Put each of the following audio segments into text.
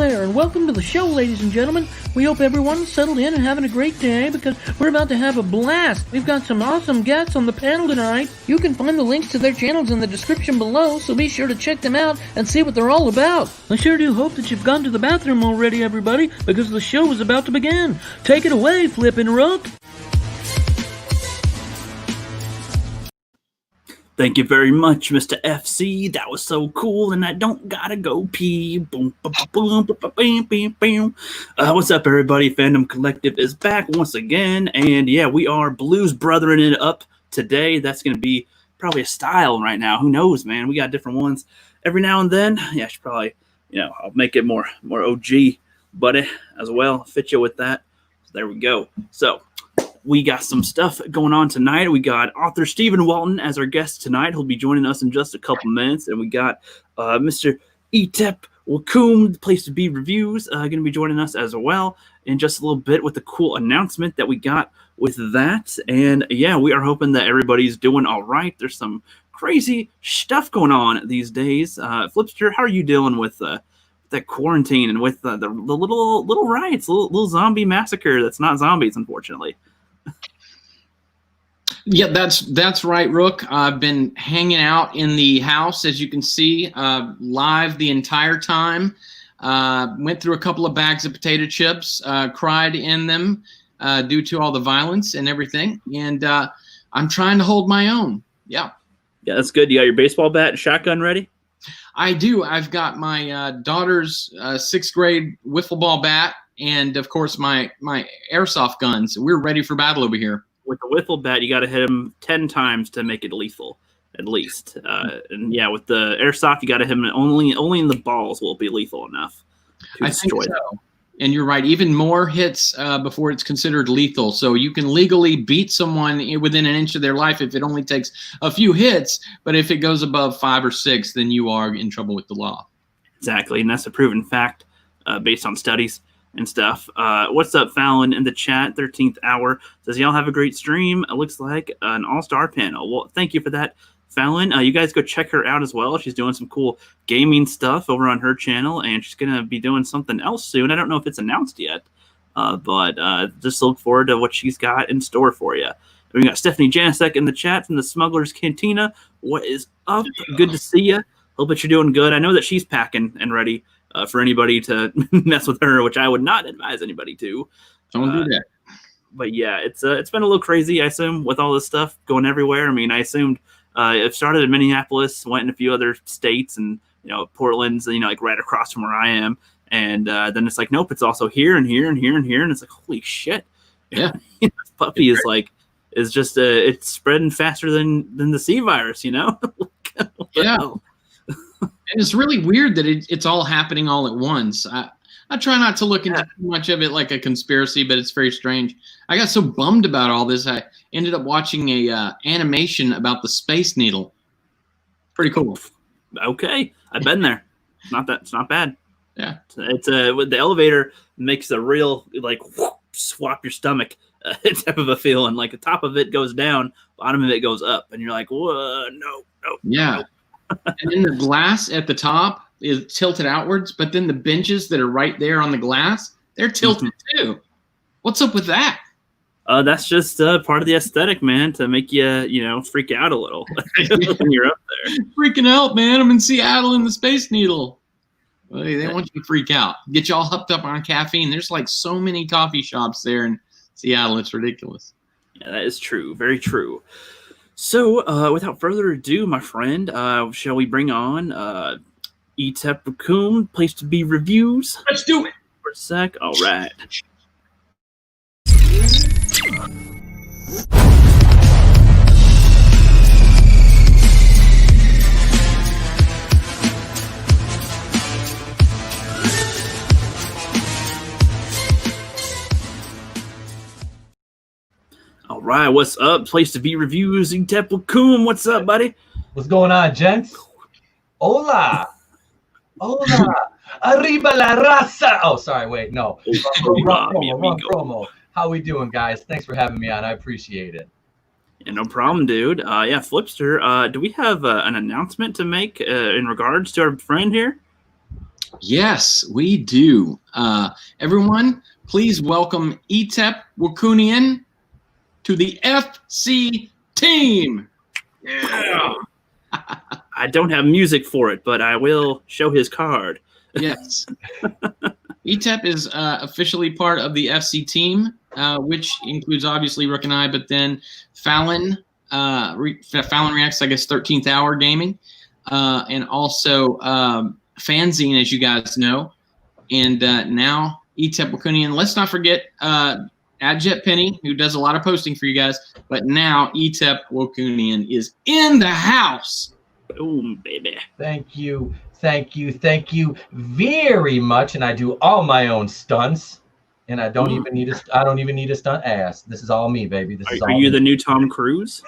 there, and welcome to the show, ladies and gentlemen. We hope everyone's settled in and having a great day because we're about to have a blast. We've got some awesome guests on the panel tonight. You can find the links to their channels in the description below, so be sure to check them out and see what they're all about. I sure do hope that you've gone to the bathroom already, everybody, because the show is about to begin. Take it away, Flippin' Rook. Thank you very much, Mr. FC. That was so cool, and I don't gotta go pee. Boom, boom, boom, boom, boom, boom, boom. What's up, everybody? Fandom Collective is back once again, and yeah, we are Blues Brothering it up today. That's gonna be probably a style right now. Who knows, man? We got different ones every now and then. Yeah, I should probably, I'll make it more OG, buddy, as well. Fit you with that. So there we go. So we got some stuff going on tonight. We got author Stephen Walton as our guest tonight. He'll be joining us in just a couple minutes. And we got Mr. Etep Wakum, the Place to Be Reviews, going to be joining us as well in just a little bit with the cool announcement that we got with that. And yeah, we are hoping that everybody's doing all right. There's some crazy stuff going on these days. Flipster, how are you dealing with that quarantine and with the little riots, little zombie massacre that's not zombies, unfortunately? Yeah, that's right, Rook. I've been hanging out in the house, as you can see, live the entire time. Went through a couple of bags of potato chips, cried in them due to all the violence and everything. And I'm trying to hold my own. Yeah. Yeah, that's good. You got your baseball bat and shotgun ready? I do. I've got my daughter's 6th grade wiffle ball bat and, of course, my airsoft guns. We're ready for battle over here. With the wiffle bat, you got to hit him 10 times to make it lethal, at least. And yeah, with the airsoft, you got to hit him only in the balls will it be lethal enough to destroy so. Them. And you're right, even more hits before it's considered lethal. So you can legally beat someone within an inch of their life if it only takes a few hits. But if it goes above 5 or 6, then you are in trouble with the law. Exactly, and that's a proven fact based on studies and stuff. What's up, Fallon, in the chat? 13th hour says, y'all have a great stream. It looks like an all-star panel. Well, thank you for that, Fallon. You guys go check her out as well. She's doing some cool gaming stuff over on her channel, and she's going to be doing something else soon. I don't know if it's announced yet, but just look forward to what she's got in store for you. We got Stephanie Janicek in the chat from the Smuggler's Cantina. What is up? Good to see you. Hope that you're doing good. I know that she's packing and ready for anybody to mess with her, which I would not advise anybody to. Don't do that. But yeah, it's been a little crazy, I assume, with all this stuff going everywhere. I mean, I assumed it started in Minneapolis, went in a few other states, and Portland's like right across from where I am, and then it's like, nope, it's also here and here and here and here, and it's like, holy shit, yeah, this puppy is just it's spreading faster than the C virus, Yeah. And it's really weird that it's all happening all at once. I try not to look into too much of it like a conspiracy, but it's very strange. I got so bummed about all this, I ended up watching a animation about the Space Needle. Pretty cool. Okay, I've been there. It's not bad. Yeah, it's with the elevator makes a real swap your stomach type of a feeling. Like the top of it goes down, bottom of it goes up, and you're like, whoa, no. Yeah. No. And then the glass at the top is tilted outwards, but then the benches that are right there on the glass, they're tilted too. What's up with that? That's just part of the aesthetic, man, to make you, freak out a little when you're up there. Freaking out, man. I'm in Seattle in the Space Needle. Well, they want you to freak out. Get you all hooked up on caffeine. There's like so many coffee shops there in Seattle. It's ridiculous. Yeah, that is true. Very true. So, without further ado, my friend, shall we bring on Etep Wakum, Place to Be Reviews? Let's do it. For a sec. All right. All right, what's up? Place to Be Reviews, Etep Wakum. What's up, buddy? What's going on, gents? Hola. Hola. Arriba la raza. Oh, sorry, wait, no. Wrong promo. How we doing, guys? Thanks for having me on. I appreciate it. Yeah, no problem, dude. Yeah, Flipster, do we have an announcement to make in regards to our friend here? Yes, we do. Everyone, please welcome Etep Wakunian to the FC team. Yeah. I don't have music for it, but I will show his card. Yes. Etep is officially part of the FC team, which includes obviously Rook and I, but then Fallon Reacts, I guess, 13th Hour Gaming, and also Fanzine, as you guys know. And now Etep Wakunian. Let's not forget Adjet Penny, who does a lot of posting for you guys. But now Etep Wakunian is in the house. Boom, baby. Thank you very much. And I do all my own stunts, and I don't even need a stunt ass. This is all me, baby. Are you the new Tom Cruise?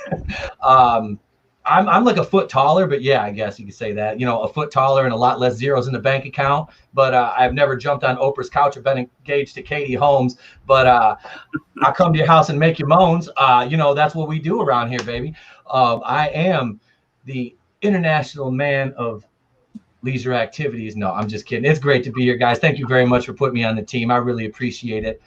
I'm like a foot taller, but yeah, I guess you could say that. A foot taller and a lot less zeros in the bank account. But I've never jumped on Oprah's couch or been engaged to Katie Holmes. But I'll come to your house and make you moans. That's what we do around here, baby. I am the international man of leisure activities. No, I'm just kidding. It's great to be here, guys. Thank you very much for putting me on the team. I really appreciate it.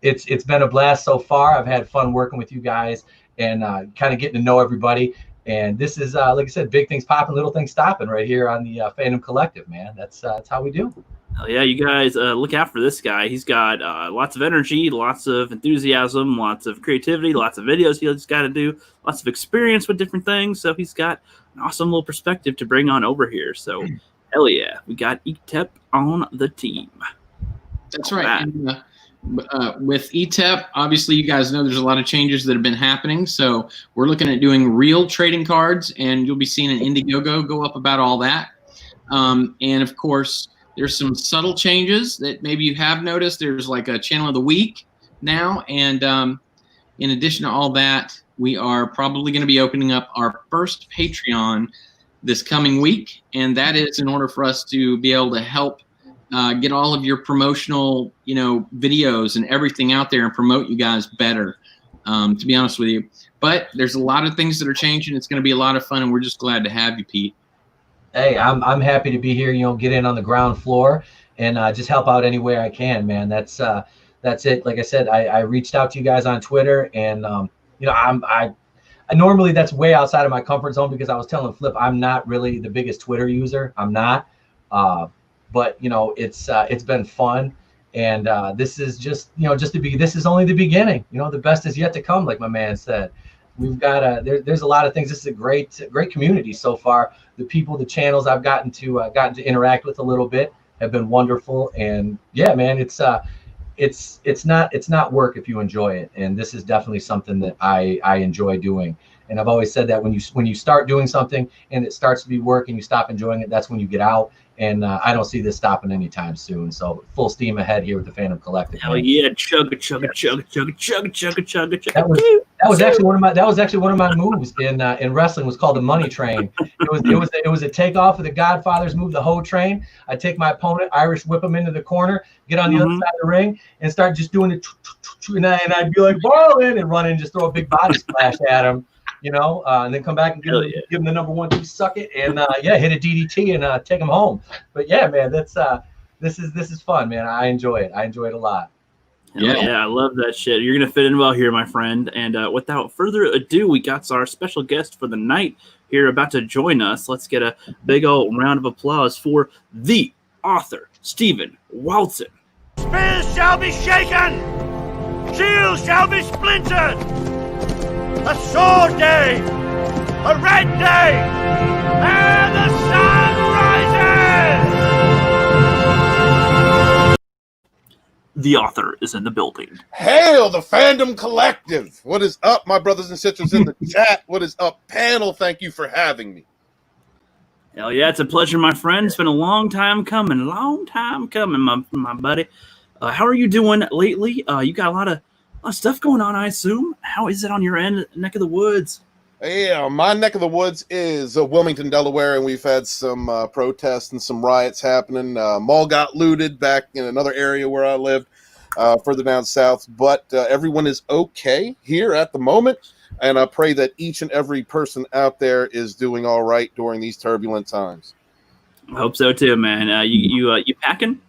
It's been a blast so far. I've had fun working with you guys and kind of getting to know everybody. And this is, like I said, big things popping, little things stopping right here on the Fandom Collective, man. That's how we do. Hell yeah, you guys look out for this guy. He's got lots of energy, lots of enthusiasm, lots of creativity, lots of videos he's got to do, lots of experience with different things. So he's got an awesome little perspective to bring on over here. So hell yeah, we got Etep on the team. That's right. And, with Etep, obviously, you guys know there's a lot of changes that have been happening. So we're looking at doing real trading cards, and you'll be seeing an Indiegogo go up about all that. And of course, there's some subtle changes that maybe you have noticed. There's like a channel of the week now. And in addition to all that, we are probably going to be opening up our first Patreon this coming week. And that is in order for us to be able to help get all of your promotional, videos and everything out there and promote you guys better, to be honest with you. But there's a lot of things that are changing. It's going to be a lot of fun, and we're just glad to have you, Pete. Hey, I'm happy to be here. Get in on the ground floor and just help out any way I can, man. That's it. Like I said, I reached out to you guys on Twitter, and I normally that's way outside of my comfort zone because I was telling Flip I'm not really the biggest Twitter user. I'm not. But it's been fun, and this is just this is only the beginning. The best is yet to come, like my man said. We've got there's a lot of things. This is a great community so far. The people, the channels I've gotten to interact with a little bit have been wonderful, and yeah, man, it's not work if you enjoy it, and this is definitely something that I enjoy doing. And I've always said that when you start doing something and it starts to be work and you stop enjoying it, that's when you get out. And I don't see this stopping anytime soon. So full steam ahead here with the Phantom Collective. Hell yeah, chugga chugga chugga chugga chugga chugga chugga chugga. That was actually one of my moves in wrestling. Was called the money train. It was a takeoff of the Godfather's move, the hoe train. I take my opponent, Irish whip him into the corner, get on the other side of the ring, and start just doing it. And I'd be like, ball in, and run in and just throw a big body splash at him. And then come back and give him the number 1, 2, suck it, and hit a DDT and take him home. But yeah, man, that's this is fun, man. I enjoy it. I enjoy it a lot. Yeah, I love that shit. You're gonna fit in well here, my friend. And without further ado, we got our special guest for the night here about to join us. Let's get a big old round of applause for the author, Stephen Walton. Spears shall be shaken, shields shall be splintered. A sword day, a red day, and the sun rises! The author is in the building. Hail the Fandom Collective! What is up, my brothers and sisters in the chat? What is up, panel? Thank you for having me. Hell yeah, it's a pleasure, my friend. It's been a long time coming, my buddy. How are you doing lately? You got a lot of stuff going on, I assume. How is it on your end, neck of the woods? Yeah, my neck of the woods is Wilmington, Delaware, and we've had some protests and some riots happening. Mall got looted back in another area where I lived, further down south. But everyone is okay here at the moment, and I pray that each and every person out there is doing all right during these turbulent times. I hope so too, man. You packing?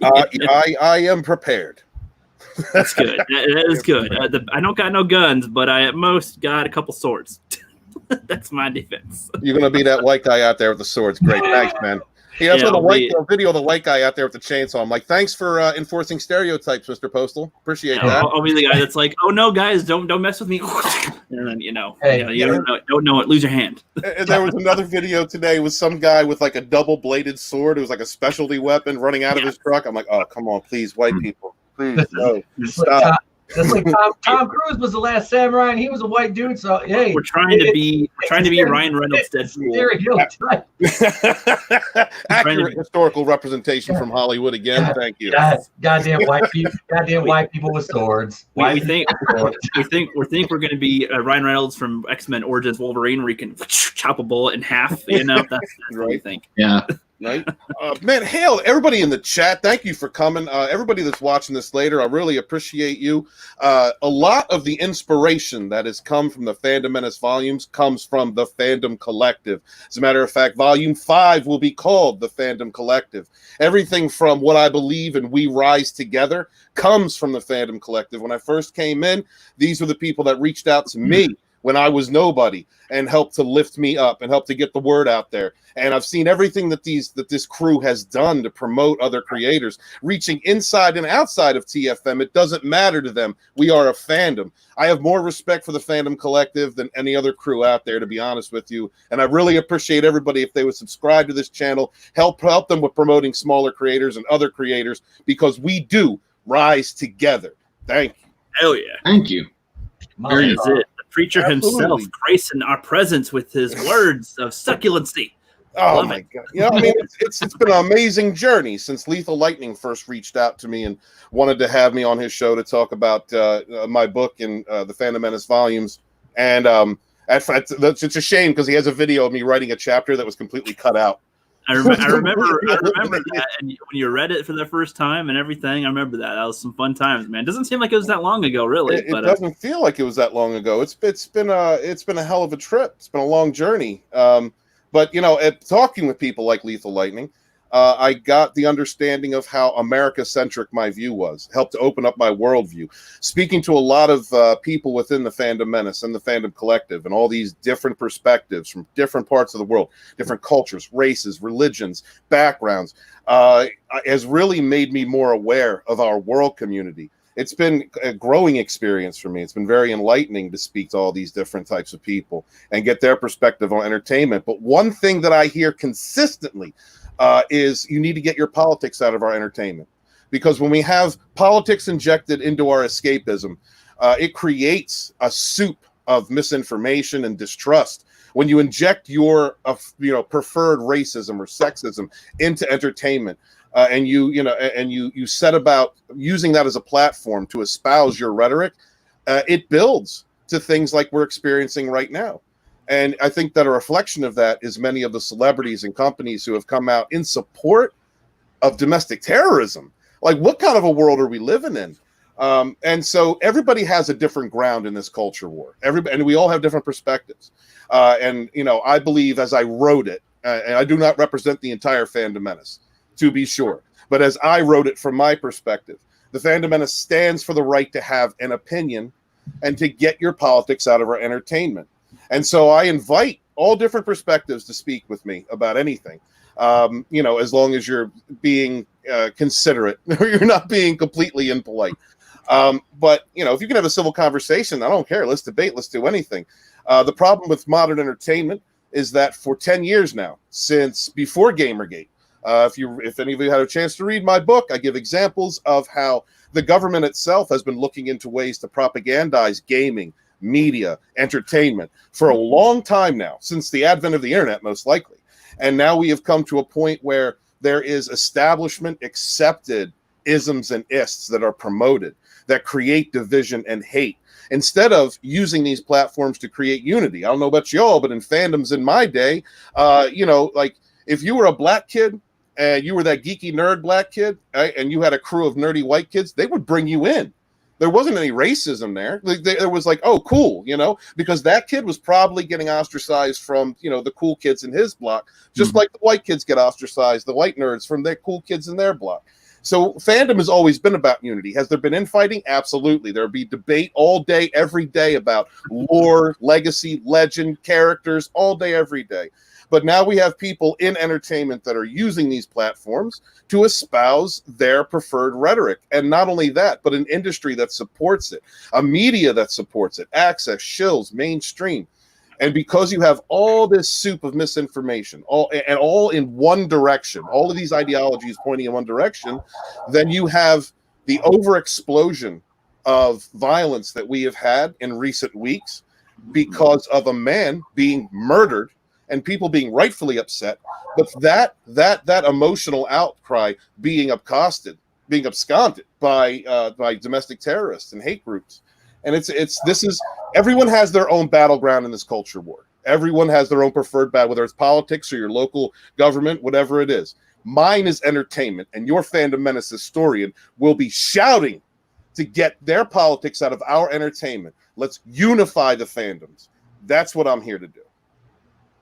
I am prepared. That's good. That is good. I don't got no guns, but I at most got a couple swords. That's my defense. You're gonna be that white guy out there with the swords. Great, thanks, man. Yeah, I saw the video of the white guy out there with the chainsaw. I'm like, thanks for enforcing stereotypes, Mr. Postal. Appreciate that. I'll be the guy that's like, oh no, guys, don't mess with me. And then you don't know it. Lose your hand. And there was another video today with some guy with like a double-bladed sword. It was like a specialty weapon running out of his truck. I'm like, oh, come on, please, white people, please, no, stop. That's like Tom Cruise was the last samurai, and he was a white dude. So hey, we're trying to be Ryan Reynolds Deadpool. Accurate historical representation from Hollywood again. Thank you. Goddamn white people with swords. We think we're going to be Ryan Reynolds from X-Men Origins Wolverine, where he can chop a bullet in half. That's right. What we think. Yeah. Right, man. Hail everybody in the chat. Thank you for coming. Everybody that's watching this later, I really appreciate you. A lot of the inspiration that has come from the Fandom Menace volumes comes from the Fandom Collective. As a matter of fact, Volume 5 will be called the Fandom Collective. Everything from what I believe and We Rise Together comes from the Fandom Collective. When I first came in, these were the people that reached out to me when I was nobody and helped to lift me up and help to get the word out there. And I've seen everything that this crew has done to promote other creators, reaching inside and outside of TFM. It doesn't matter to them. We are a fandom. I have more respect for the Fandom Collective than any other crew out there, to be honest with you. And I really appreciate everybody if they would subscribe to this channel, help them with promoting smaller creators and other creators, because we do rise together. Thank you. Hell yeah. Thank you. There is it. Preacher himself gracing our presence with his words of succulency. Oh my God. I mean, it's been an amazing journey since Lethal Lightning first reached out to me and wanted to have me on his show to talk about my book and the Phantom Menace volumes. And it's a shame because he has a video of me writing a chapter that was completely cut out. I remember that, and when you read it for the first time and everything, I remember that. That was some fun times, man. It doesn't seem like it was that long ago, really. It doesn't feel like it was that long ago. It's been a hell of a trip. It's been a long journey. But talking with people like Lethal Lightning, I got the understanding of how America-centric my view was. Helped to open up my worldview. Speaking to a lot of people within the Fandom Menace and the Fandom Collective and all these different perspectives from different parts of the world, different cultures, races, religions, backgrounds, has really made me more aware of our world community. It's been a growing experience for me. It's been very enlightening to speak to all these different types of people and get their perspective on entertainment. But one thing that I hear consistently is you need to get your politics out of our entertainment, because when we have politics injected into our escapism, it creates a soup of misinformation and distrust. When you inject your preferred racism or sexism into entertainment, and you set about using that as a platform to espouse your rhetoric, it builds to things like we're experiencing right now. And I think that a reflection of that is many of the celebrities and companies who have come out in support of domestic terrorism. Like, what kind of a world are we living in? And so everybody has a different ground in this culture war. And we all have different perspectives. I believe, as I wrote it, and I do not represent the entire Fandom Menace, to be sure, but as I wrote it from my perspective, the Fandom Menace stands for the right to have an opinion and to get your politics out of our entertainment. And so I invite all different perspectives to speak with me about anything, as long as you're being considerate or you're not being completely impolite. But if you can have a civil conversation, I don't care. Let's debate. Let's do anything. The problem with modern entertainment is that for 10 years now, since before Gamergate, if any of you had a chance to read my book, I give examples of how the government itself has been looking into ways to propagandize gaming, media, entertainment for a long time now, since the advent of the internet, most likely. And now we have come to a point where there is establishment accepted isms and ists that are promoted that create division and hate, instead of using these platforms to create unity. I don't know about y'all, but in fandoms in my day, like if you were a black kid and you were that geeky nerd black kid, right, and you had a crew of nerdy white kids, they would bring you in. There wasn't any racism there. There was like, oh, cool, you know, because that kid was probably getting ostracized from, you know, the cool kids in his block, just like the white kids get ostracized, the white nerds from their cool kids in their block. So fandom has always been about unity. Has there been infighting? Absolutely. There'll be debate all day, every day about lore, legacy, legend, characters, all day, every day. But now we have people in entertainment that are using these platforms to espouse their preferred rhetoric. And not only that, but an industry that supports it, a media that supports it, access, shills, mainstream. And because you have all this soup of misinformation, all in one direction, all of these ideologies pointing in one direction, then you have the overexplosion of violence that we have had in recent weeks because of a man being murdered and people being rightfully upset, but that emotional outcry being absconded by domestic terrorists and hate groups. And everyone has their own battleground in this culture war. Everyone has their own preferred battle, whether it's politics or your local government, whatever it is. Mine is entertainment, and your Fandom Menace historian will be shouting to get their politics out of our entertainment. Let's unify the fandoms. That's what I'm here to do.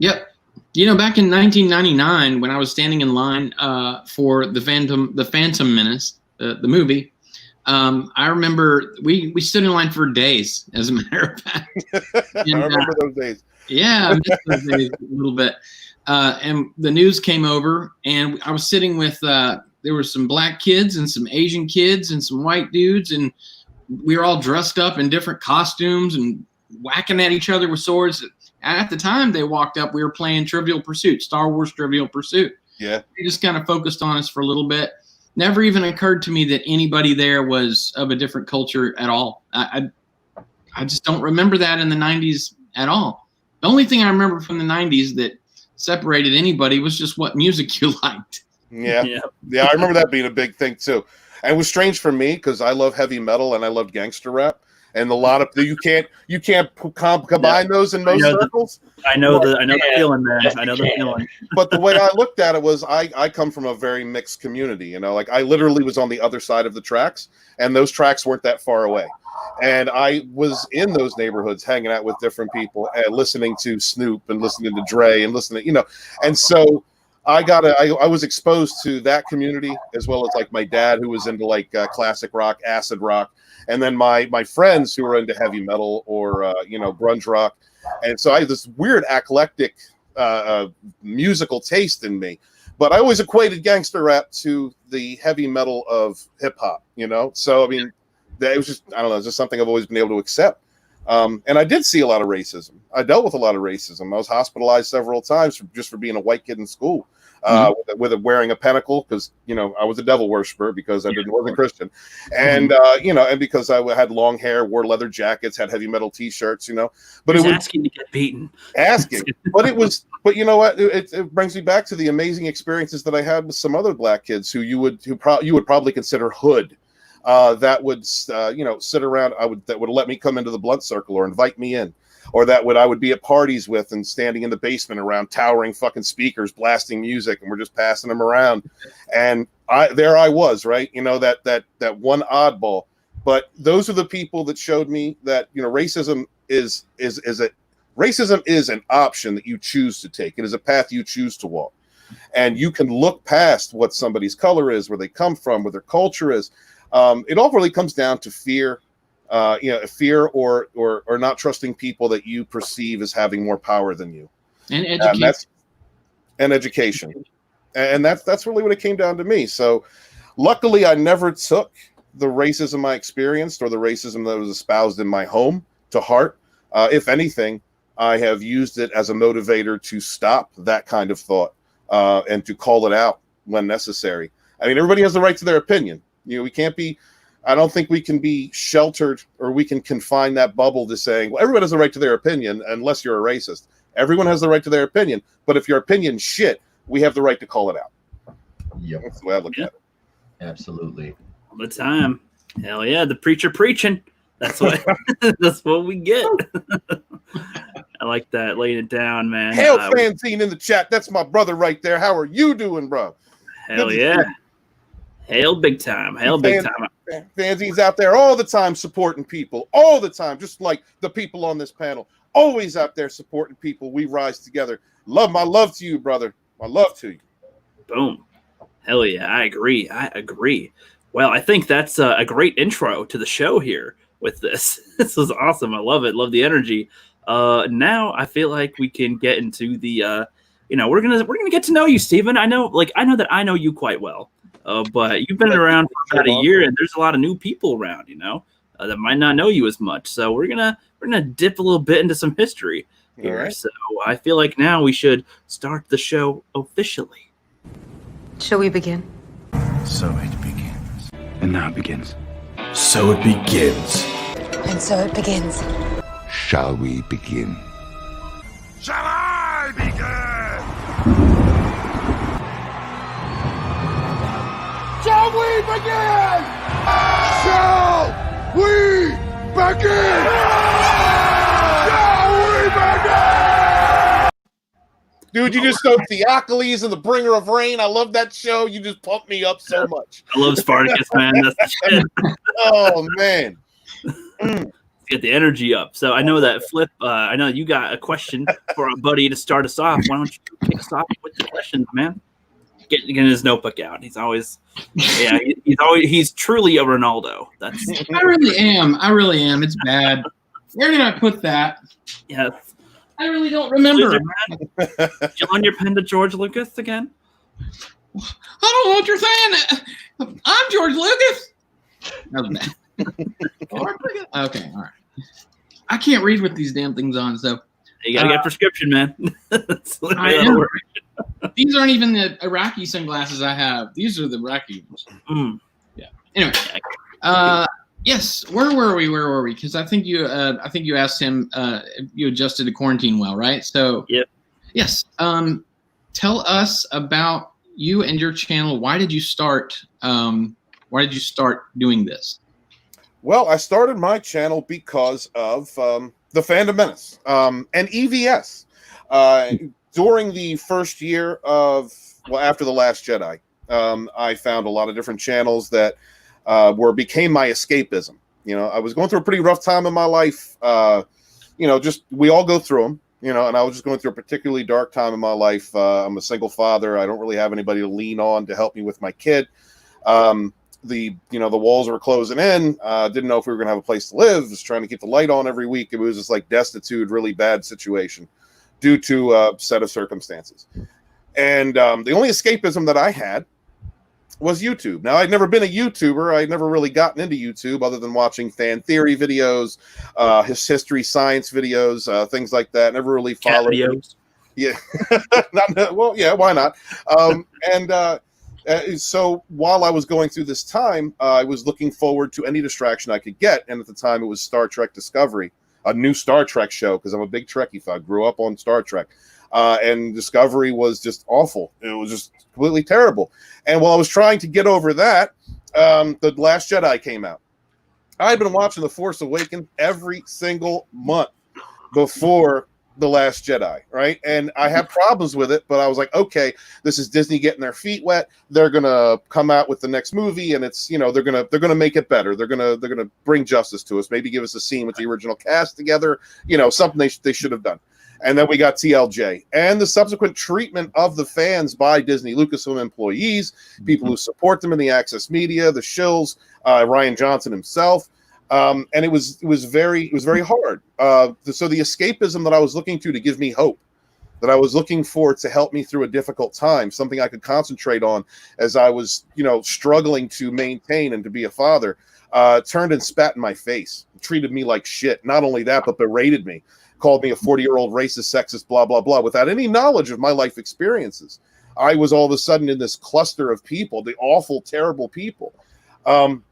Yep. You know, back in 1999, when I was standing in line for the Phantom Menace, the movie, I remember we stood in line for days, as a matter of fact. And, I remember those days. Yeah, I missed those days a little bit. And the news came over, and I was sitting with, there were some black kids and some Asian kids and some white dudes, and we were all dressed up in different costumes and whacking at each other with swords. At the time they walked up, we were playing Trivial Pursuit, Star Wars Trivial Pursuit. Yeah. They just kind of focused on us for a little bit. Never even occurred to me that anybody there was of a different culture at all. I just don't remember that in the 90s at all. The only thing I remember from the 90s that separated anybody was just what music you liked. Yeah. I remember that being a big thing too. And it was strange for me because I love heavy metal and I love gangster rap. And a lot of you can't combine those in most circles. I know the feeling, man. I know the feeling. But the way I looked at it was, I come from a very mixed community. You know, like I literally was on the other side of the tracks, and those tracks weren't that far away. And I was in those neighborhoods, hanging out with different people and listening to Snoop and listening to Dre and listening, you know. And so I was exposed to that community, as well as like my dad, who was into like classic rock, acid rock. And then my friends who were into heavy metal or grunge rock, and so I had this weird eclectic musical taste in me. But I always equated gangster rap to the heavy metal of hip hop, you know. So I mean, it was just it's just something I've always been able to accept. And I did see a lot of racism. I dealt with a lot of racism. I was hospitalized several times just for being a white kid in school. With wearing a pentacle because I was a devil worshiper because I wasn't Christian, and and because I had long hair, wore leather jackets, had heavy metal T-shirts, But He's it was asking to get beaten. But you know what? It brings me back to the amazing experiences that I had with some other black kids who you would probably consider hood. That would sit around. That would let me come into the blunt circle or invite me in. Or I would be at parties with and standing in the basement around towering fucking speakers, blasting music, and we're just passing them around. And I was, right? That one oddball. But those are the people that showed me that, racism is an option that you choose to take. It is a path you choose to walk. And you can look past what somebody's color is, where they come from, what their culture is. It all really comes down to fear. Fear or not trusting people that you perceive as having more power than you, and education, and that's really what it came down to me. So, luckily, I never took the racism I experienced or the racism that was espoused in my home to heart. If anything, I have used it as a motivator to stop that kind of thought and to call it out when necessary. I mean, everybody has the right to their opinion. We can't be. I don't think we can be sheltered or we can confine that bubble to saying, well, everyone has the right to their opinion unless you're a racist. Everyone has the right to their opinion. But if your opinion's shit, we have the right to call it out. Yep. That's the way I look at it. Absolutely. All the time. Hell yeah, the preacher preaching. That's what that's what we get. I like that. Laying it down, man. Hail Fanzine in the chat. That's my brother right there. How are you doing, bro? Hell yeah. Hail big time. Hail big time. Fanzines out there all the time supporting people, all the time, just like the people on this panel, always out there supporting people. We rise together. My love to you, brother. My love to you. Boom. Hell yeah, I agree. Well, I think that's a great intro to the show here with this. This is awesome. I love it. Love the energy. Now I feel like we can get into the we're gonna get to know you, Steven. I know that I know you quite well. But you've been around for about a year, and there's a lot of new people around, that might not know you as much. So we're gonna dip a little bit into some history here. Right. So I feel like now we should start the show officially. Shall we begin? So it begins. And now it begins. So it begins. And so it begins. Shall we begin? Shall I begin? Shall we begin? Shall we begin? Shall we begin? Dude, you just know Theocles and the Bringer of Rain. I love that show. You just pumped me up so much. I love Spartacus, man. That's the shit. Oh, man. Get the energy up. So I know that Flip, I know you got a question for our buddy to start us off. Why don't you kick us off with the questions, man? Getting his notebook out. He's truly a Ronaldo. I really am. It's bad. Where did I put that? Yes. I really don't remember. Did you loan your pen to George Lucas again? I don't know what you're saying. I'm George Lucas. That was bad. Okay, all right. I can't read with these damn things on, so you gotta get a prescription, man. I am. These aren't even the Iraqi sunglasses I have. These are the Iraqi ones. Yeah. Anyway, yes. Where were we? Because I think you asked him. You adjusted to quarantine well, right? So. Yep. Yes. Tell us about you and your channel. Why did you start? Why did you start doing this? Well, I started my channel because of the Phantom Menace and EVS. During the first year after The Last Jedi, I found a lot of different channels that became my escapism. I was going through a pretty rough time in my life. We all go through them, and I was just going through a particularly dark time in my life. I'm a single father. I don't really have anybody to lean on to help me with my kid. The walls were closing in. Didn't know if we were going to have a place to live. Was trying to keep the light on every week. It was just like destitute, really bad situation due to a set of circumstances. And the only escapism that I had was YouTube. Now, I'd never been a YouTuber. I'd never really gotten into YouTube other than watching fan theory videos, history, science videos, things like that. Never really followed videos. Yeah. Well, yeah, why not? So while I was going through this time, I was looking forward to any distraction I could get. And at the time, it was Star Trek Discovery, a new Star Trek show, because I'm a big Trekkie fan. I grew up on Star Trek. And Discovery was just awful. It was just completely terrible. And while I was trying to get over that, The Last Jedi came out. I'd been watching The Force Awakens every single month before The Last Jedi, right? And I had problems with it, but I was like, okay, this is Disney getting their feet wet. They're gonna come out with the next movie, and it's they're gonna make it better. They're gonna bring justice to us. Maybe give us a scene with the original cast together. Something they should have done. And then we got TLJ and the subsequent treatment of the fans by Disney Lucasfilm employees, people who support them in the access media, the shills, Rian Johnson himself. And it was very hard. So the escapism that I was looking to give me hope, that I was looking for to help me through a difficult time, something I could concentrate on as I was, struggling to maintain and to be a father, turned and spat in my face, treated me like shit. Not only that, but berated me, called me a 40-year-old racist, sexist, blah, blah, blah, without any knowledge of my life experiences. I was all of a sudden in this cluster of people, the awful, terrible people. And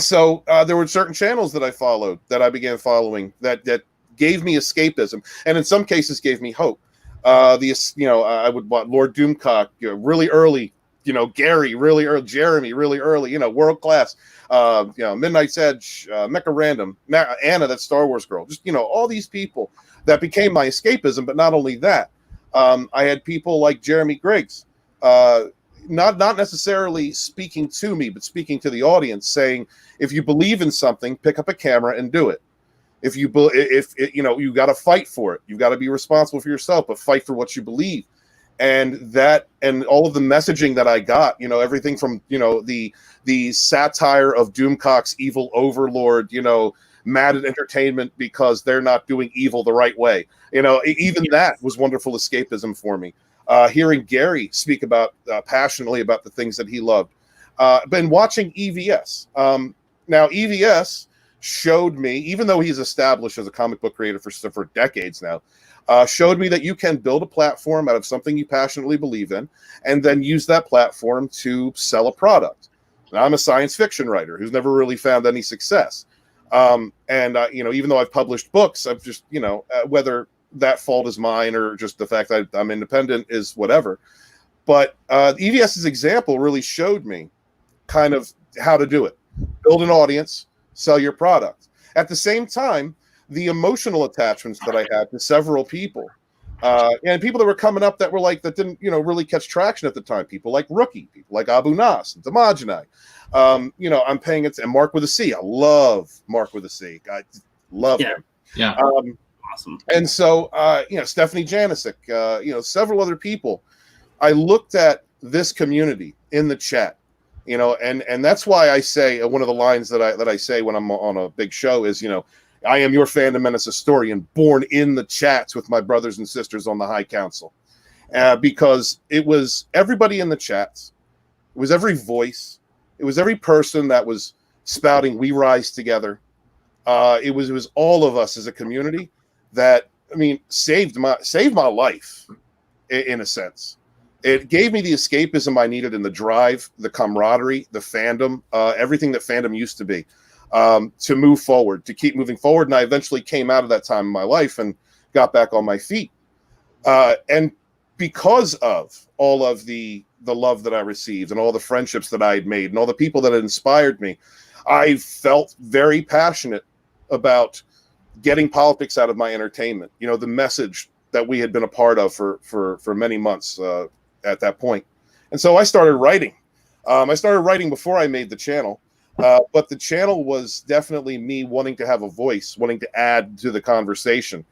so there were certain channels that I followed, that I began following, that gave me escapism, and in some cases gave me hope. I would watch Lord Doomcock really early, Gary really early, Jeremy really early, world class, Midnight's Edge, Mecha Random, Anna, that Star Wars girl, just all these people that became my escapism. But not only that, I had people like Jeremy Griggs, not necessarily speaking to me, but speaking to the audience, saying, if you believe in something, pick up a camera and do it. If you you got to fight for it. You've got to be responsible for yourself, but fight for what you believe. And all of the messaging that I got, everything from, the satire of Doomcock's evil overlord, mad at entertainment because they're not doing evil the right way. Even that was wonderful escapism for me. Hearing Gary speak about passionately about the things that he loved. Been watching EVS. Now, EVS showed me, even though he's established as a comic book creator for decades now, showed me that you can build a platform out of something you passionately believe in and then use that platform to sell a product. Now, I'm a science fiction writer who's never really found any success. Even though I've published books, I've just, whether that fault is mine or just the fact that I'm independent is whatever. But EVS's example really showed me kind of how to do it. Build an audience, sell your product. At the same time, the emotional attachments that I had to several people, and people that were coming up that were like, that didn't, really catch traction at the time. People like Rookie, people like Abu Nas and Damajani. I'm paying it, and Mark with a C. I love Mark with a C. I love him. Yeah. Awesome. And so, Stephanie Janicek, several other people. I looked at this community in the chat, and that's why I say one of the lines that I say when I'm on a big show is, I am your Fandom Menace historian, born in the chats with my brothers and sisters on the High Council, because it was everybody in the chats, it was every voice, it was every person that was spouting "We Rise Together." It was all of us as a community that, saved my life in a sense. It gave me the escapism I needed and the drive, the camaraderie, the fandom, everything that fandom used to be, to move forward, to keep moving forward. And I eventually came out of that time in my life and got back on my feet. And because of all of the love that I received and all the friendships that I had made and all the people that had inspired me, I felt very passionate about getting politics out of my entertainment. The message that we had been a part of for many months at that point. And so I started writing. I started writing before I made the channel, but the channel was definitely me wanting to have a voice, wanting to add to the conversation.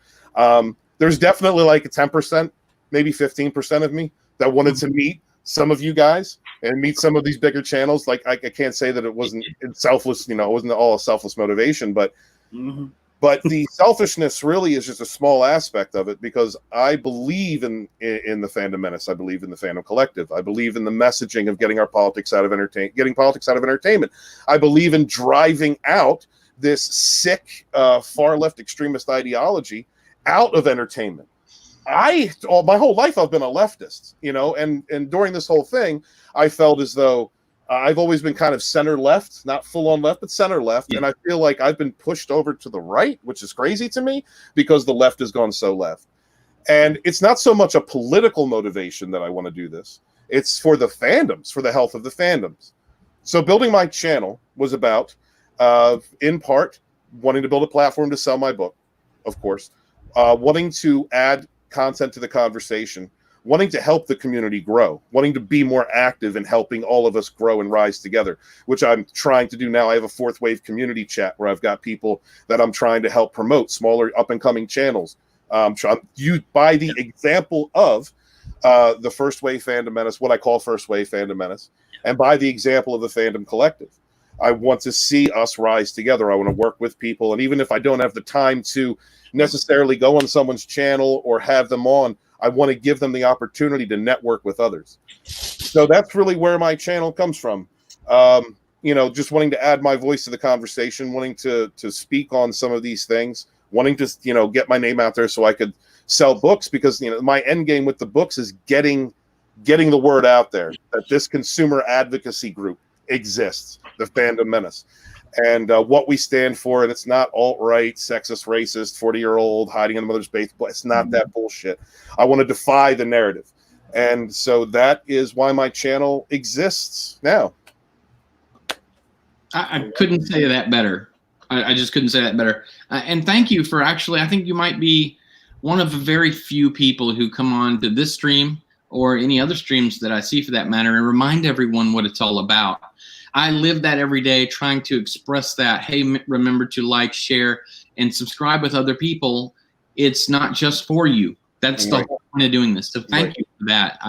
There's definitely like a 10%, maybe 15% of me that wanted to meet some of you guys and meet some of these bigger channels. Like I can't say that it wasn't selfless, it wasn't all a selfless motivation, but but the selfishness really is just a small aspect of it, because I believe in the Fandom Menace. I believe in the Fandom Collective. I believe in the messaging of getting politics out of entertainment. I believe in driving out this sick far left extremist ideology out of entertainment. My whole life I've been a leftist, and during this whole thing, I felt as though I've always been kind of center left, not full on left, but center left. Yeah. And I feel like I've been pushed over to the right, which is crazy to me because the left has gone so left. And it's not so much a political motivation that I want to do this. It's for the fandoms, for the health of the fandoms. So building my channel was about, in part, wanting to build a platform to sell my book, of course, wanting to add content to the conversation, wanting to help the community grow, wanting to be more active in helping all of us grow and rise together, which I'm trying to do now. I have a Fourth Wave community chat where I've got people that I'm trying to help promote, smaller up-and-coming channels. You by the example of the First Wave Fandom Menace, what I call First Wave Fandom Menace, and by the example of the Fandom Collective. I want to see us rise together. I want to work with people. And even if I don't have the time to necessarily go on someone's channel or have them on, I want to give them the opportunity to network with others. So that's really where my channel comes from. Just wanting to add my voice to the conversation, wanting to speak on some of these things, wanting to, get my name out there so I could sell books, because, my end game with the books is getting the word out there that this consumer advocacy group exists, the Fandom Menace, and what we stand for. And it's not alt-right, sexist, racist, 40-year-old hiding in the mother's basement. It's not that bullshit. I want to defy the narrative. And so that is why my channel exists now. I couldn't say that better. I just couldn't say that better. And thank you for I think you might be one of the very few people who come on to this stream or any other streams that I see for that matter, and remind everyone what it's all about. I live that every day, trying to express that. Hey, remember to like, share, and subscribe with other people. It's not just for you. That's the whole point of doing this. So thank you for that.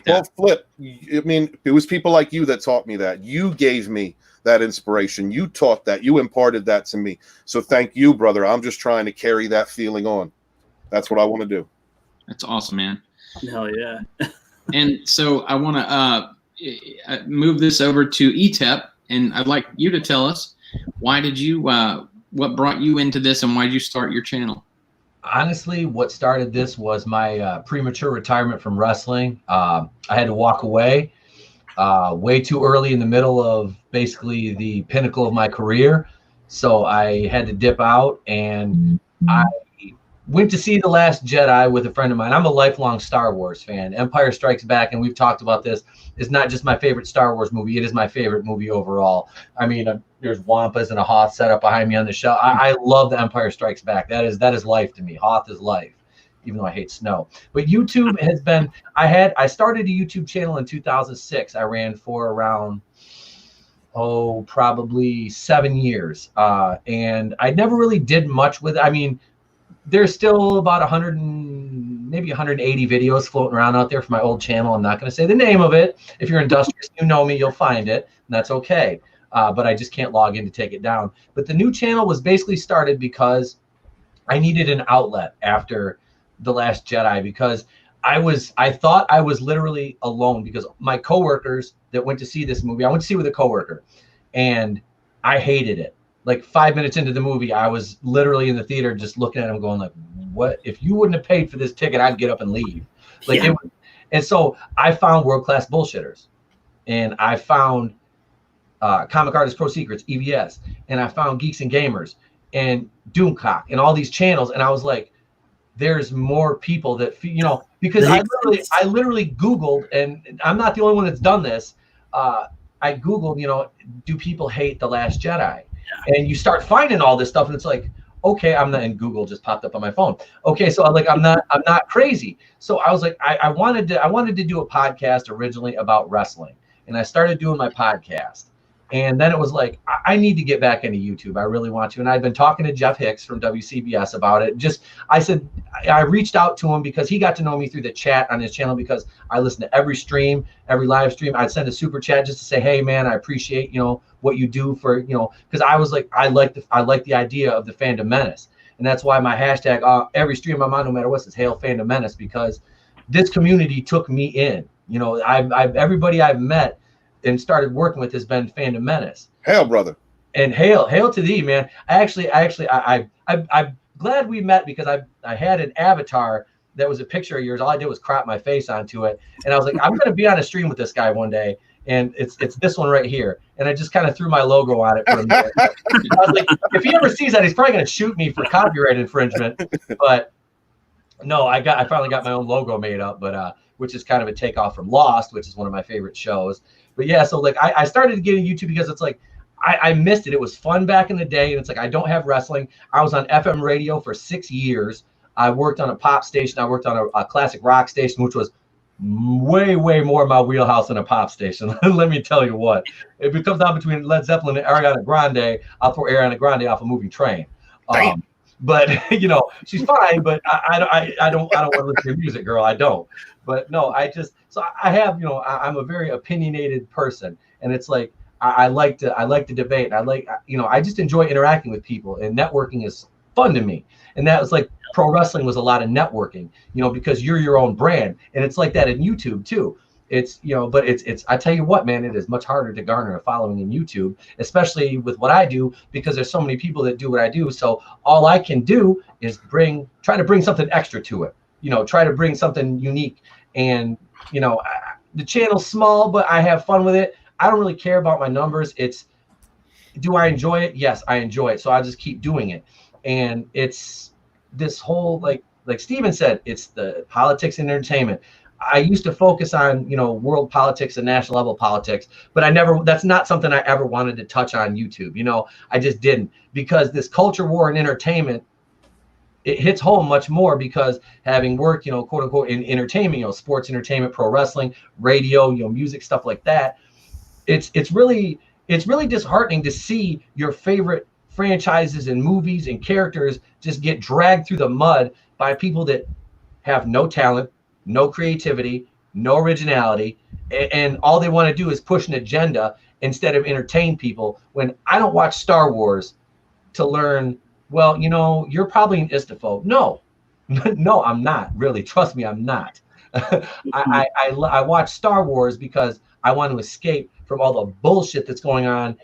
Well, Flip, I mean, it was people like you that taught me that. You gave me that inspiration. You taught that. You imparted that to me. So thank you, brother. I'm just trying to carry that feeling on. That's what I want to do. That's awesome, man. Hell yeah. And so I want to move this over to ETEP, and I'd like you to tell us, why did you, what brought you into this, and why did you start your channel? Honestly, what started this was my premature retirement from wrestling. I had to walk away way too early in the middle of basically the pinnacle of my career. So I had to dip out, and I went to see The Last Jedi with a friend of mine. I'm a lifelong Star Wars fan. Empire Strikes Back, and we've talked about this, is not just my favorite Star Wars movie. It is my favorite movie overall. I mean, there's Wampas and a Hoth set up behind me on the shelf. I love The Empire Strikes Back. That is life to me. Hoth is life, even though I hate snow. But YouTube has been, I started a YouTube channel in 2006. I ran for around, probably 7 years. And I never really did much with it. I mean, there's still about 180 videos floating around out there for my old channel. I'm not going to say the name of it. If you're industrious, you know me, you'll find it, and that's okay. But I just can't log in to take it down. But the new channel was basically started because I needed an outlet after The Last Jedi, because I thought I was literally alone, because my coworkers that went to see this movie, I went to see with a coworker, and I hated it. Like 5 minutes into the movie, I was literally in the theater just looking at him going like, what? If you wouldn't have paid for this ticket, I'd get up and leave. Like, yeah. And so I found World-Class Bullshitters, and I found Comic Artist Pro Secrets, EVS, and I found Geeks and Gamers and Doomcock and all these channels. And I was like, there's more people that, because I literally Googled, and I'm not the only one that's done this. I Googled, do people hate The Last Jedi? And you start finding all this stuff, and it's like, okay, I'm not. And Google just popped up on my phone. Okay, so I'm not crazy. So I was like, I wanted to do a podcast originally about wrestling, and I started doing my podcast. And then it was like, I need to get back into YouTube. I really want to. And I've been talking to Jeff Hicks from WCBS about it. I reached out to him because he got to know me through the chat on his channel, because I listen to every stream, every live stream. I'd send a super chat just to say, hey man, I appreciate, what you do for, because I was like, I like the idea of the Fandom Menace. And that's why my hashtag, every stream I'm on, no matter what, is Hail Fandom Menace, because this community took me in. Everybody I've met and started working with has been Fandom Menace. Hail, brother. And hail to thee, man. I'm glad we met, because I had an avatar that was a picture of yours. All I did was crop my face onto it, and I was like, I'm going to be on a stream with this guy one day, and it's this one right here. And I just kind of threw my logo on it for a minute. I was like, if he ever sees that, he's probably going to shoot me for copyright infringement. But no, I finally got my own logo made up, but which is kind of a takeoff from Lost, which is one of my favorite shows. But yeah, so like I started getting YouTube because it's like I missed it. It was fun back in the day, and it's like I don't have wrestling. I was on FM radio for 6 years. I worked on a pop station. I worked on a classic rock station, which was way more my wheelhouse than a pop station. Let me tell you what. If it comes down between Led Zeppelin and Ariana Grande, I'll throw Ariana Grande off a moving train. But she's fine. But I don't want to listen to your music, girl. I don't. But no, I have, I'm a very opinionated person, and it's like I like to debate. I just enjoy interacting with people, and networking is fun to me. And that was like pro wrestling was a lot of networking, because you're your own brand, and it's like that in YouTube too. It's but it's I tell you what, man, it is much harder to garner a following in YouTube, especially with what I do, because there's so many people that do what I do. So all I can do is try to bring something extra to it, try to bring something unique. And the channel's small, but I have fun with it. I don't really care about my numbers. Do I enjoy it? Yes, I enjoy it. So I just keep doing it. And it's this whole, like Steven said, it's the politics and entertainment. I used to focus on, world politics and national level politics, but that's not something I ever wanted to touch on YouTube. I just didn't, because this culture war and entertainment it hits home much more because having worked, you know, quote unquote, in entertainment, you know, sports entertainment, pro wrestling, radio, you know, music, stuff like that. It's really disheartening to see your favorite franchises and movies and characters just get dragged through the mud by people that have no talent, no creativity, no originality, and all they want to do is push an agenda instead of entertain people. When I don't watch Star Wars to learn, well, you know, you're probably an istaphobe. No, no, I'm not really. Trust me, I'm not. I watch Star Wars because I want to escape from all the bullshit that's going on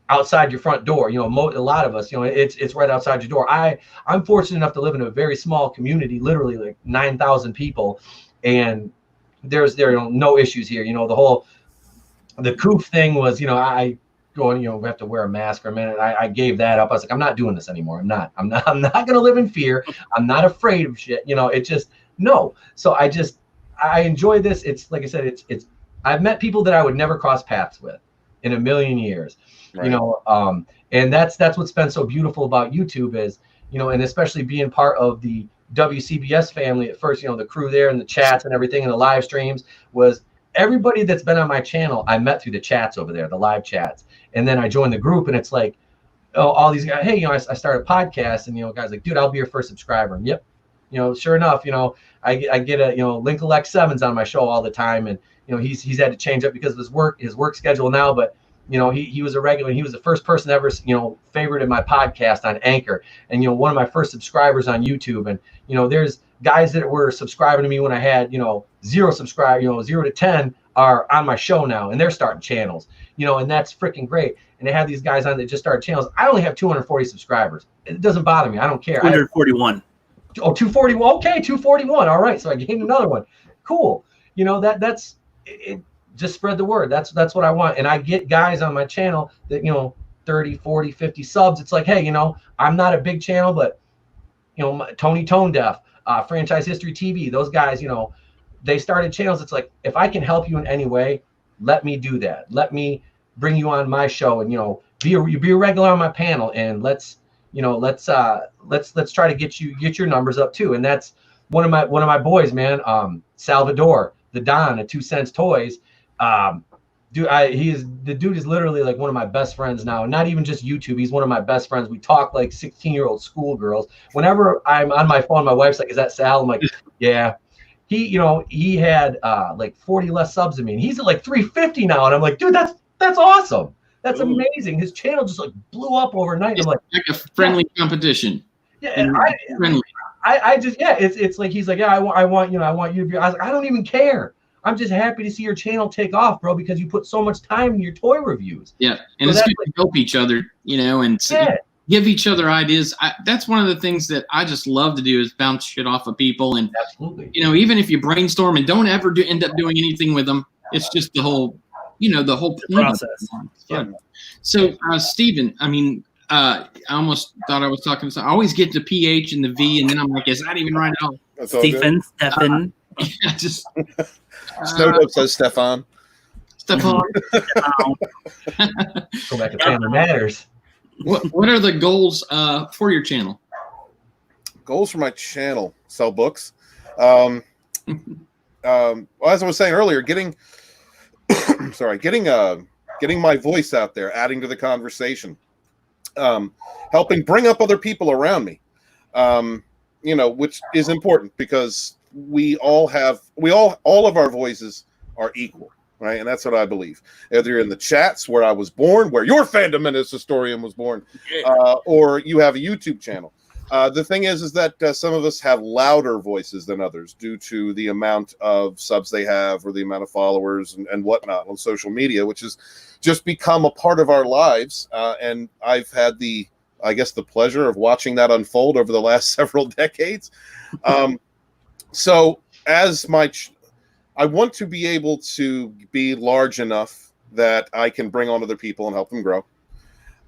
outside your front door. You know, a lot of us, you know, it's right outside your door. I'm fortunate enough to live in a very small community, literally like 9,000 people, and there are no issues here. You know, the coof thing was, you know, I going, you know, we have to wear a mask for a minute. I gave that up. I was like, I'm not doing this anymore. I'm not going to live in fear. I'm not afraid of shit. You know, it just, no. So I enjoy this. It's like I said, I've met people that I would never cross paths with in a million years, right. You know, and that's what's been so beautiful about YouTube is, you know, and especially being part of the WCBS family at first, you know, the crew there and the chats and everything and the live streams was everybody that's been on my channel. I met through the chats over there, the live chats. And then I joined the group and it's like, oh, all these guys, hey, you know, I started a podcast and, you know, guys like, dude, I'll be your first subscriber. And yep. You know, sure enough, you know, I get a, you know, Link Elect 7's on my show all the time. And, you know, he's had to change up because of his work schedule now, but you know, he was a regular. He was the first person ever, you know, favorited my podcast on Anchor, and you know, one of my first subscribers on YouTube. And you know, there's guys that were subscribing to me when I had, you know, 0 subscribers, you know, 0 to 10 are on my show now, and they're starting channels, you know, and that's freaking great. And they have these guys on that just started channels. I only have 240 subscribers. It doesn't bother me. I don't care. 241. 241. Okay, 241. All right, so I gained another one. Cool. You know, that's it. Just spread the word. That's what I want. And I get guys on my channel that, you know, 30, 40, 50 subs. It's like, hey, you know, I'm not a big channel, but, you know, Tony Tone Deaf, Franchise History TV, those guys, you know, they started channels. It's like, if I can help you in any way, let me do that. Let me bring you on my show and, you know, be a regular on my panel. And let's try to get your numbers up too. And that's one of my boys, man, Salvador, the Don at 2 Cents Toys. The dude is literally like one of my best friends now, and not even just YouTube. He's one of my best friends. We talk like 16-year-old schoolgirls. Whenever I'm on my phone, my wife's like, "Is that Sal?" I'm like, "Yeah." He had like 40 less subs than me, and he's at like 350 now. And I'm like, "Dude, that's awesome. That's amazing." His channel just like blew up overnight. It's I'm like a friendly competition. Yeah, and friendly. I just it's like he's like, "Yeah, I want you to be." I was like, "I don't even care. I'm just happy to see your channel take off, bro, because you put so much time in your toy reviews." Yeah, and so it's good to help each other, you know, and give each other ideas. That's one of the things that I just love to do is bounce shit off of people. And, absolutely, you know, even if you brainstorm and don't ever end up doing anything with them, it's just the whole process. Yeah. So, Steven, I mean, I almost thought I was talking to someone. I always get the PH and the V, and then I'm like, is that even right at all? Stephen. Yeah, just... Snowdub says Stefan. Stefan. Go back to Family Matters. What are the goals for your channel? Goals for my channel: sell books. Well, as I was saying earlier, getting my voice out there, adding to the conversation, helping bring up other people around me. You know, which is important because all of our voices are equal, right? And that's what I believe. Either in the chats where I was born, where your fandom menace historian was born, or you have a YouTube channel. The thing is that some of us have louder voices than others due to the amount of subs they have or the amount of followers and whatnot on social media, which has just become a part of our lives. And I've had the pleasure of watching that unfold over the last several decades. So as I want to be able to be large enough that I can bring on other people and help them grow.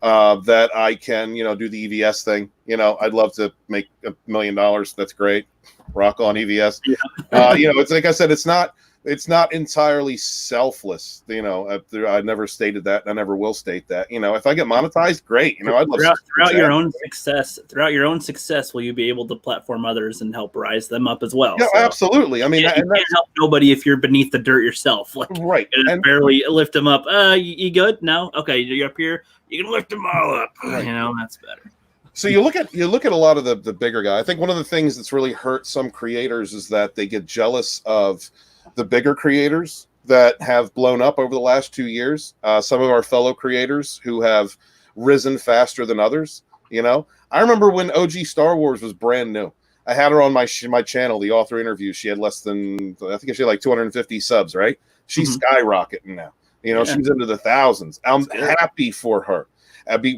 That I can, you know, do the EVS thing. You know, I'd love to make $1 million. That's great. Rock on EVS. Yeah. You know, it's like I said, it's not it's not entirely selfless. I never stated that, and I never will state that. If I get monetized, great. I'd love throughout your own success. Throughout your own success, will you be able to platform others and help rise them up as well? Yeah, so, absolutely. I mean, you can't help nobody if you're beneath the dirt yourself. Like, right, and barely lift them up. You good? No, okay. You're up here. You can lift them all up. Right. That's better. So you look at a lot of the bigger guy. I think one of the things that's really hurt some creators is that they get jealous of the bigger creators that have blown up over the last 2 years. Some of our fellow creators who have risen faster than others. I remember when OG Star Wars was brand new. I had her on my channel, the author interview. She had less than, I think she had like 250 subs, right? She's skyrocketing now. She's into the thousands. I'm happy for her.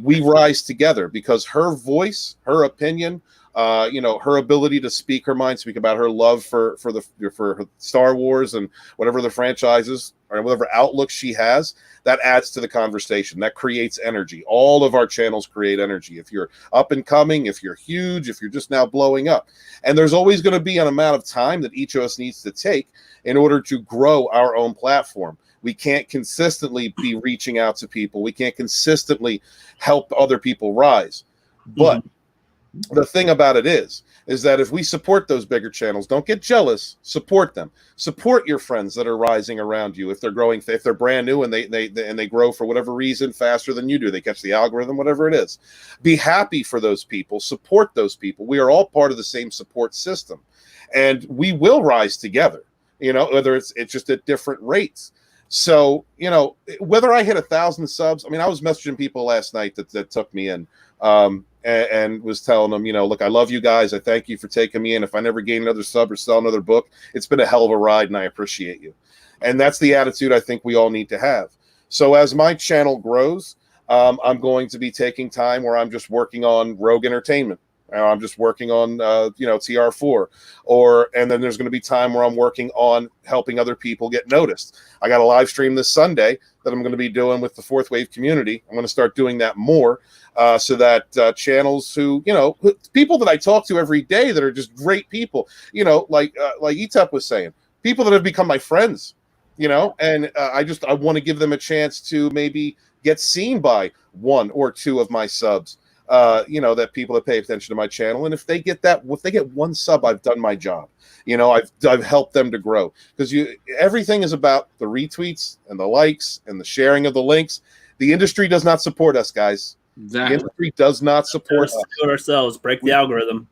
We rise together because her voice, her opinion, her ability to speak her mind, speak about her love for Star Wars and whatever the franchises or whatever outlook she has, that adds to the conversation. That creates energy. All of our channels create energy. If you're up and coming, if you're huge, if you're just now blowing up. And there's always going to be an amount of time that each of us needs to take in order to grow our own platform. We can't consistently be reaching out to people. We can't consistently help other people rise. But the thing about it is that if we support those bigger channels, don't get jealous, support them. Support your friends that are rising around you. If they're growing, if they're brand new and they grow for whatever reason faster than you do, they catch the algorithm, whatever it is. Be happy for those people, support those people. We are all part of the same support system. And we will rise together, whether it's just at different rates. So, whether I hit 1,000 subs, I mean, I was messaging people last night that took me in and was telling them, look, I love you guys. I thank you for taking me in. If I never gain another sub or sell another book, it's been a hell of a ride and I appreciate you. And that's the attitude I think we all need to have. So as my channel grows, I'm going to be taking time where I'm just working on Rogue Entertainment. I'm just working on, TR4, and then there's going to be time where I'm working on helping other people get noticed. I got a live stream this Sunday that I'm going to be doing with the Fourth Wave community. I'm going to start doing that more, so that channels who, people that I talk to every day that are just great people, like Etep was saying, people that have become my friends, and I want to give them a chance to maybe get seen by one or two of my subs. That people that pay attention to my channel, and if they get one sub, I've done my job. I've helped them to grow, because everything is about the retweets and the likes and the sharing of the links. The industry does not support us, guys. Exactly. The industry does not support us. Ourselves, break the algorithm.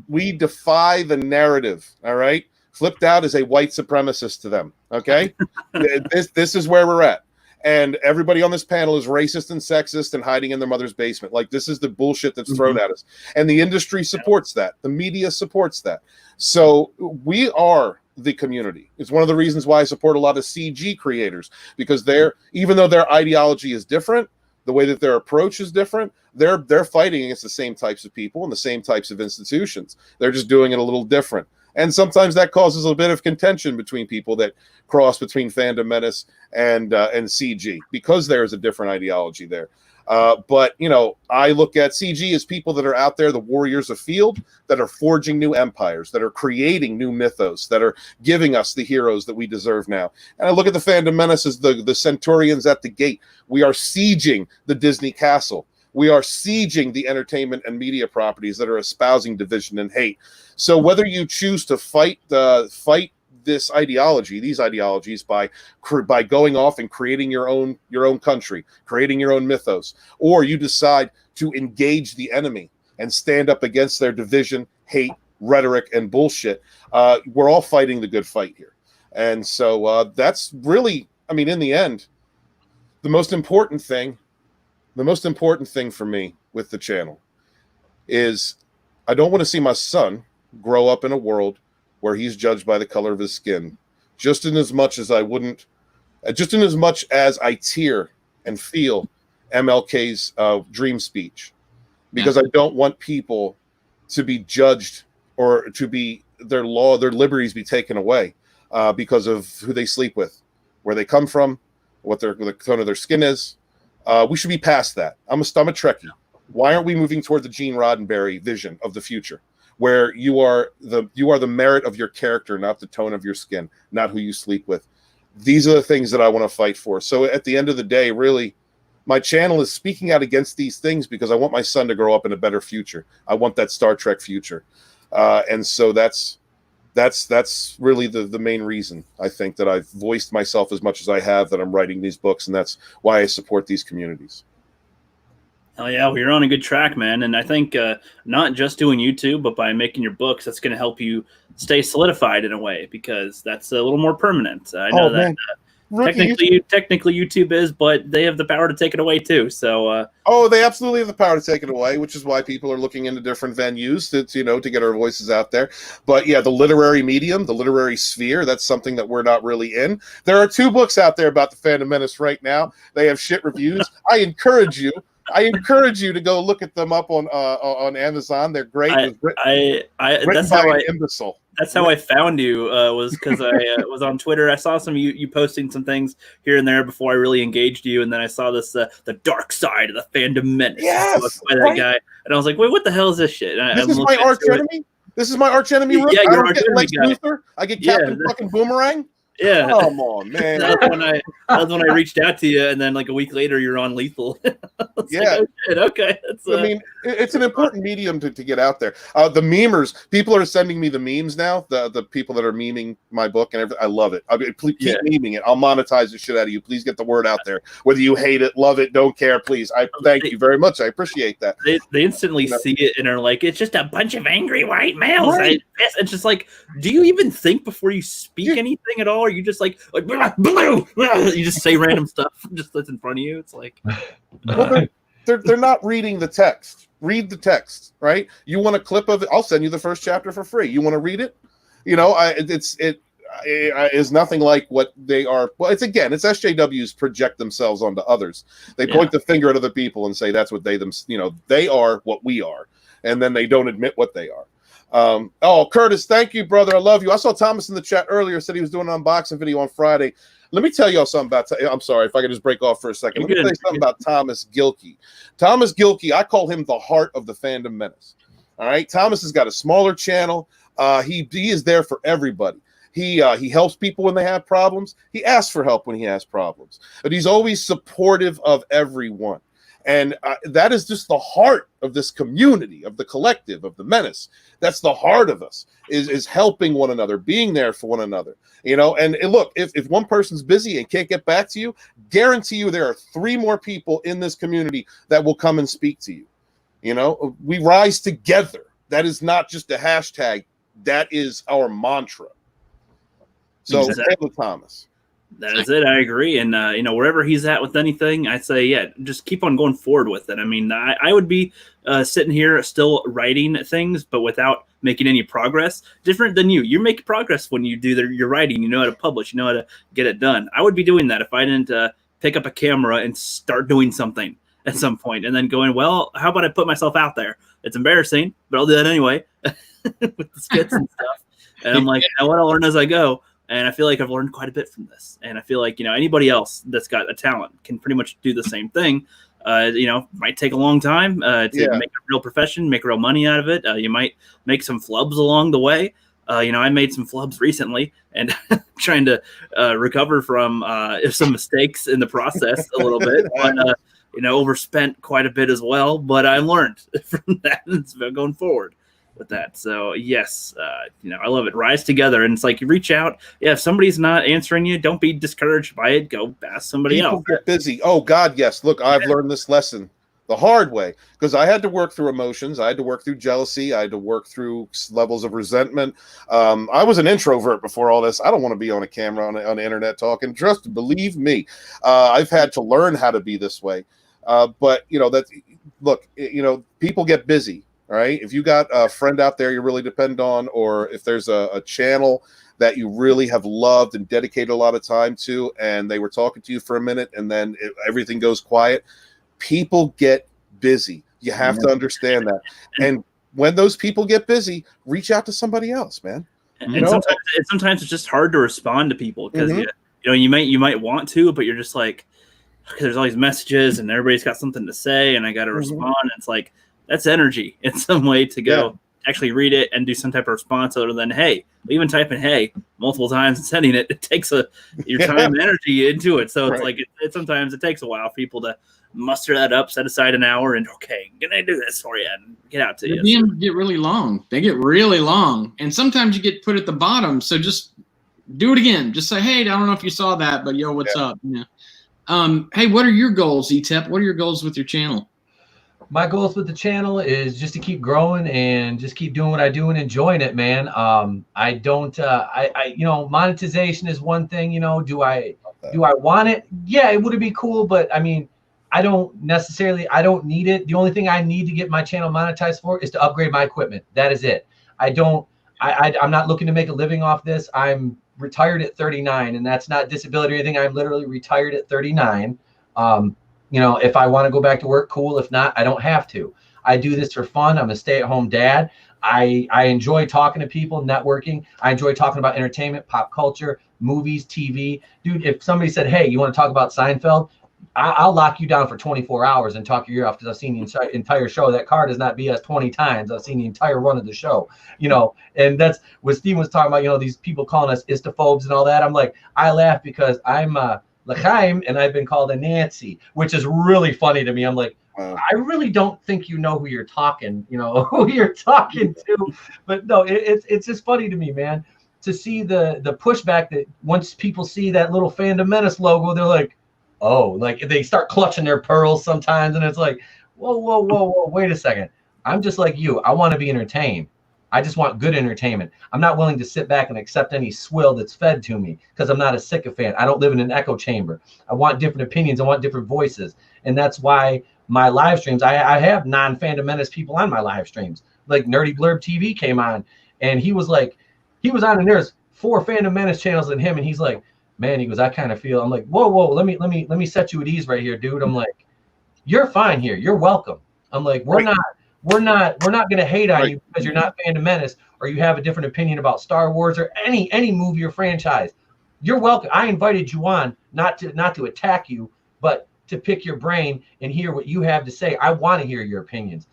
We defy the narrative. All right, Flipped Out is a white supremacist to them. Okay, this is where we're at. And everybody on this panel is racist and sexist and hiding in their mother's basement. Like, this is the bullshit that's thrown at us. And the industry supports that. The media supports that. So we are the community. It's one of the reasons why I support a lot of CG creators, because even though their ideology is different, the way that their approach is different, they're fighting against the same types of people and the same types of institutions. They're just doing it a little different. And sometimes that causes a bit of contention between people that cross between Fandom Menace and CG, because there's a different ideology there. But I look at CG as people that are out there, the warriors of field, that are forging new empires, that are creating new mythos, that are giving us the heroes that we deserve now. And I look at the Fandom Menace as the Centaurians at the gate. We are sieging the Disney castle. We are sieging the entertainment and media properties that are espousing division and hate. So whether you choose to fight these ideologies by going off and creating your own country, creating your own mythos, or you decide to engage the enemy and stand up against their division, hate, rhetoric, and bullshit, we're all fighting the good fight here. And so that's really, I mean, in the end, the most important thing for me with the channel is I don't want to see my son grow up in a world where he's judged by the color of his skin, just in as much as I tear and feel MLK's dream speech, because I don't want people to be judged or to be their liberties be taken away because of who they sleep with, where they come from, what the tone of their skin is. We should be past that. I'm a Trekkie. Why aren't we moving toward the Gene Roddenberry vision of the future, where you are the merit of your character, not the tone of your skin, not who you sleep with. These are the things that I want to fight for. So at the end of the day, really, my channel is speaking out against these things because I want my son to grow up in a better future. I want that Star Trek future. And so that's really the main reason, I think, that I've voiced myself as much as I have, that I'm writing these books, and that's why I support these communities. Oh yeah, well, you're on a good track, man. And I think not just doing YouTube, but by making your books, that's going to help you stay solidified in a way, because that's a little more permanent. I know that technically YouTube is, but they have the power to take it away too. So they absolutely have the power to take it away, which is why people are looking into different venues to get our voices out there. But yeah, the literary medium, the literary sphere, that's something that we're not really in. There are 2 books out there about the Phantom Menace right now. They have shit reviews. I encourage you to go look at them up on Amazon. They're great. That's how I imbecile. That's how I found you, was because I was on Twitter. I saw some you posting some things here and there before I really engaged you, and then I saw this the dark side of the Phantom Menace by that guy, and I was like, wait, what the hell is this shit? This is my arch enemy. This is my arch enemy. Yeah, I don't get Lex Luthor. I get Captain fucking Boomerang. Yeah, come on, man. That was when I reached out to you, and then like a week later, you're on Lethal. Yeah, like, oh, shit, okay. I mean, it's an important medium to get out there. The memers, people are sending me the memes now. The people that are memeing my book and everything, I love it. I mean, please keep memeing it. I'll monetize the shit out of you. Please get the word out there. Whether you hate it, love it, don't care, please. I thank you very much. I appreciate that. They instantly see it and are like, it's just a bunch of angry white males. Right. It's just like, do you even think before you speak anything at all? Or you just like blue? You just say random stuff just that's in front of you. It's like, well, they're not reading the text. Read the text, right? You want a clip of it? I'll send you the first chapter for free. You want to read it? You know, it is nothing like what they are. Well, it's SJWs project themselves onto others. They point the finger at other people and say that's what they are what we are, and then they don't admit what they are. Curtis, thank you, brother. I love you. I saw Thomas in the chat earlier, said he was doing an unboxing video on Friday. Let me tell y'all something about, I'm sorry if I could just break off for a second. Let me tell you something about Thomas Gilkey. Thomas Gilkey, I call him the heart of the Phantom Menace. All right. Thomas has got a smaller channel. He is there for everybody. He helps people when they have problems. He asks for help when he has problems, but he's always supportive of everyone. And that is just the heart of this community, of the collective, of the Menace. That's the heart of us, is helping one another, being there for one another. You know, and look, if one person's busy and can't get back to you, guarantee you there are 3 more people in this community that will come and speak to you. You know, we rise together. That is not just a hashtag. That is our mantra. So, Taylor Thomas. That is it. I agree. And, wherever he's at with anything, I say, just keep on going forward with it. I mean, I would be sitting here still writing things, but without making any progress. Different than you. You make progress when you do your writing. You know how to publish. You know how to get it done. I would be doing that if I didn't pick up a camera and start doing something at some point and then going, well, how about I put myself out there? It's embarrassing, but I'll do that anyway with the skits and stuff. And I'm like, you know what? I'll learn as I go. And I feel like I've learned quite a bit from this. And I feel like, anybody else that's got a talent can pretty much do the same thing. Might take a long time to make a real profession, make real money out of it. You might make some flubs along the way. I made some flubs recently and trying to recover from some mistakes in the process a little bit. But, overspent quite a bit as well. But I learned from that going forward with that. So yes, I love it. Rise together. And it's like, you reach out. Yeah. If somebody's not answering you, don't be discouraged by it. Go ask somebody else. People get busy. Oh God. Yes. Look, I've learned this lesson the hard way because I had to work through emotions. I had to work through jealousy. I had to work through levels of resentment. I was an introvert before all this. I don't want to be on a camera on the internet talking. Just believe me. I've had to learn how to be this way. But people get busy. All right. If you got a friend out there you really depend on, or if there's a channel that you really have loved and dedicated a lot of time to, and they were talking to you for a minute and then everything goes quiet, people get busy. You have to understand that. And when those people get busy, reach out to somebody else, man. And sometimes it's just hard to respond to people because you might want to, but you're just like, there's all these messages and everybody's got something to say and I got to respond. And it's like, that's energy in some way to go actually read it and do some type of response other than hey. Even typing hey multiple times and sending it, it takes your time and energy into it. So it's like sometimes it takes a while for people to muster that up, set aside an hour, and okay, can I do this for you and get out to you. The DMs get really long. They get really long, and sometimes you get put at the bottom. So just do it again. Just say, hey, I don't know if you saw that, but yo, what's up? Yeah. Hey, what are your goals, ETEP? What are your goals with your channel? My goals with the channel is just to keep growing and just keep doing what I do and enjoying it, man. I don't, monetization is one thing, do I want it? Yeah, it would be cool, but I mean, I don't need it. The only thing I need to get my channel monetized for is to upgrade my equipment. That is it. I'm not looking to make a living off this. I'm retired at 39, and that's not disability or anything. I'm literally retired at 39. If I want to go back to work, cool. If not, I don't have to. I do this for fun. I'm a stay-at-home dad. I enjoy talking to people, networking. I enjoy talking about entertainment, pop culture, movies, TV. Dude, if somebody said, hey, you want to talk about Seinfeld? I'll lock you down for 24 hours and talk your ear off because I've seen the entire show. That car does not BS 20 times. I've seen the entire run of the show, and that's what Steve was talking about, these people calling us istophobes and all that. I'm like, I laugh because I'm L'chaim, and I've been called a Nancy, which is really funny to me. I'm like, I really don't think you know who you're talking, who you're talking to. But no, it's just funny to me, man, to see the pushback that once people see that little Fandom Menace logo, they're like, oh, like they start clutching their pearls sometimes. And it's like, whoa, wait a second. I'm just like you. I want to be entertained. I just want good entertainment. I'm not willing to sit back and accept any swill that's fed to me because I'm not a sycophant. I don't live in an echo chamber. I want different opinions. I want different voices. And that's why my live streams, I have non-Fandom Menace people on my live streams. Like Nerdy Blurb TV came on, and he was on, and there's 4 Fandom Menace channels in him, and he's like, man, he goes, I kind of feel, I'm like, whoa, let me set you at ease right here, dude. I'm like, you're fine here. You're welcome. I'm like, we're not going to hate on you because you're not Fandom Menace or you have a different opinion about Star Wars or any movie or franchise. You're welcome. I invited you on not to attack you, but to pick your brain and hear what you have to say. I want to hear your opinions.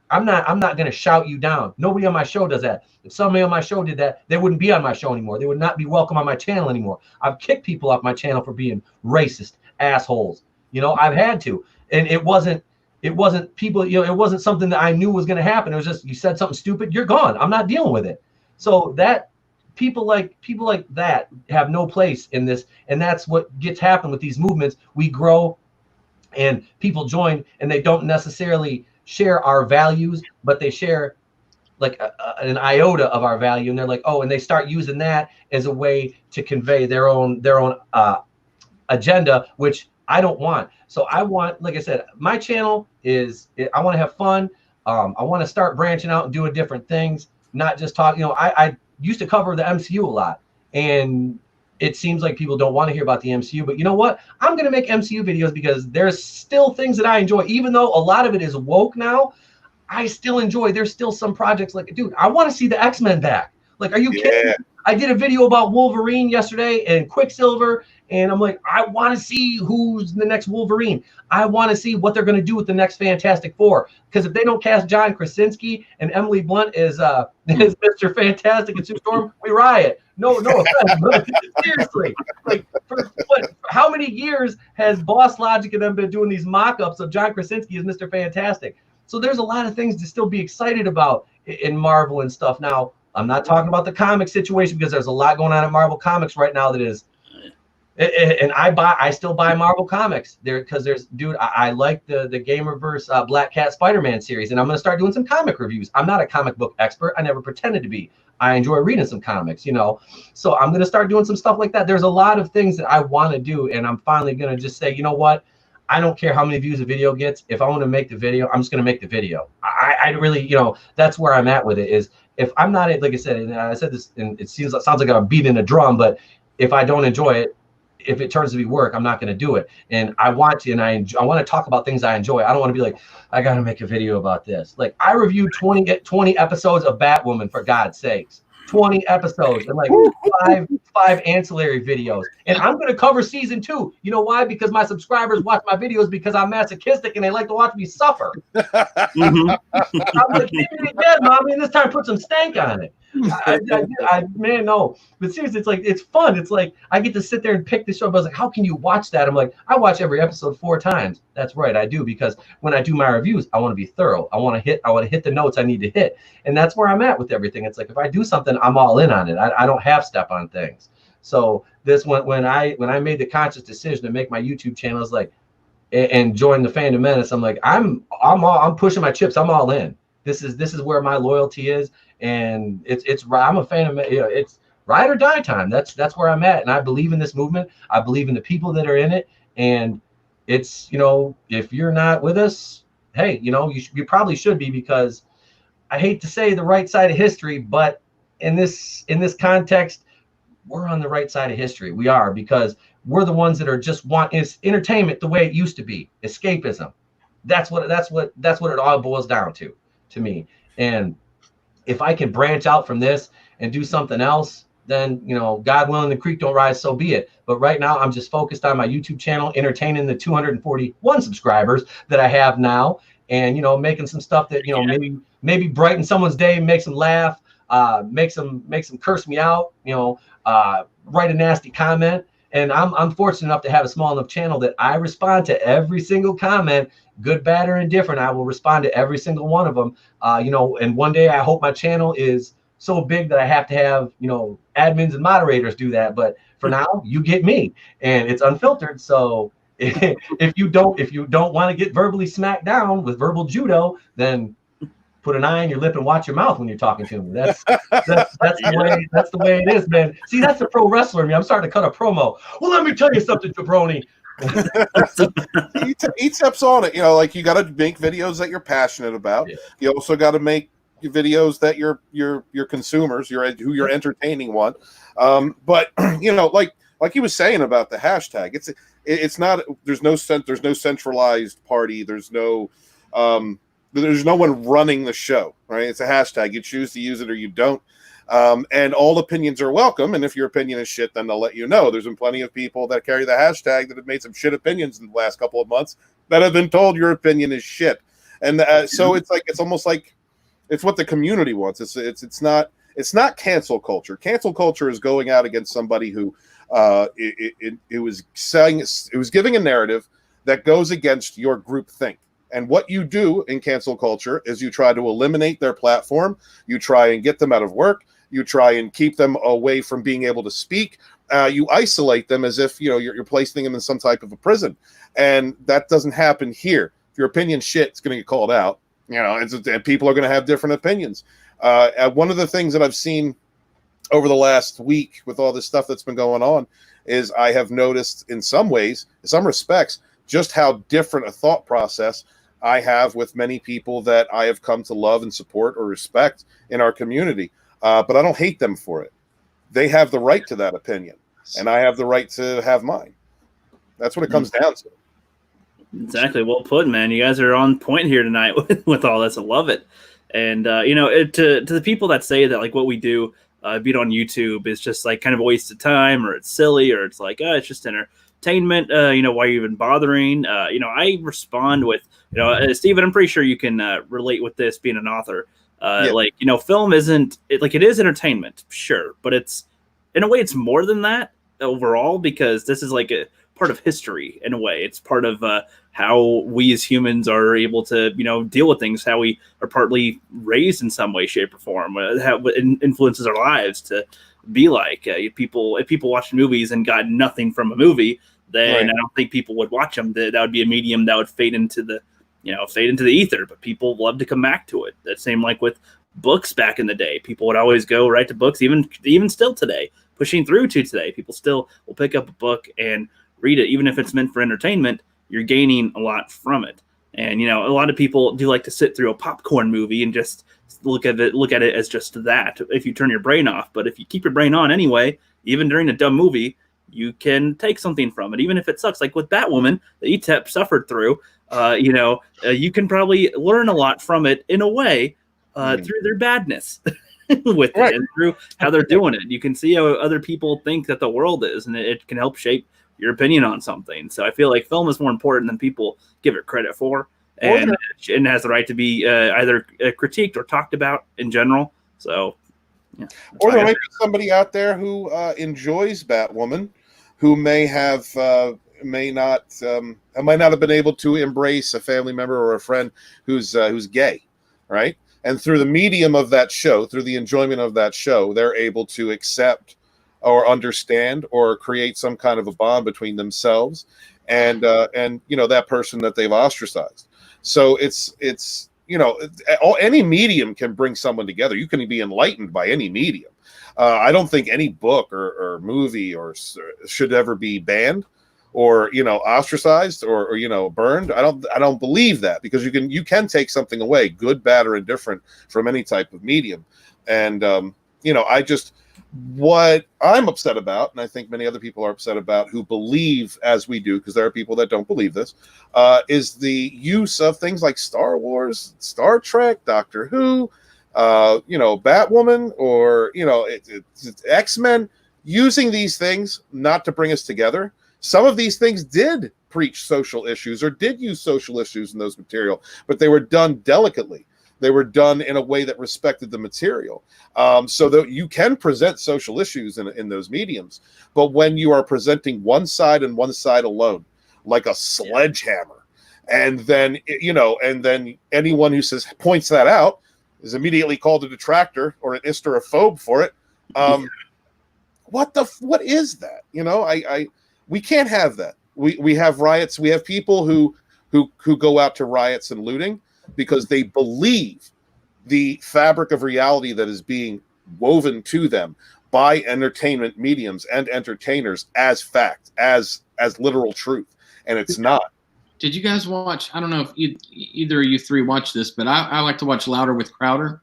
I'm not going to shout you down. Nobody on my show does that. If somebody on my show did that, they wouldn't be on my show anymore. They would not be welcome on my channel anymore. I've kicked people off my channel for being racist assholes. I've had to, and it wasn't people, it wasn't something that I knew was going to happen. It was just, you said something stupid, you're gone. I'm not dealing with it. So that people like that have no place in this. And that's what gets happen with these movements. We grow and people join, and they don't necessarily share our values, but they share like an iota of our value. And they're like, oh, and they start using that as a way to convey their own agenda, which I don't want. So I want, like I said, my channel is, I want to have fun. I want to start branching out and doing different things, not just talk. I used to cover the MCU a lot, and it seems like people don't want to hear about the MCU, but you know what? I'm going to make MCU videos because there's still things that I enjoy. Even though a lot of it is woke now, I still enjoy. There's still some projects like, dude, I want to see the X-Men back. Like, are you kidding? I did a video about Wolverine yesterday and Quicksilver, and I'm like, I want to see who's the next Wolverine. I want to see what they're going to do with the next Fantastic Four. Because if they don't cast John Krasinski and Emily Blunt as Mr. Fantastic and Sue Storm, we riot. No offense, but seriously, like, how many years has Boss Logic and them been doing these mock-ups of John Krasinski as Mr. Fantastic? So there's a lot of things to still be excited about in Marvel and stuff. Now, I'm not talking about the comic situation because there's a lot going on at Marvel Comics right now that is, and I still buy Marvel Comics there because I like the Gamerverse Black Cat Spider-Man series, and I'm going to start doing some comic reviews. I'm not a comic book expert. I never pretended to be. I enjoy reading some comics, so I'm going to start doing some stuff like that. There's a lot of things that I want to do, and I'm finally going to just say, you know what? I don't care how many views a video gets. If I want to make the video, I'm just going to make the video. I really, that's where I'm at with it is, if I'm not, like I said, and I said this, and it sounds like I'm beating a drum, but if I don't enjoy it, if it turns to be work, I'm not going to do it. And I want to, and I want to talk about things I enjoy. I don't want to be like, I got to make a video about this. Like, I reviewed 20 episodes of Batwoman, for God's sakes. 20 episodes and like five ancillary videos. And I'm going to cover season 2. You know why? Because my subscribers watch my videos because I'm masochistic and they like to watch me suffer. Mhm. I'm like, keep it dead, mommy, and this time put some stank on it. Man, no. But seriously, it's fun. It's like I get to sit there and pick the show. But I was like, how can you watch that? I'm like, I watch every episode 4 times. That's right, I do, because when I do my reviews, I want to be thorough. I want to hit the notes I need to hit, and that's where I'm at with everything. It's like if I do something, I'm all in on it. I don't half step on things. So this when I made the conscious decision to make my YouTube channel, is like and join the Fandom Menace. I'm like, I'm pushing my chips. I'm all in. This is where my loyalty is. And I'm a fan of, it's ride or die time. That's where I'm at. And I believe in this movement. I believe in the people that are in it. And it's, if you're not with us, hey, you probably should be, because I hate to say the right side of history, but in this context, we're on the right side of history. We are, because we're the ones that are just it's entertainment the way it used to be, escapism. That's what it all boils down to me. And if I can branch out from this and do something else, then, God willing, the creek don't rise, so be it. But right now, I'm just focused on my YouTube channel, entertaining the 241 subscribers that I have now, and, making some stuff that, maybe brighten someone's day, makes them laugh, makes them curse me out, write a nasty comment. And I'm fortunate enough to have a small enough channel that I respond to every single comment, good, bad, or indifferent. I will respond to every single one of them. And one day I hope my channel is so big that I have to have, admins and moderators do that. But for now, you get me, and it's unfiltered. So if you don't want to get verbally smacked down with verbal judo, then put an eye on your lip and watch your mouth when you're talking to me. That's the way it is, man. See, that's the pro wrestler in me. I'm starting to cut a promo. Well, let me tell you something, jabroni. He steps on it. Like, you got to make videos that you're passionate about. Yeah. You also got to make videos that your consumers, who you're entertaining, want. But like he was saying about the hashtag, it's not. There's no centralized party. There's no one running the show, right? It's a hashtag. You choose to use it or you don't. And all opinions are welcome. And if your opinion is shit, then they'll let you know. There's been plenty of people that carry the hashtag that have made some shit opinions in the last couple of months that have been told your opinion is shit. And so it's almost like it's what the community wants. It's not cancel culture. Cancel culture is going out against somebody who it was giving a narrative that goes against your group think. And what you do in cancel culture is you try to eliminate their platform. You try and get them out of work. You try and keep them away from being able to speak. You isolate them as if you're placing them in some type of a prison, and that doesn't happen here. If your opinion's shit, it's going to get called out. And people are going to have different opinions. One of the things that I've seen over the last week with all this stuff that's been going on is I have noticed in some ways, in some respects, just how different a thought process I have with many people that I have come to love and support or respect in our community. But I don't hate them for it. They have the right to that opinion, and I have the right to have mine. That's what it comes down to. Exactly. Well put, man. You guys are on point here tonight with all this. I love it. And, to the people that say that, like, what we do, be it on YouTube, is just like kind of a waste of time, or it's silly, or it's like, it's just entertainment. Why are you even bothering? I respond with, Steven, I'm pretty sure you can relate with this being an author. Film isn't it is entertainment, sure, but it's in a way it's more than that overall, because this is like a part of history in a way. It's part of how we as humans are able to deal with things, how we are partly raised in some way, shape, or form, how it influences our lives to be like. If people watch movies and got nothing from a movie, then right. I don't think people would watch them. That would be a medium that would fade into the ether, but people love to come back to it. That same like with books back in the day. People would always go right to books, even still today, pushing through to today. People still will pick up a book and read it, even if it's meant for entertainment. You're gaining a lot from it. And a lot of people do like to sit through a popcorn movie and just look at it as just that, if you turn your brain off. But if you keep your brain on anyway, even during a dumb movie, you can take something from it, even if it sucks. Like with Batwoman that ETEP suffered through, you can probably learn a lot from it in a way through their badness. with Right. it, and through how they're doing it. You can see how other people think that the world is, and it can help shape your opinion on something. So I feel like film is more important than people give it credit for, and it has the right to be either critiqued or talked about in general. So, yeah. Or there might be somebody out there who enjoys Batwoman, who may not have been able to embrace a family member or a friend who's gay, right? And through the medium of that show, through the enjoyment of that show, they're able to accept or understand or create some kind of a bond between themselves and that person that they've ostracized. So it's any medium can bring someone together. You can be enlightened by any medium. I don't think any book or movie should ever be banned or ostracized or burned. I don't believe that, because you can take something away, good, bad, or indifferent, from any type of medium. And what I'm upset about, and I think many other people are upset about who believe as we do, because there are people that don't believe this, is the use of things like Star Wars, Star Trek, Doctor Who, Batwoman, or it's X-Men, using these things not to bring us together. Some of these things did preach social issues or did use social issues in those material, but they were done delicately. They were done in a way that respected the material, so that you can present social issues in those mediums. But when you are presenting one side and one side alone, like a sledgehammer, and then anyone who points that out is immediately called a detractor or an hysterophobe for it. What is that? We can't have that. We have riots. We have people who go out to riots and looting because they believe the fabric of reality that is being woven to them by entertainment mediums and entertainers as fact, as literal truth, and it's not. Did you guys watch? I don't know if either of you three watch this, but I like to watch Louder with Crowder.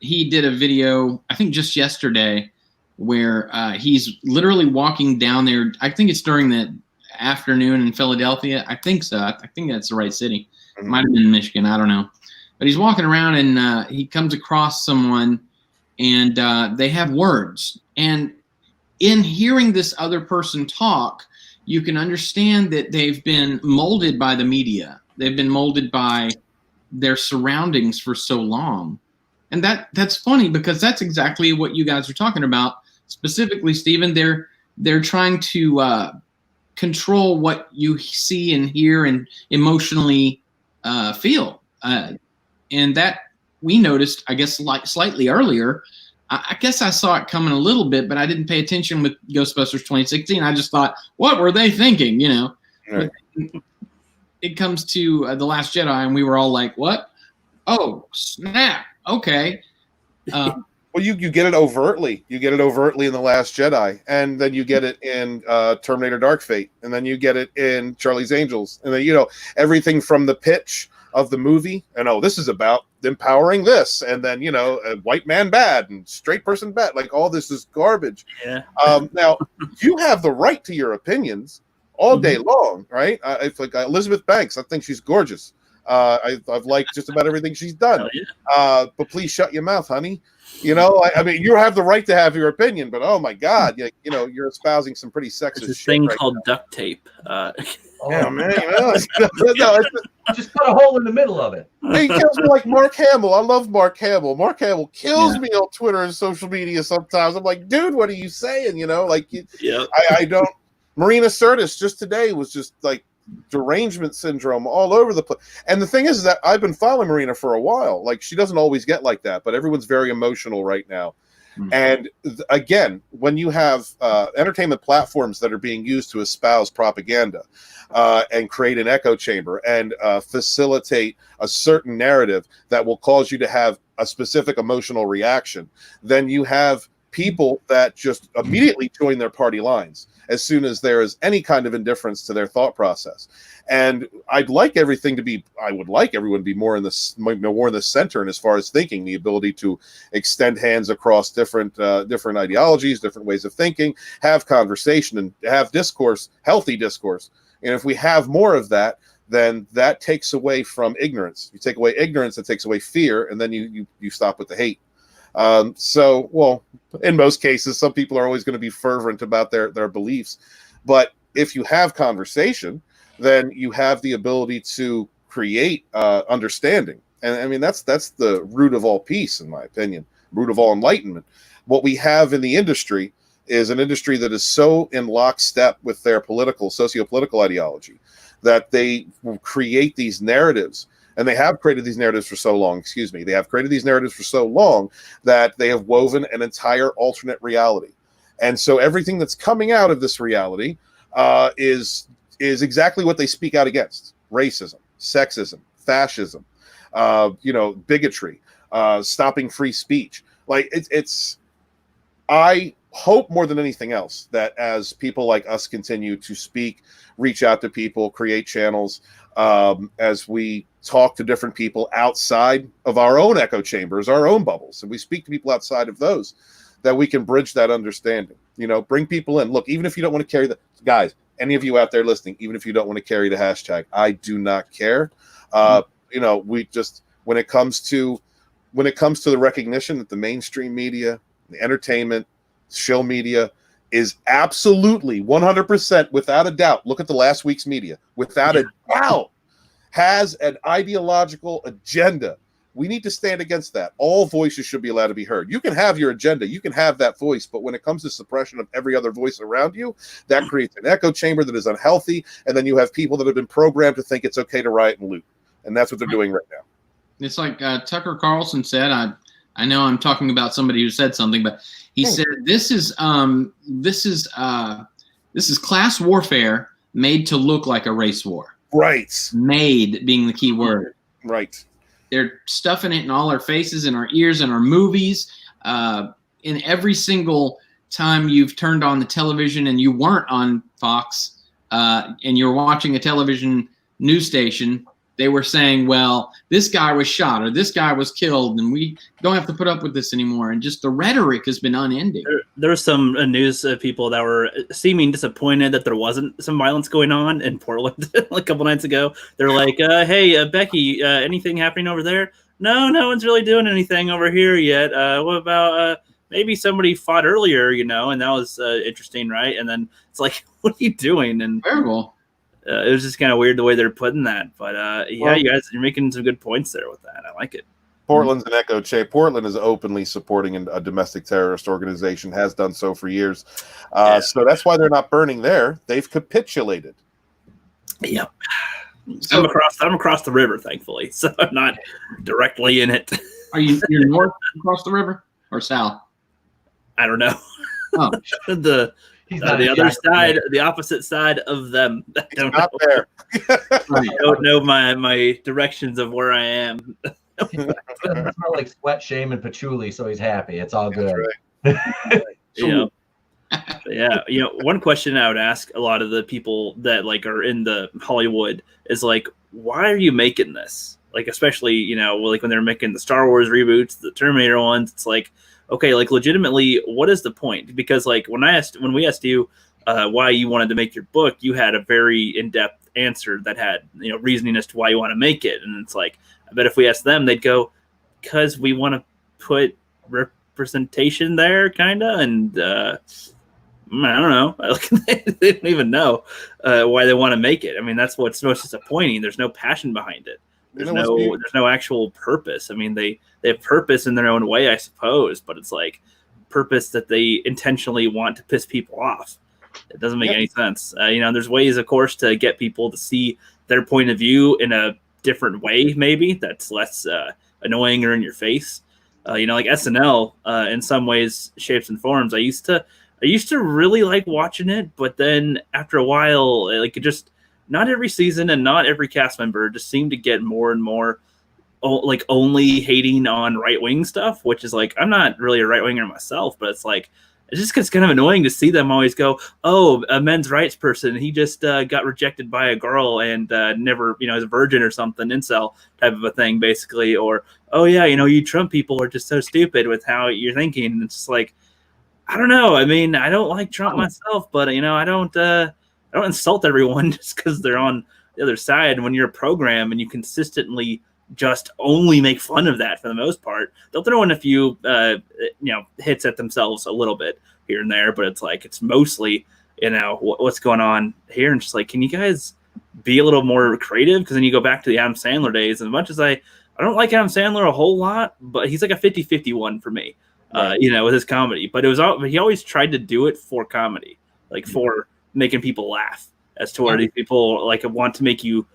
He did a video, I think just yesterday, where he's literally walking down there. I think it's during the afternoon in Philadelphia. I think so. I think that's the right city. It might have been Michigan. I don't know. But he's walking around and he comes across someone and they have words. And in hearing this other person talk, you can understand that they've been molded by the media. They've been molded by their surroundings for so long. And that's funny, because that's exactly what you guys are talking about. Specifically, Stephen, they're trying to control what you see and hear and emotionally feel. And that we noticed, I guess, like slightly earlier. I guess I saw it coming a little bit, but I didn't pay attention with Ghostbusters 2016. I just thought, what were they thinking? Right. But it comes to The Last Jedi, and we were all like, what? Oh, snap. Okay. Well, you get it overtly. You get it overtly in The Last Jedi, and then you get it in Terminator Dark Fate, and then you get it in Charlie's Angels. And then, everything from the pitch of the movie, and this is about empowering this, and then a white man bad and straight person bad, like all this is garbage. Now you have the right to your opinions all day long, right? It's like Elizabeth Banks, I think she's gorgeous. I've liked just about everything she's done. But please shut your mouth, honey. I mean, you have the right to have your opinion, but oh my God, you're espousing some pretty sexist There's a shit thing right called now. duct tape. Oh man, Just put a hole in the middle of it. he kills me like Mark Hamill. I love Mark Hamill. Mark Hamill kills me on Twitter and social media sometimes. I'm like, dude, what are you saying? I don't. Marina Sirtis just today was just like derangement syndrome all over the place. And the thing is that I've been following Marina for a while. Like, she doesn't always get like that, but everyone's very emotional right now. And again, when you have entertainment platforms that are being used to espouse propaganda and create an echo chamber and facilitate a certain narrative that will cause you to have a specific emotional reaction, then you have people that just immediately join their party lines as soon as there is any kind of indifference to their thought process. And I would like everyone to be more in the center, and as far as thinking, the ability to extend hands across different ideologies, different ways of thinking, have conversation and have discourse, healthy discourse. And if we have more of that, then that takes away from ignorance. You take away ignorance, that takes away fear, and then you stop with the hate. Well, in most cases, some people are always going to be fervent about their beliefs. But if you have conversation, then you have the ability to create understanding. And I mean, that's the root of all peace, in my opinion, root of all enlightenment. What we have in the industry is an industry that is so in lockstep with their socio-political ideology that they will create these narratives. And they have created these narratives for so long, They have created these narratives for so long that they have woven an entire alternate reality. And so everything that's coming out of this reality is exactly what they speak out against: racism, sexism, fascism, bigotry, stopping free speech. Like I hope more than anything else that as people like us continue to speak, reach out to people, create channels, as we talk to different people outside of our own echo chambers, our own bubbles, and we speak to people outside of those, that we can bridge that understanding, bring people in. Look, even if you don't want to carry guys, any of you out there listening, even if you don't want to carry the hashtag, I do not care. We just, when it comes to the recognition that the mainstream media, the entertainment, shill media is absolutely 100%, without a doubt, look at the last week's media, without a doubt, has an ideological agenda. We need to stand against that. All voices should be allowed to be heard. You can have your agenda, you can have that voice, but when it comes to suppression of every other voice around you, that creates an echo chamber that is unhealthy, and then you have people that have been programmed to think it's okay to riot and loot, and that's what they're doing right now. It's like Tucker Carlson said. I know I'm talking about somebody who said something, but he said this is class warfare made to look like a race war. Right. Made being the key word. Right. They're stuffing it in all our faces, in our ears, in our movies. In every single time you've turned on the television and you weren't on Fox and you're watching a television news station, they were saying, well, this guy was shot or this guy was killed and we don't have to put up with this anymore. And just the rhetoric has been unending. There were some news people that were seeming disappointed that there wasn't some violence going on in Portland a couple nights ago. They're like, hey, Becky, anything happening over there? No one's really doing anything over here yet. What about maybe somebody fought earlier, and that was interesting, right? And then it's like, what are you doing? And terrible. It was just kind of weird the way they're putting that. But you guys, you're making some good points there with that. I like it. Portland's an echo chamber. Portland is openly supporting a domestic terrorist organization, has done so for years. So that's why they're not burning there. They've capitulated. Yep. So, I'm across the river, thankfully, so I'm not directly in it. You're north across the river or south? I don't know. Oh. The other side, the opposite side of them. I don't know. There. I don't know my directions of where I am. It doesn't smell like sweat, shame, and patchouli, so he's happy. It's all good. Right. One question I would ask a lot of the people that are in the Hollywood is why are you making this? Especially when they're making the Star Wars reboots, the Terminator ones, it's okay, legitimately, what is the point? Because when we asked you why you wanted to make your book, you had a very in-depth answer that had reasoning as to why you want to make it, and it's I bet if we asked them, they'd go, because we want to put representation there, kind of, and I don't know. They don't even know why they want to make it. I mean, that's what's most disappointing. There's no passion behind it. There's no actual purpose. I mean, they have purpose in their own way, I suppose, but it's purpose that they intentionally want to piss people off. It doesn't make any sense. There's ways, of course, to get people to see their point of view in a different way, maybe that's less annoying or in your face. Like SNL, in some ways, shapes and forms. I used to really like watching it, but then after a while, it just. Not every season and not every cast member just seemed to get more and more only hating on right-wing stuff, which is I'm not really a right-winger myself, but it's it just gets kind of annoying to see them always go, oh, a men's rights person, he just got rejected by a girl and never, is a virgin or something, incel type of a thing, basically, or, oh yeah, you Trump people are just so stupid with how you're thinking. And it's just I don't know. I mean, I don't like Trump myself, but I don't insult everyone just because they're on the other side. When you're a program and you consistently just only make fun of that for the most part. They'll throw in a few, hits at themselves a little bit here and there, but it's like it's mostly, what's going on here, and just like, can you guys be a little more creative? Because then you go back to the Adam Sandler days, and as much as I don't like Adam Sandler a whole lot, but he's like a 50-50 one for me, right. With his comedy. But he always tried to do it for comedy, like for making people laugh, as to where these people like want to make you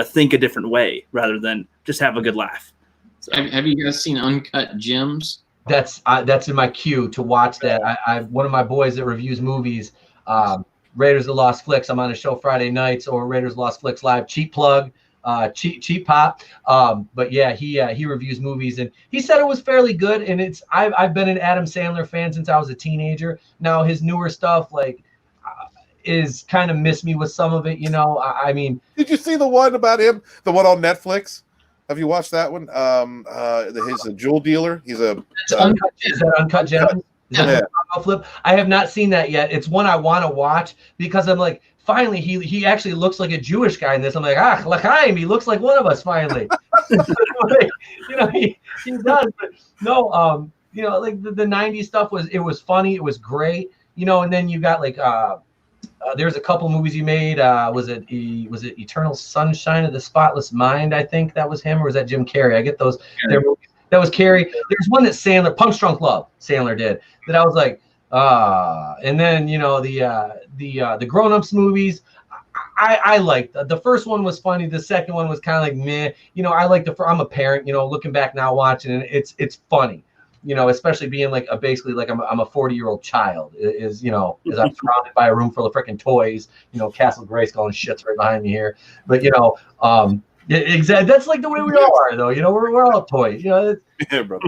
think a different way rather than just have a good laugh. So. Have you guys seen Uncut Gems? That's in my queue to watch that. I one of my boys that reviews movies, Raiders of the Lost Flicks. I'm on a show Friday nights, or Raiders of the Lost Flicks Live. Cheap plug, cheap pop. But yeah, he reviews movies, and he said it was fairly good. And I've been an Adam Sandler fan since I was a teenager. Now his newer stuff is kind of missed me with some of it. I mean, did you see the one about him? The one on Netflix? Have you watched that one? He's a jewel dealer. He's is that Uncut Gems? Flip? I have not seen that yet. It's one I want to watch because I'm like, finally, he actually looks like a Jewish guy in this. I'm like, l'chaim, he looks like one of us finally. He does. But no, like the 90s stuff was funny. It was great. And then you got like there's a couple movies he made. Was it Eternal Sunshine of the Spotless Mind? I think that was him, or was that Jim Carrey? I get those. That was Carrey. There's one that Sandler, Punch Drunk Love, Sandler did, that I was like, and then the Grown Ups movies, I liked. The first one was funny. The second one was kind of like meh. I like I'm a parent. Looking back now, watching it, it's funny. Especially being like basically like I'm a 40-year-old child as I'm surrounded by a room full of freaking toys. Castle Grayskull and shit's right behind me here. But exactly, that's like the way we all are, though. We're all toys. Yeah, brother.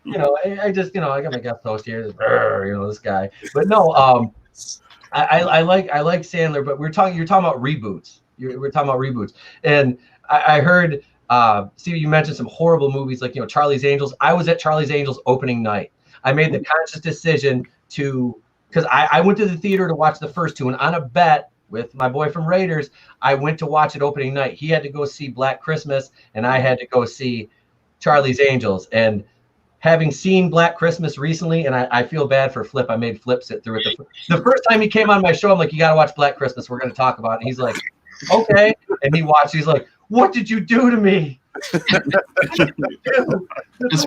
I just I got my guest host here. This guy. But no, I like Sandler. But you're talking about reboots. We're talking about reboots, and I heard. Steve, you mentioned some horrible movies like Charlie's Angels. I was at Charlie's Angels opening night. I made the conscious decision because I went to the theater to watch the first two, and on a bet with my boy from Raiders, I went to watch it opening night. He had to go see Black Christmas, and I had to go see Charlie's Angels. And having seen Black Christmas recently, and I feel bad for Flip. I made Flip sit through it. The first time he came on my show, I'm like, you got to watch Black Christmas. We're going to talk about it. And he's like, okay. And he watched. He's like, what did you do to me? That's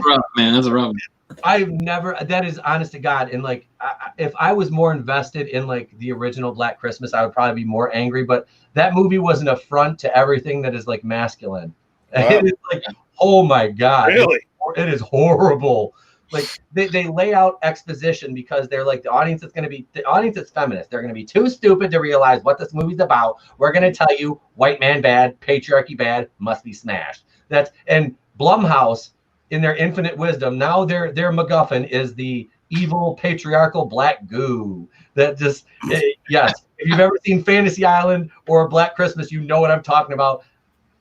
rough, man. That's rough. That is honest to God. And like, if I was more invested in like the original Black Christmas, I would probably be more angry. But that movie was an affront to everything that is like masculine. Wow. It is like, oh my God. Really? It is horrible. Like they lay out exposition because they're like the audience that's feminist. They're going to be too stupid to realize what this movie's about. We're going to tell you white man bad, patriarchy bad, must be smashed. And Blumhouse, in their infinite wisdom, now their MacGuffin is the evil patriarchal black goo. That just yes. If you've ever seen Fantasy Island or Black Christmas, you know what I'm talking about.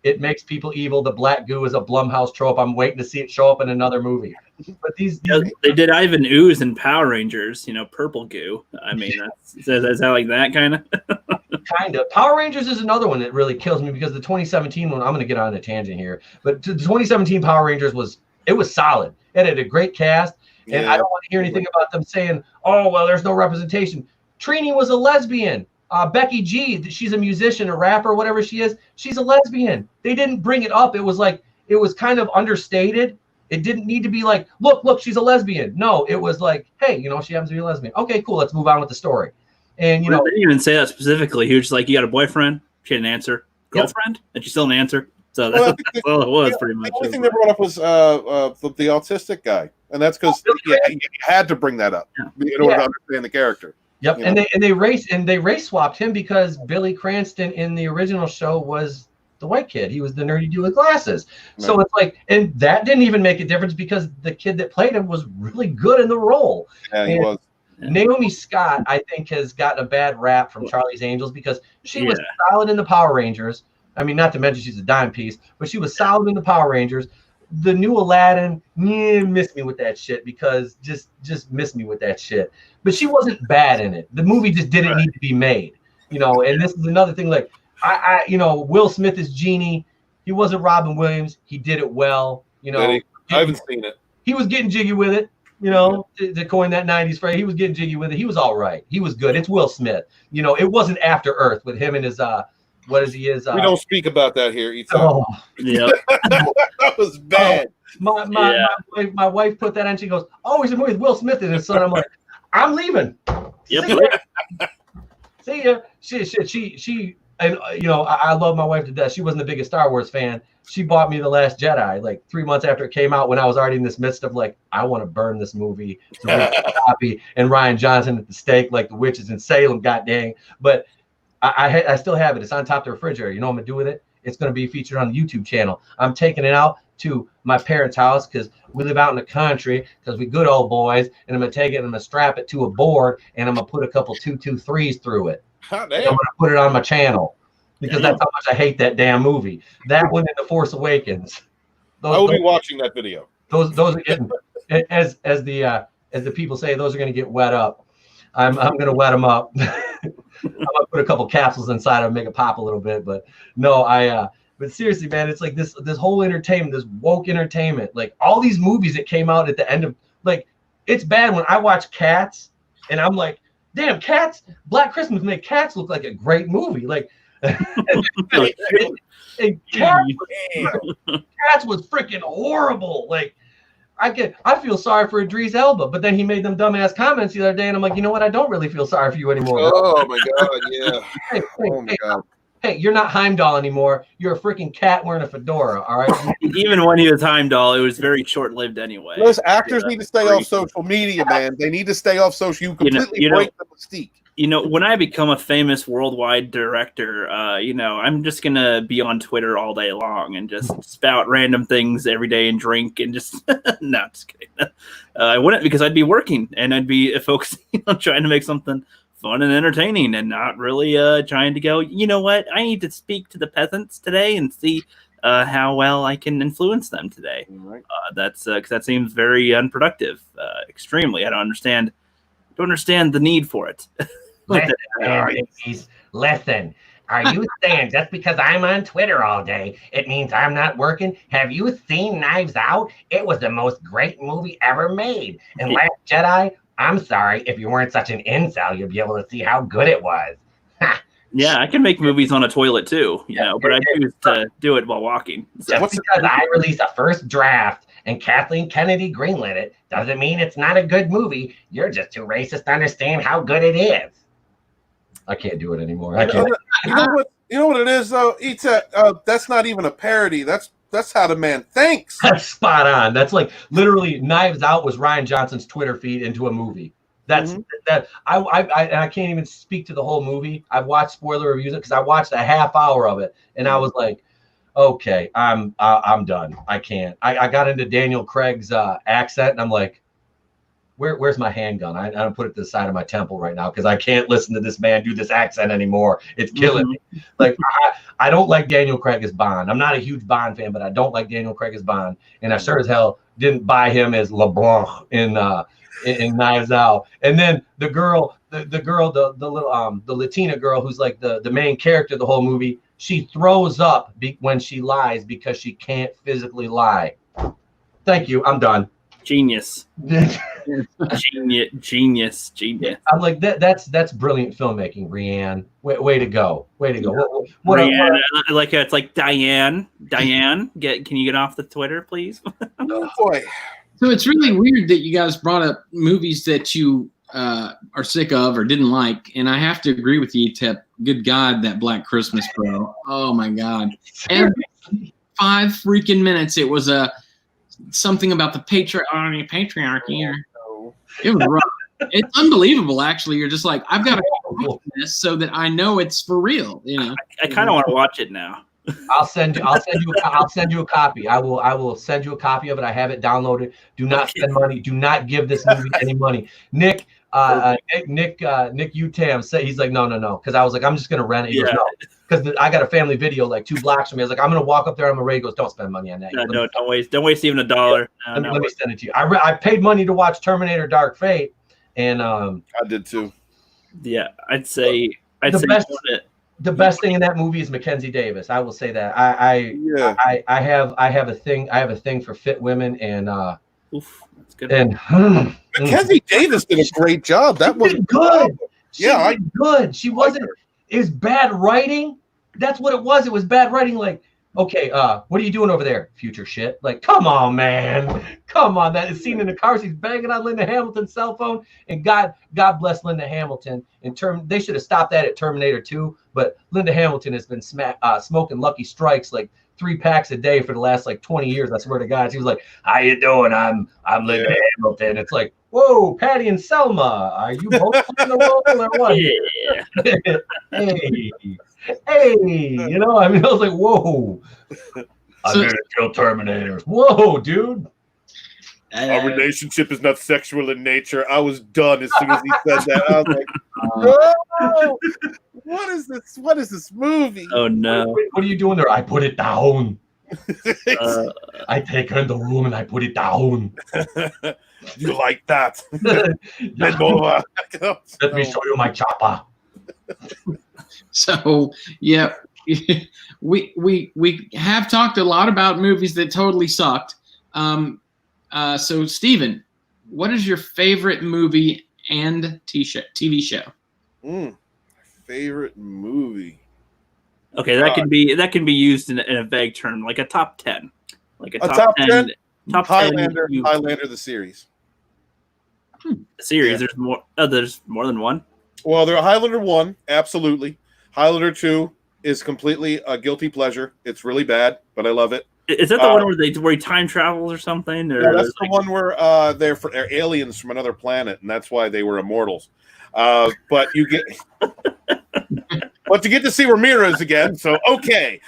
It makes people evil. The black goo is a Blumhouse trope. I'm waiting to see it show up in another movie. But they did Ivan Ooze in Power Rangers, purple goo. I mean, is that like that kind of? Kind of. Power Rangers is another one that really kills me because the 2017 one, I'm going to get on a tangent here, but the 2017 Power Rangers was solid. It had a great cast, and I don't want to hear anything about them saying, oh, well, there's no representation. Trini was a lesbian. Becky G, she's a musician, a rapper, whatever she is. She's a lesbian. They didn't bring it up. It was kind of understated. It didn't need to be like, look, she's a lesbian. No, it was like, hey, she happens to be a lesbian. Okay, cool. Let's move on with the story. And they didn't even say that specifically. He was just like, you got a boyfriend? She didn't answer. Girlfriend? And she still didn't answer. So that's all it was, pretty much. The only thing they brought up was the autistic guy, and that's because you had to bring that up in order to understand the character. Yep, and they race swapped him because Billy Cranston in the original show was the white kid. He was the nerdy dude with glasses. Right. So it's like, and that didn't even make a difference because the kid that played him was really good in the role. Yeah, he was. Naomi Scott, I think, has gotten a bad rap from Charlie's Angels because she was solid in the Power Rangers. I mean, not to mention she's a dime piece, but she was solid in the Power Rangers. The new Aladdin, missed me with that shit because just missed me with that shit. But she wasn't bad in it. The movie just didn't need to be made, And this is another thing. Like, Will Smith is Genie. He wasn't Robin Williams. He did it well. You know, I haven't seen it. He was getting jiggy with it. You know, to coin that 90s phrase, he was getting jiggy with it. He was all right. He was good. It's Will Smith. You know, it wasn't After Earth with him and his what is he is? We don't speak about that here. Oh, yeah, that was bad. My wife put that on. She goes, "Oh, he's a movie with Will Smith and his son." I'm like, "I'm leaving." Yep. See ya. She and you know, I love my wife to death. She wasn't the biggest Star Wars fan. She bought me The Last Jedi like 3 months after it came out, when I was already in this midst of like, I want to burn this movie to make a copy, and Ryan Johnson at the stake like the witches in Salem, god dang. But I still have it. It's on top of the refrigerator. You know what I'm gonna do with it? It's gonna be featured on the YouTube channel. I'm taking it out to my parents' house because we live out in the country, because we good old boys, and I'm gonna take it and I'm gonna strap it to a board, and I'm gonna put a couple 223s through it. God I'm damn. gonna put it on my channel because that's how much I hate that damn movie. That one and The Force Awakens. I will be watching that video. Those are getting, as the people say, those are gonna get wet up. I'm gonna wet them up. I'm gonna put a couple capsules inside of them, make it pop a little bit. But no, but seriously, man, it's like this whole entertainment, this woke entertainment, like all these movies that came out at the end of, like, it's bad when I watch Cats and I'm like, damn, Cats, Black Christmas made Cats look like a great movie. Like, and Cats was freaking horrible. Like, I feel sorry for Idris Elba, but then he made them dumbass comments the other day, and I'm like, you know what? I don't really feel sorry for you anymore. Oh my god, yeah. Oh my god. Hey, you're not Heimdall anymore. You're a freaking cat wearing a fedora. All right. Even when he was Heimdall, it was very short-lived anyway. Those actors need to stay off social media, man. They need to stay off social. You completely break the mystique. You know, when I become a famous worldwide director, you know, I'm just gonna be on Twitter all day long and just spout random things every day and drink and just no, just kidding. I wouldn't, because I'd be working and I'd be focusing on trying to make something fun and entertaining and not really trying to go, you know what, I need to speak to the peasants today and see how well I can influence them today. Right. That's because that seems very unproductive, extremely. I don't understand the need for it. Listen, are you saying just because I'm on Twitter all day, it means I'm not working? Have you seen Knives Out? It was the most great movie ever made. And Last Jedi, I'm sorry, if you weren't such an incel, you'd be able to see how good it was. Yeah, I can make movies on a toilet too, you know, but I choose to do it while walking. So. Just because I released a first draft and Kathleen Kennedy greenlit it doesn't mean it's not a good movie. You're just too racist to understand how good it is. I can't do it anymore. I can't. You know what it is though? That's not even a parody. That's how the man thinks. That's spot on. That's like literally Knives Out was Ryan Johnson's Twitter feed into a movie. That's that. I can't even speak to the whole movie. I've watched spoiler reviews because I watched a half hour of it and I was like, okay, I'm done. I can't. I got into Daniel Craig's accent and I'm like, where's my handgun? I don't put it to the side of my temple right now because I can't listen to this man do this accent anymore. It's killing me. Like I don't like Daniel Craig as Bond. I'm not a huge Bond fan, but I don't like Daniel Craig as Bond, and I sure as hell didn't buy him as LeBlanc in Knives Out. And then the girl, the little the Latina girl who's like the main character of the whole movie, she throws up when she lies because she can't physically lie. Thank you. I'm done. Genius. Genius. I'm like that's brilliant filmmaking, Rianne. Way to go. What Rianne, it's like Diane. Can you get off the Twitter, please? Oh boy. So it's really weird that you guys brought up movies that you are sick of or didn't like, and I have to agree with you, Tep. Good God, that Black Christmas, bro. Oh my God. Every 5 freaking minutes, it was something about the patriarchy. It was rough. It's unbelievable, actually. You're just like, I've got to watch this so that I know it's for real. You know, I kind of want to watch it now. I'll send you a copy. I will send you a copy of it. I have it downloaded. Do not spend money. Do not give this movie any money. Nick Utam said, he's like, no. Because I was like, I'm just gonna rent it. He goes, no. Because I got a family video like 2 blocks from me. I was like, I'm gonna walk up there. I'm gonna ready. He goes, don't spend money on that. No, don't waste even $1. Let me send it to you. I paid money to watch Terminator: Dark Fate, and I did too. Yeah, I'd say the best thing in that movie is Mackenzie Davis. I will say that. I have a thing for fit women, and Oof, that's good. and Mackenzie Davis did a great job. That was good. Yeah, She was good. She wasn't. It was bad writing. That's what it was. It was bad writing. Like, okay, what are you doing over there? Future shit. Like, come on, man. Come on. That scene in the car, she's banging on Linda Hamilton's cell phone. And God bless Linda Hamilton. They should have stopped that at Terminator 2. But Linda Hamilton has been smoking Lucky Strikes like 3 packs a day for the last like 20 years. I swear to God. She was like, "How you doing? I'm Linda Hamilton." It's like, whoa, Patty and Selma, are you both playing the role or what? Hey, you know, I mean, I was like, whoa. I'm gonna kill Terminators. Whoa, dude. Our relationship is not sexual in nature. I was done as soon as he said that. I was like, no! What is this? What is this movie? Oh no! What are you doing there? I put it down. I take her in the room and I put it down. You like that? Bend over. Let me show you my chopper. So yeah, we have talked a lot about movies that totally sucked. So Steven, what is your favorite movie and TV show? Favorite movie. Okay, that can be used in a vague term, like a top 10, like a top 10. Top Highlander, 10 Highlander the series. Series. Yeah. There's more. There's more than one. Well, there Highlander 1, absolutely. Highlander 2 is completely a guilty pleasure. It's really bad, but I love it. Is that the one where he time travels or something? Or yeah, that's the one where they're aliens from another planet, and that's why they were immortals. But you get, but you get to see Ramirez again. So okay,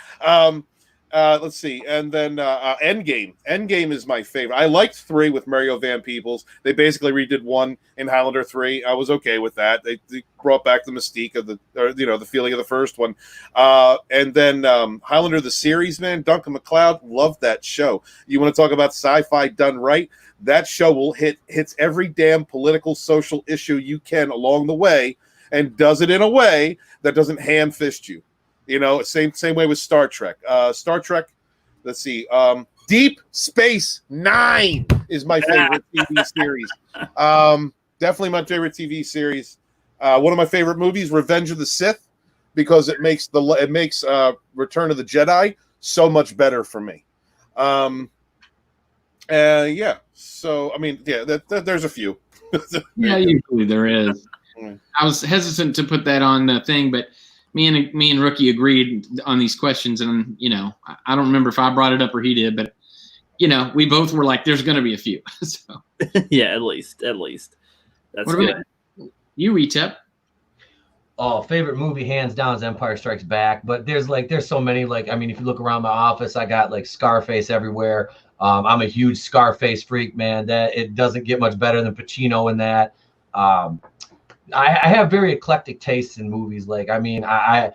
let's see, and then Endgame. Endgame is my favorite. I liked 3 with Mario Van Peebles. They basically redid 1 in Highlander 3. I was okay with that. They brought back the mystique of the feeling of the first one. And then Highlander the series, man, Duncan MacLeod, loved that show. You want to talk about sci-fi done right? That show hits every damn political, social issue you can along the way, and does it in a way that doesn't ham fist you. You know, same way with Star Trek. Star Trek, let's see. Deep Space Nine is my favorite TV series. Definitely my favorite TV series. One of my favorite movies, Revenge of the Sith, because it makes Return of the Jedi so much better for me. Yeah. So I mean, yeah, there's a few. Yeah, usually there is. I was hesitant to put that on the thing, but me and Rookie agreed on these questions, and you know, I don't remember if I brought it up or he did, but you know, we both were like, "There's going to be a few." So yeah, at least that's what good. About you, Retep? Oh, favorite movie hands down is Empire Strikes Back. But there's so many. Like, I mean, if you look around my office, I got like Scarface everywhere. I'm a huge Scarface freak, man. That it doesn't get much better than Pacino in that. I have very eclectic tastes in movies. Like, I mean, I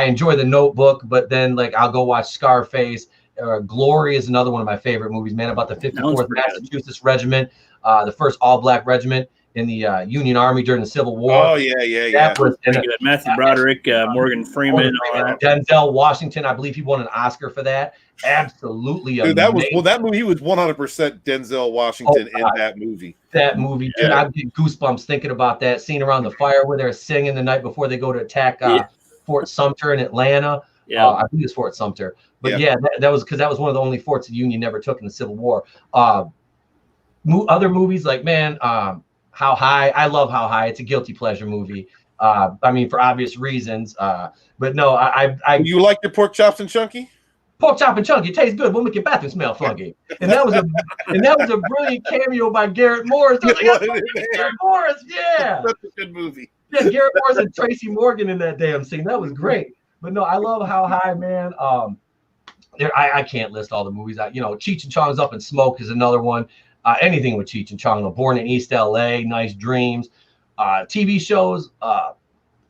enjoy The Notebook, but then like I'll go watch Scarface. Glory is another one of my favorite movies, man, about the 54th Massachusetts Regiment, the first all-black regiment in the Union Army during the Civil War. Oh yeah. Was Matthew Broderick, Morgan Freeman, Denzel Washington. I believe he won an Oscar for that. Absolutely dude, amazing. that movie was 100% Denzel Washington in that movie. That movie, dude, I get goosebumps thinking about that scene around the fire where they're singing the night before they go to attack Fort Sumter in Atlanta. Yeah, I think it's Fort Sumter. But that was because that was one of the only forts the Union never took in the Civil War. Other movies like, man, How High. I love How High. It's a guilty pleasure movie. I mean, for obvious reasons. But no, I you like your pork chops and chunky? Pork chop and chunky, it tastes good. We'll make your bathroom smell funky. And that was a brilliant cameo by Garrett Morris. Garrett Morris, yeah. That's a good movie. Yeah, Garrett Morris and Tracy Morgan in that damn scene. That was great. But no, I love How High, man. I can't list all the movies. Cheech and Chong's Up in Smoke is another one. Anything with Cheech and Chong. Born in East LA, Nice Dreams. TV shows.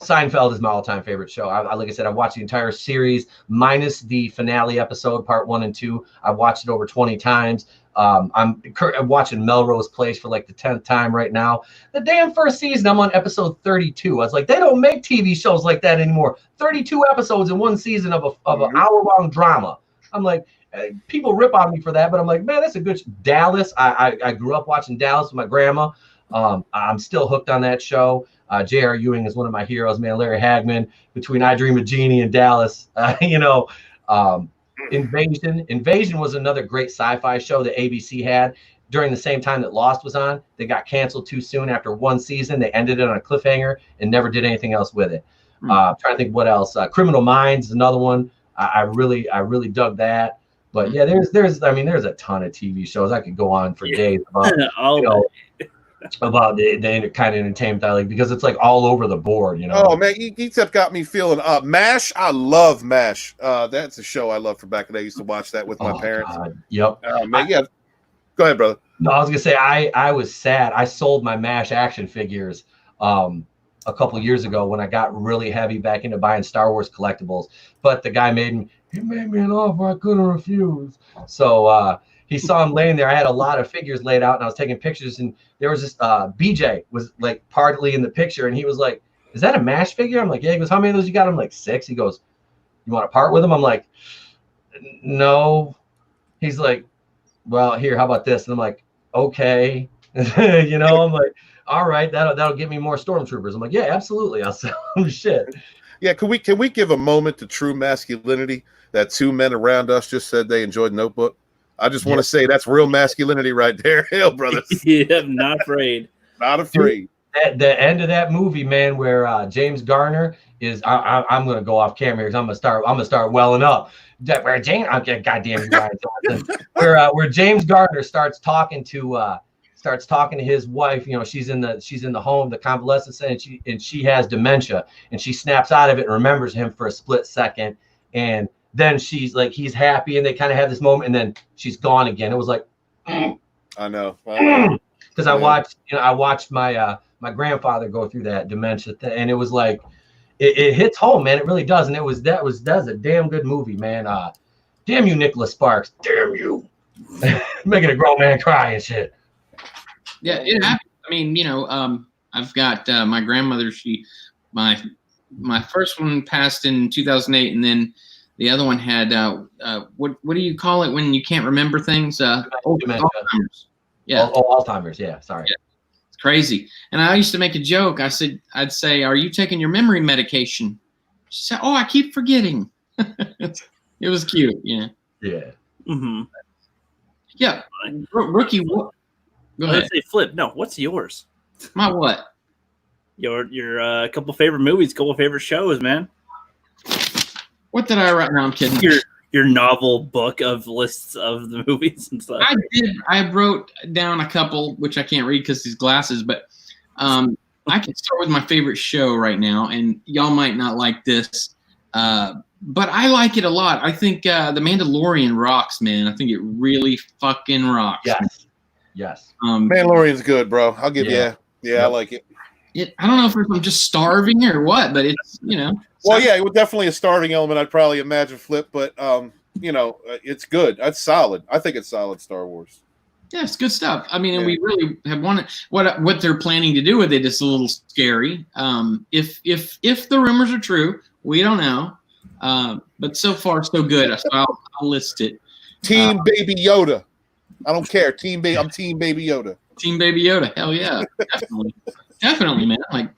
Seinfeld is my all-time favorite show. Like I said, I've watched the entire series minus the finale episode, part 1 and 2. I've watched it over 20 times. I'm watching Melrose Place for like the 10th time right now. The damn first season, I'm on episode 32. I was like, they don't make TV shows like that anymore. 32 episodes in one season of an hour-long drama. I'm like, people rip on me for that, but I'm like, man, that's a good Dallas. I grew up watching Dallas with my grandma. I'm still hooked on that show. J.R. Ewing is one of my heroes, man. Larry Hagman, between I Dream of Jeannie and Dallas, Invasion was another great sci-fi show that ABC had during the same time that Lost was on. They got canceled too soon after one season. They ended it on a cliffhanger and never did anything else with it. Trying to think what else. Criminal Minds is another one. I really dug that. But yeah, there's a ton of TV shows I could go on for days about. About the kind of entertainment I like, because it's like all over the board, Oh man, Geeks Up got me feeling up. MASH, I love MASH. That's a show I love from back in the day. I used to watch that with my parents. God. Yep. Man, yeah. Go ahead, brother. No, I was gonna say I was sad. I sold my MASH action figures a couple years ago when I got really heavy back into buying Star Wars collectibles. But the guy made me an offer I couldn't refuse. So he saw him laying there. I had a lot of figures laid out, and I was taking pictures, and there was this BJ was like partly in the picture, and he was like, "Is that a MASH figure?" I'm like, "Yeah." He goes, "How many of those you got?" I'm like, 6. He goes, "You want to part with them?" I'm like, "No." He's like, "Well, here, how about this?" And I'm like, "Okay." I'm like, "All right, that'll get me more stormtroopers." I'm like, "Yeah, absolutely, I'll sell them." Shit. Yeah, can we give a moment to true masculinity that 2 men around us just said they enjoyed Notebook? I just want to say that's real masculinity right there. Hell, brothers. Yeah, not afraid. Not afraid. At the end of that movie, man, where James Garner is, I'm gonna go off camera because I'm gonna start welling up. Where James, goddamn, where James Garner starts talking to his wife. She's in the home, the convalescent center, and she has dementia, and she snaps out of it and remembers him for a split second, and then she's like, he's happy, and they kind of have this moment, and then she's gone again. It was like, I know, because I watched my my grandfather go through that dementia thing, and it was like, it hits home, man. It really does, and that was a damn good movie, man. Damn you, Nicholas Sparks. Damn you, making a grown man cry and shit. Yeah, it happened. I mean, I've got my grandmother. My first one passed in 2008, and then the other one had what do you call it when you can't remember things? Alzheimer's. Yeah. Alzheimer's. Yeah. Sorry. Yeah. It's crazy. And I used to make a joke. I'd say, "Are you taking your memory medication?" She said, "Oh, I keep forgetting." It was cute. Yeah. Yeah. Mm-hmm. Yeah. Rookie. Go ahead. Let's say Flip. No, what's yours? My what? Your couple favorite movies, couple favorite shows, man. What did I write? No, I'm kidding. Your novel book of lists of the movies and stuff. I did. I wrote down a couple, which I can't read because these glasses, but I can start with my favorite show right now, and y'all might not like this, but I like it a lot. I think The Mandalorian rocks, man. I think it really fucking rocks. Yes. Mandalorian's good, bro. I'll give you. Yeah, I like it. I don't know if I'm just starving or what, but it's, Well, yeah, it was definitely a starting element, I'd probably imagine, Flip, but, it's good. That's solid. I think it's solid Star Wars. Yeah, it's good stuff. I mean, and we really have wanted what they're planning to do with it is a little scary. If the rumors are true, we don't know. But so far, so good. So I'll list it. Team Baby Yoda. I don't care. I'm Team Baby Yoda. Team Baby Yoda. Hell yeah. Definitely, man. Like,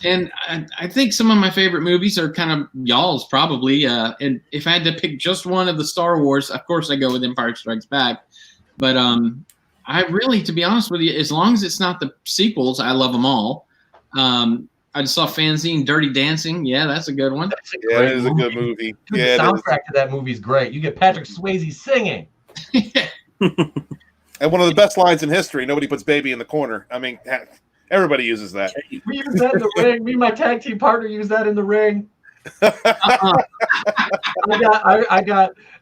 and I think some of my favorite movies are kind of y'all's probably. And if I had to pick just one of the Star Wars, of course I go with Empire Strikes Back. But I really, to be honest with you, as long as it's not the sequels, I love them all. I just saw Fanzine Dirty Dancing. Yeah, that's a good one. Yeah, it is a good movie. Dude, yeah, the soundtrack to that movie is great. You get Patrick Swayze singing. And one of the best lines in history, nobody puts baby in the corner. I mean, everybody uses that. We use that in the ring. Me and my tag team partner use that in the ring.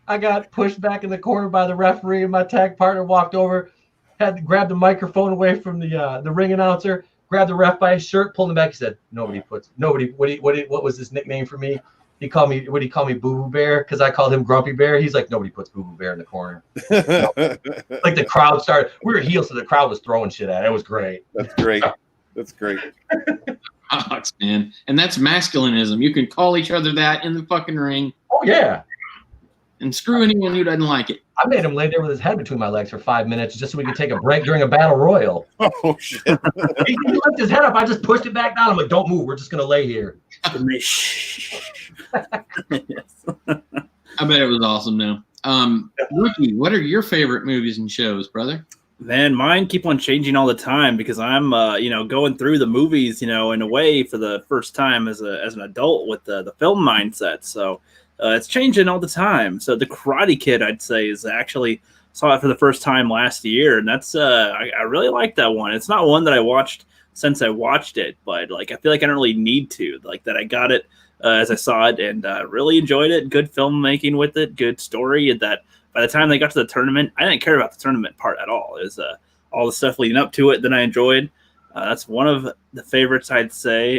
I got pushed back in the corner by the referee, and my tag partner walked over, had to grab the microphone away from the ring announcer, grabbed the ref by his shirt, pulled him back. He said, "What was his nickname for me? He called me, what did he call me, Boo Boo Bear? Because I called him Grumpy Bear. He's like, nobody puts Boo Boo Bear in the corner. Like the crowd started, we were heels, so the crowd was throwing shit at it. It was great. That's great. That's great. Fox, man. And that's masculinism. You can call each other that in the fucking ring. Oh, yeah. And screw anyone who doesn't like it. I made him lay there with his head between my legs for 5 minutes just so we could take a break during a battle royal. Oh, shit. He lifted his head up. I just pushed it back down. I'm like, don't move. We're just going to lay here. I bet it was awesome, though. Rookie, what are your favorite movies and shows, brother? Man, mine keep on changing all the time because I'm, going through the movies, in a way for the first time as an adult with the film mindset. So it's changing all the time. So the Karate Kid, I'd say, is actually saw it for the first time last year, and that's I really like that one. It's not one that I watched since I watched it, but like I feel like I don't really need to. Like that, I got it as I saw it and really enjoyed it. Good filmmaking with it, good story. And that by the time they got to the tournament, I didn't care about the tournament part at all. It was all the stuff leading up to it that I enjoyed. That's one of the favorites, I'd say.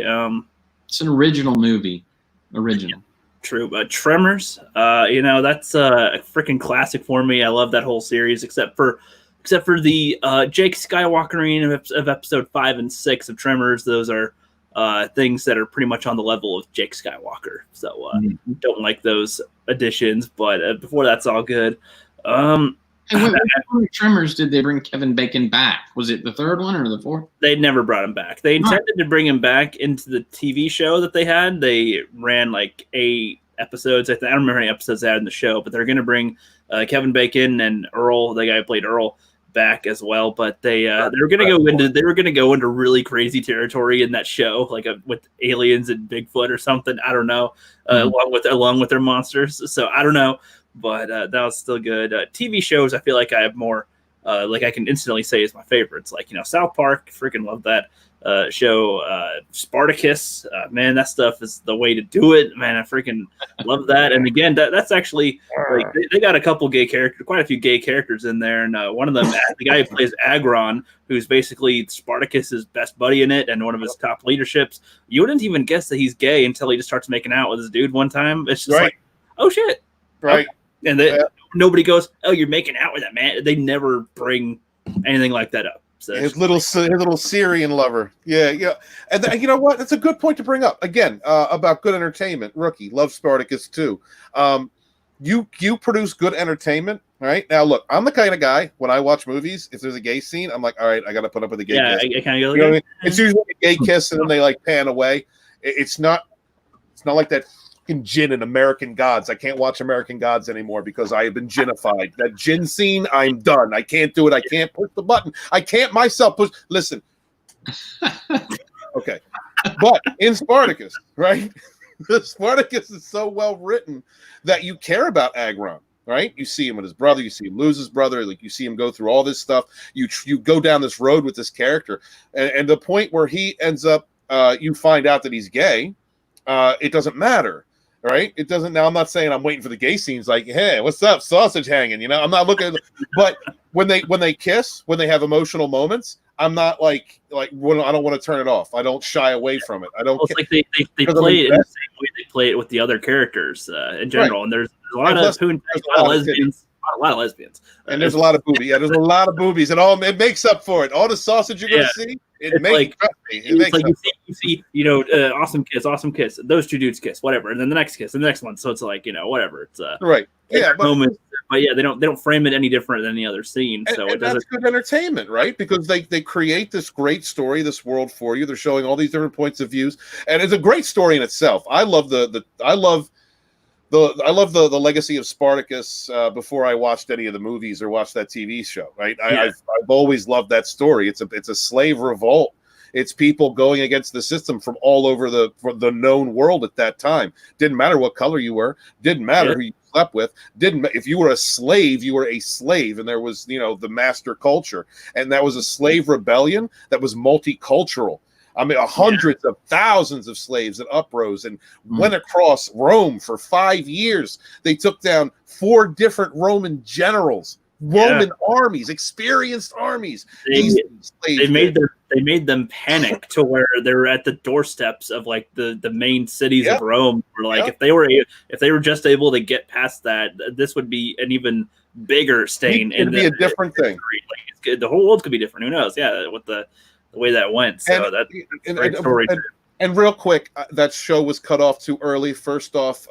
It's an original movie. Original. True. Tremors, that's a freaking classic for me. I love that whole series, except for the Jake Skywalker of episode 5 and 6 of Tremors. Those are things that are pretty much on the level of Jake Skywalker. So don't like those additions, but before that's all good. And what Tremors did they bring Kevin Bacon back? Was it the third one or the fourth? They never brought him back. They intended to bring him back into the TV show that they had. They ran like 8 episodes. I don't remember how many episodes they had in the show, but they're going to bring Kevin Bacon and Earl, the guy who played Earl, back as well. But they were going to go into really crazy territory in that show, like with aliens and Bigfoot or something. I don't know, along with their monsters. So I don't know. But that was still good. TV shows, I feel like I have more, like I can instantly say is my favorites. Like, South Park, freaking love that show. Spartacus, man, that stuff is the way to do it. Man, I freaking love that. And again, that's actually, like, they got a couple gay characters, quite a few gay characters in there. And one of them, the guy who plays Agron, who's basically Spartacus's best buddy in it and one of his top leaderships. You wouldn't even guess that he's gay until he just starts making out with his dude one time. It's just like, oh, shit. Right. Okay. And nobody goes, oh, you're making out with that man. They never bring anything like that up. So his little Syrian lover. Yeah. And you know what? That's a good point to bring up. Again, about good entertainment. Rookie, love Spartacus too. You produce good entertainment, right? Now, look, I'm the kind of guy, when I watch movies, if there's a gay scene, I'm like, all right, I got to put up with a gay kiss. I kind of go, you know what I mean? It's usually a gay kiss, and then they like pan away. It's not like that gin in American Gods. I can't watch American Gods anymore because I have been ginified. That gin scene, I'm done. I can't do it. I can't push the button. I can't myself push. Listen. Okay. But in Spartacus, right? Spartacus is so well written that you care about Agron, right? You see him with his brother. You see him lose his brother. Like you see him go through all this stuff. You go down this road with this character. And the point where he ends up, you find out that he's gay, it doesn't matter. Right? It doesn't. Now, I'm not saying I'm waiting for the gay scenes. Like, hey, what's up, sausage hanging? I'm not looking. But when they kiss, when they have emotional moments, I'm not like I don't want to turn it off. I don't shy away from it. I don't. It's like they play it in the same way they play it with the other characters in general. Right. And there's a lot of lesbians. A lot of lesbians. And there's a lot of boobies. Yeah, there's a lot of boobies, and it makes up for it. All the sausage you're gonna see. It makes you see, awesome kiss. Those two dudes kiss, whatever, and then the next kiss, and the next one. So it's like, whatever. It's right. Yeah, but yeah, they don't frame it any different than any other scene. So and that's good entertainment, right? Because they create this great story, this world for you. They're showing all these different points of views, and it's a great story in itself. I love the legacy of Spartacus before I watched any of the movies or watched that TV show. Right, I've always loved that story. It's a slave revolt. It's people going against the system from all over the known world at that time. Didn't matter what color you were. Didn't matter who you slept with. If you were a slave, you were a slave, and there was the master culture, and that was a slave rebellion that was multicultural. I mean, hundreds of thousands of slaves that uprose and went across Rome for 5 years. They took down 4 different Roman generals, Roman armies, experienced armies. They they made them panic to where they're at the doorsteps of like the main cities of Rome. Or like if they were just able to get past that, this would be an even bigger stain. It'd be a different thing. Like it's good. The whole world could be different. Who knows? Yeah, with the way that went. So that's a great story. And real quick, that show was cut off too early. First off,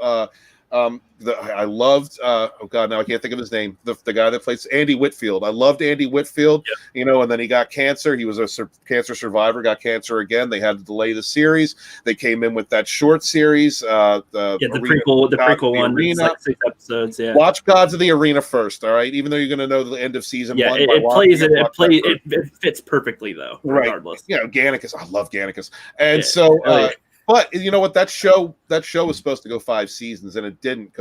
I loved oh god, now I can't think of his name. The guy that plays Andy Whitfield. I loved Andy Whitfield. Yep. And then he got cancer. He was a cancer survivor. Got cancer again. They had to delay the series. They came in with that short series. The prequel one. It's like 6 episodes. Yeah. Watch Gods of the Arena first. All right, even though you're going to know the end of season 1. It fits perfectly though. Regardless. Right. Gannicus. I love Gannicus. And but you know what? That show was supposed to go 5 seasons, and it didn't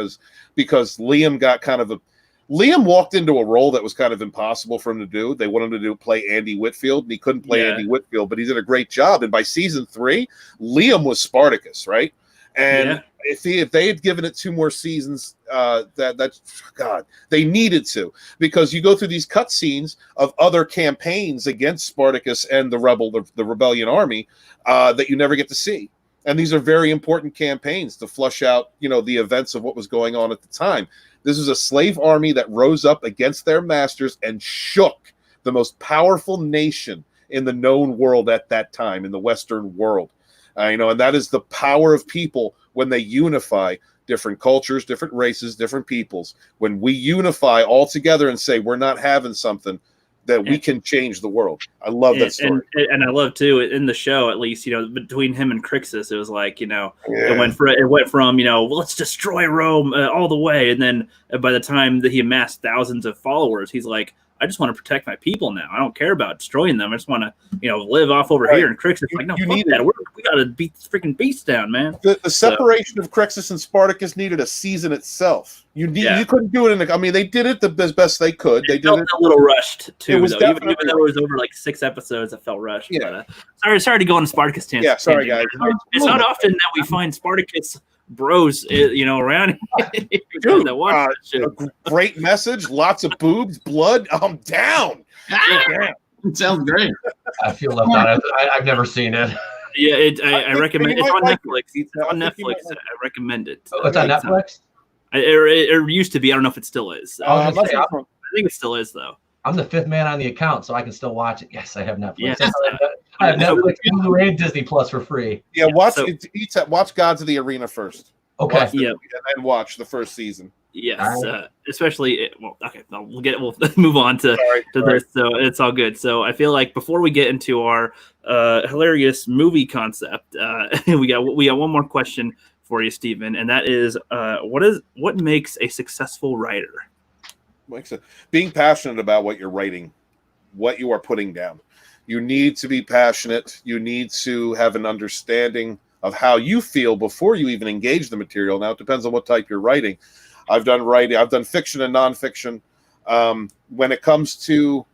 because Liam got Liam walked into a role that was kind of impossible for him to do. They wanted him to play Andy Whitfield, and he couldn't play Andy Whitfield, but he did a great job. And by season 3, Liam was Spartacus, right? And if they had given it 2 more seasons, they needed to, because you go through these cutscenes of other campaigns against Spartacus and the rebellion army that you never get to see. And these are very important campaigns to flush out, the events of what was going on at the time. This was a slave army that rose up against their masters and shook the most powerful nation in the known world at that time, in the Western world. And that is the power of people when they unify different cultures, different races, different peoples. When we unify all together and say we're not having something, that we can change the world. I love that story. And I love too, in the show, at least, between him and Crixus, it was like, it went from, let's destroy Rome all the way. And then by the time that he amassed thousands of followers, he's like, I just want to protect my people now. I don't care about destroying them. I just want to, live off over here. And Crixus is like, no, fuck that. We got to beat this freaking beast down, man. The separation of Crixus and Spartacus needed a season itself. You couldn't do it they did it as best they could. They did it a little rushed too. Even though it was over like 6 episodes, it felt rushed. Yeah. But, sorry to go on a Spartacus tangent. Yeah, sorry guys. It's not often that we find Spartacus bros, around here. Dude, a great message, lots of boobs, blood. I'm down. Yeah. It sounds great. I feel left out. I've never seen it. Yeah, I recommend. It's on Netflix. It's on Netflix. I recommend it. Oh, it's on Netflix. It used to be. I don't know if it still is. I think it still is though. I'm the 5th man on the account, so I can still watch it. Yes, I have Netflix. Yes. I have Netflix, Hulu, and Disney Plus for free. Yeah, watch Gods of the Arena first. Okay. And then watch the first season. Yes, especially. We'll move on to this. So it's all good. So I feel like before we get into our hilarious movie concept, we got one more question for you, Stephen, and that is, what makes a successful writer? Being passionate about what you're writing, what you are putting down. You need to be passionate. You need to have an understanding of how you feel before you even engage the material. Now, it depends on what type you're writing. I've done fiction and nonfiction. When it comes to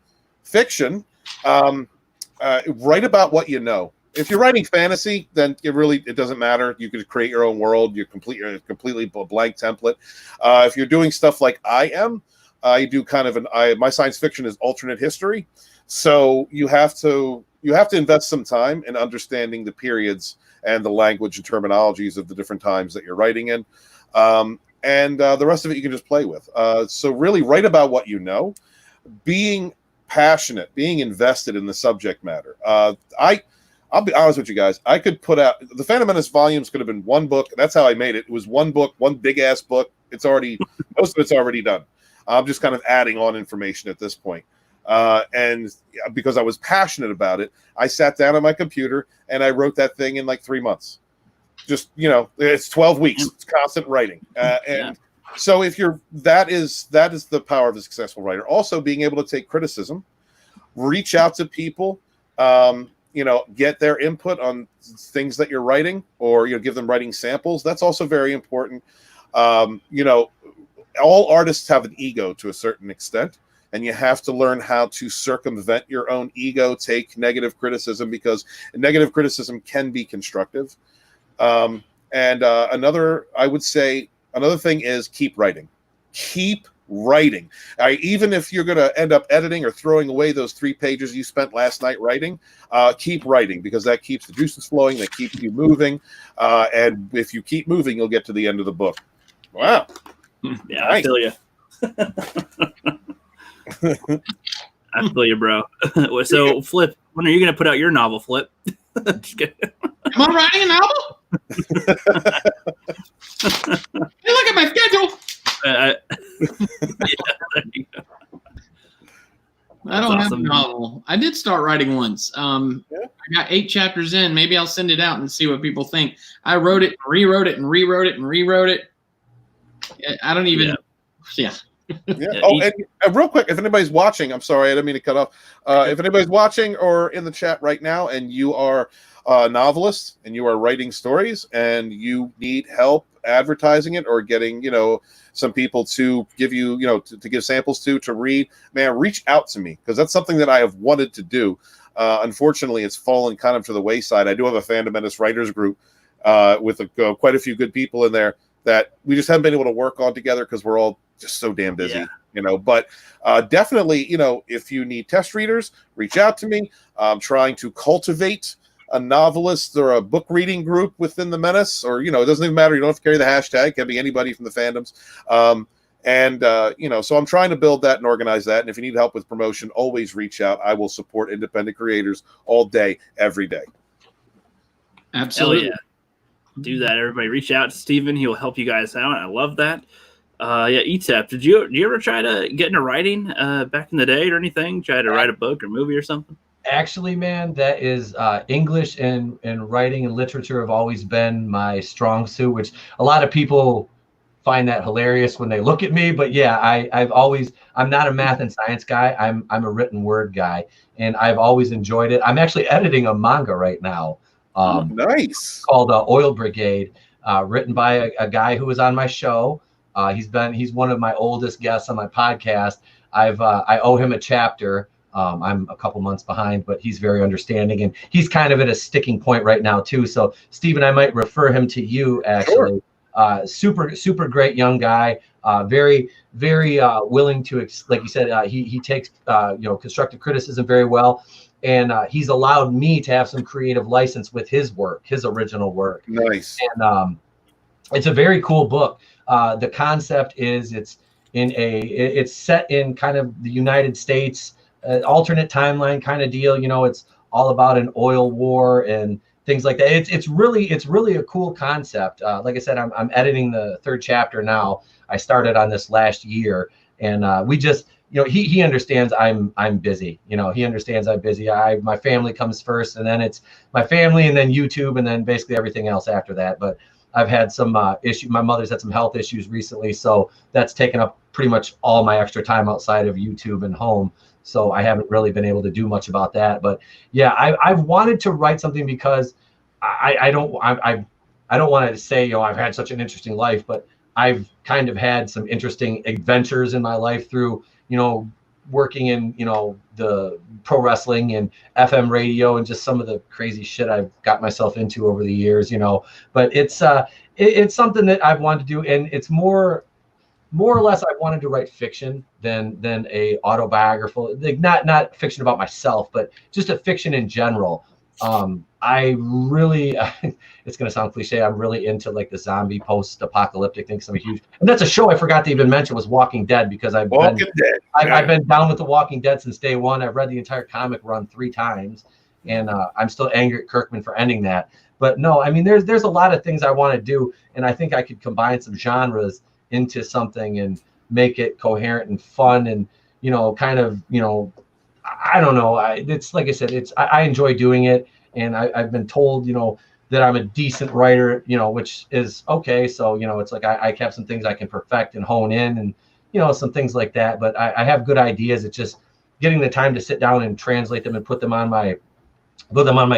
fiction, write about what you know. If you're writing fantasy, then it doesn't matter. You could create your own world. You're completely blank template. If you're doing stuff like I do my science fiction is alternate history. So you have to invest some time in understanding the periods and the language and terminologies of the different times that you're writing in. And the rest of it you can just play with. So really write about what you know, being passionate, being invested in the subject matter. I'll be honest with you guys. I could put out the Phantom Menace volumes could have been one book. That's how I made it. It was one book, one big ass book. It's already most of it's already done. I'm just kind of adding on information at this point. And because I was passionate about it, I sat down on my computer and I wrote that thing in like 3 months. Just, it's 12 weeks. It's constant writing. So that is the power of a successful writer. Also being able to take criticism, reach out to people, get their input on things that you're writing, or give them writing samples. That's also very important. All artists have an ego to a certain extent, and you have to learn how to circumvent your own ego, take negative criticism, because negative criticism can be constructive. Another thing is keep writing. Keep writing. Even if you're going to end up editing or throwing away those 3 pages you spent last night writing, keep writing, because that keeps the juices flowing, that keeps you moving. And if you keep moving, you'll get to the end of the book. Wow. Yeah, nice. I feel you. I feel you, bro. So, Flip, when are you going to put out your novel, Flip? Just kidding. Am I writing a novel? Hey, look at my schedule. Yeah, there you go. I don't have a novel. I did start writing once. I got 8 chapters in. Maybe I'll send it out and see what people think. I wrote it, rewrote it, and rewrote it, and rewrote it. I don't even. Yeah. Oh, and real quick, if anybody's watching, I'm sorry, I didn't mean to cut off. If anybody's watching or in the chat right now, and you are a novelist and you are writing stories and you need help advertising it or getting, some people to give you, to give samples to read, man, reach out to me, because that's something that I have wanted to do. Unfortunately, it's fallen kind of to the wayside. I do have a Fandom Menace writers group with quite a few good people in there that we just haven't been able to work on together because we're all just so damn busy, but definitely, if you need test readers, reach out to me. I'm trying to cultivate a novelist or a book reading group within the Menace, or, it doesn't even matter. You don't have to carry the hashtag. It can be anybody from the fandoms. So I'm trying to build that and organize that. And if you need help with promotion, always reach out. I will support independent creators all day, every day. Absolutely. Yeah. Do that, everybody. Reach out to Steven. He'll help you guys out. I love that. ETAP, did you ever try to get into writing back in the day or anything? Try to write a book or movie or something? Actually, man, that is English and writing and literature have always been my strong suit, which a lot of people find that hilarious when they look at me. But yeah, I'm not a math and science guy. I'm a written word guy, and I've always enjoyed it. I'm actually editing a manga right now. Nice. Called Oil Brigade, written by a guy who was on my show. He's one of my oldest guests on my podcast. I owe him a chapter. I'm a couple months behind, but he's very understanding, and he's kind of at a sticking point right now too. So Steven, I might refer him to you actually. Sure. Super great young guy. Very willing to, like you said, he takes constructive criticism very well, and he's allowed me to have some creative license with his work, his original work. Nice. And it's a very cool book. The concept is it's set in kind of the United States, alternate timeline kind of deal. It's all about an oil war and things like that. It's really a cool concept. Like I said, I'm editing the 3rd chapter now. I started on this last year, and we just, he understands I'm busy. He understands I'm busy. My family comes first, and then it's my family, and then YouTube, and then basically everything else after that. But I've had some issue. My mother's had some health issues recently, so that's taken up pretty much all my extra time outside of YouTube and home. So I haven't really been able to do much about that. But yeah, I've wanted to write something because I don't want to say, I've had such an interesting life, but I've kind of had some interesting adventures in my life through, working in, the pro wrestling and FM radio and just some of the crazy shit I've got myself into over the years, but it's something that I've wanted to do. And it's more or less, I wanted to write fiction than a autobiographical, like not fiction about myself, but just a fiction in general. I really, it's going to sound cliche, I'm really into like the zombie post-apocalyptic things. I'm a huge, and that's a show I forgot to even mention was Walking Dead, because I've been down with the Walking Dead since day one. I've read the entire comic run 3 times, and I'm still angry at Kirkman for ending that. But no, I mean, there's a lot of things I want to do, and I think I could combine some genres into something and make it coherent and fun, and kind of I don't know. It's like I said, I enjoy doing it, and I've been told that I'm a decent writer, which is okay. So it's like I have some things I can perfect and hone in, and some things like that. But I have good ideas. It's just getting the time to sit down and translate them and put them on my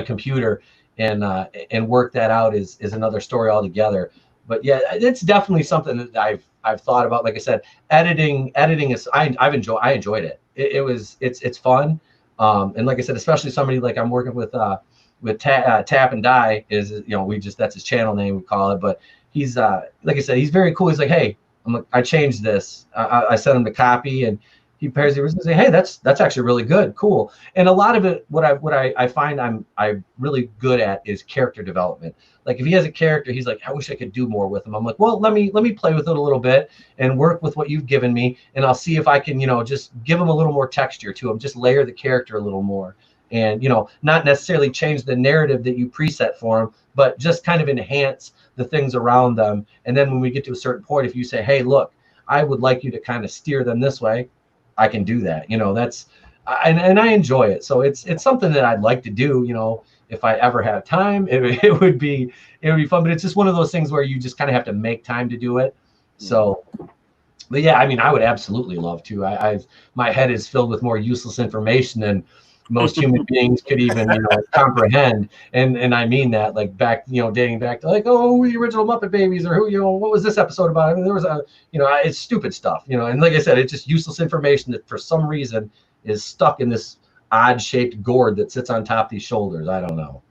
computer and work that out is another story altogether. But yeah, it's definitely something that I've thought about. Like I said, editing is I enjoyed it. It's fun. And like I said, especially somebody like I'm working with Tap and Die is, that's his channel name, we call it. But he's like I said, he's very cool. He's like, hey, I'm like, I changed this. I sent him the copy, and he pairs it and say, hey, that's actually really good, cool. And a lot of it, what I find I'm really good at is character development. Like if he has a character, he's like, I wish I could do more with him. I'm like, well, let me play with it a little bit and work with what you've given me, and I'll see if I can, just give him a little more texture to him, just layer the character a little more, and not necessarily change the narrative that you preset for him, but just kind of enhance the things around them. And then when we get to a certain point, if you say, hey, look, I would like you to kind of steer them this way, I can do that. That's and I enjoy it. So it's something that I'd like to do. If I ever have time, it would be fun. But it's just one of those things where you just kind of have to make time to do it. So, but yeah, I mean, I would absolutely love to. My head is filled with more useless information than most human beings could even comprehend, and I mean that, like back dating back to like, oh, the original Muppet Babies, or who what was this episode about? I mean, there was it's stupid stuff, and like I said, it's just useless information that for some reason is stuck in this odd shaped gourd that sits on top of these shoulders. I don't know.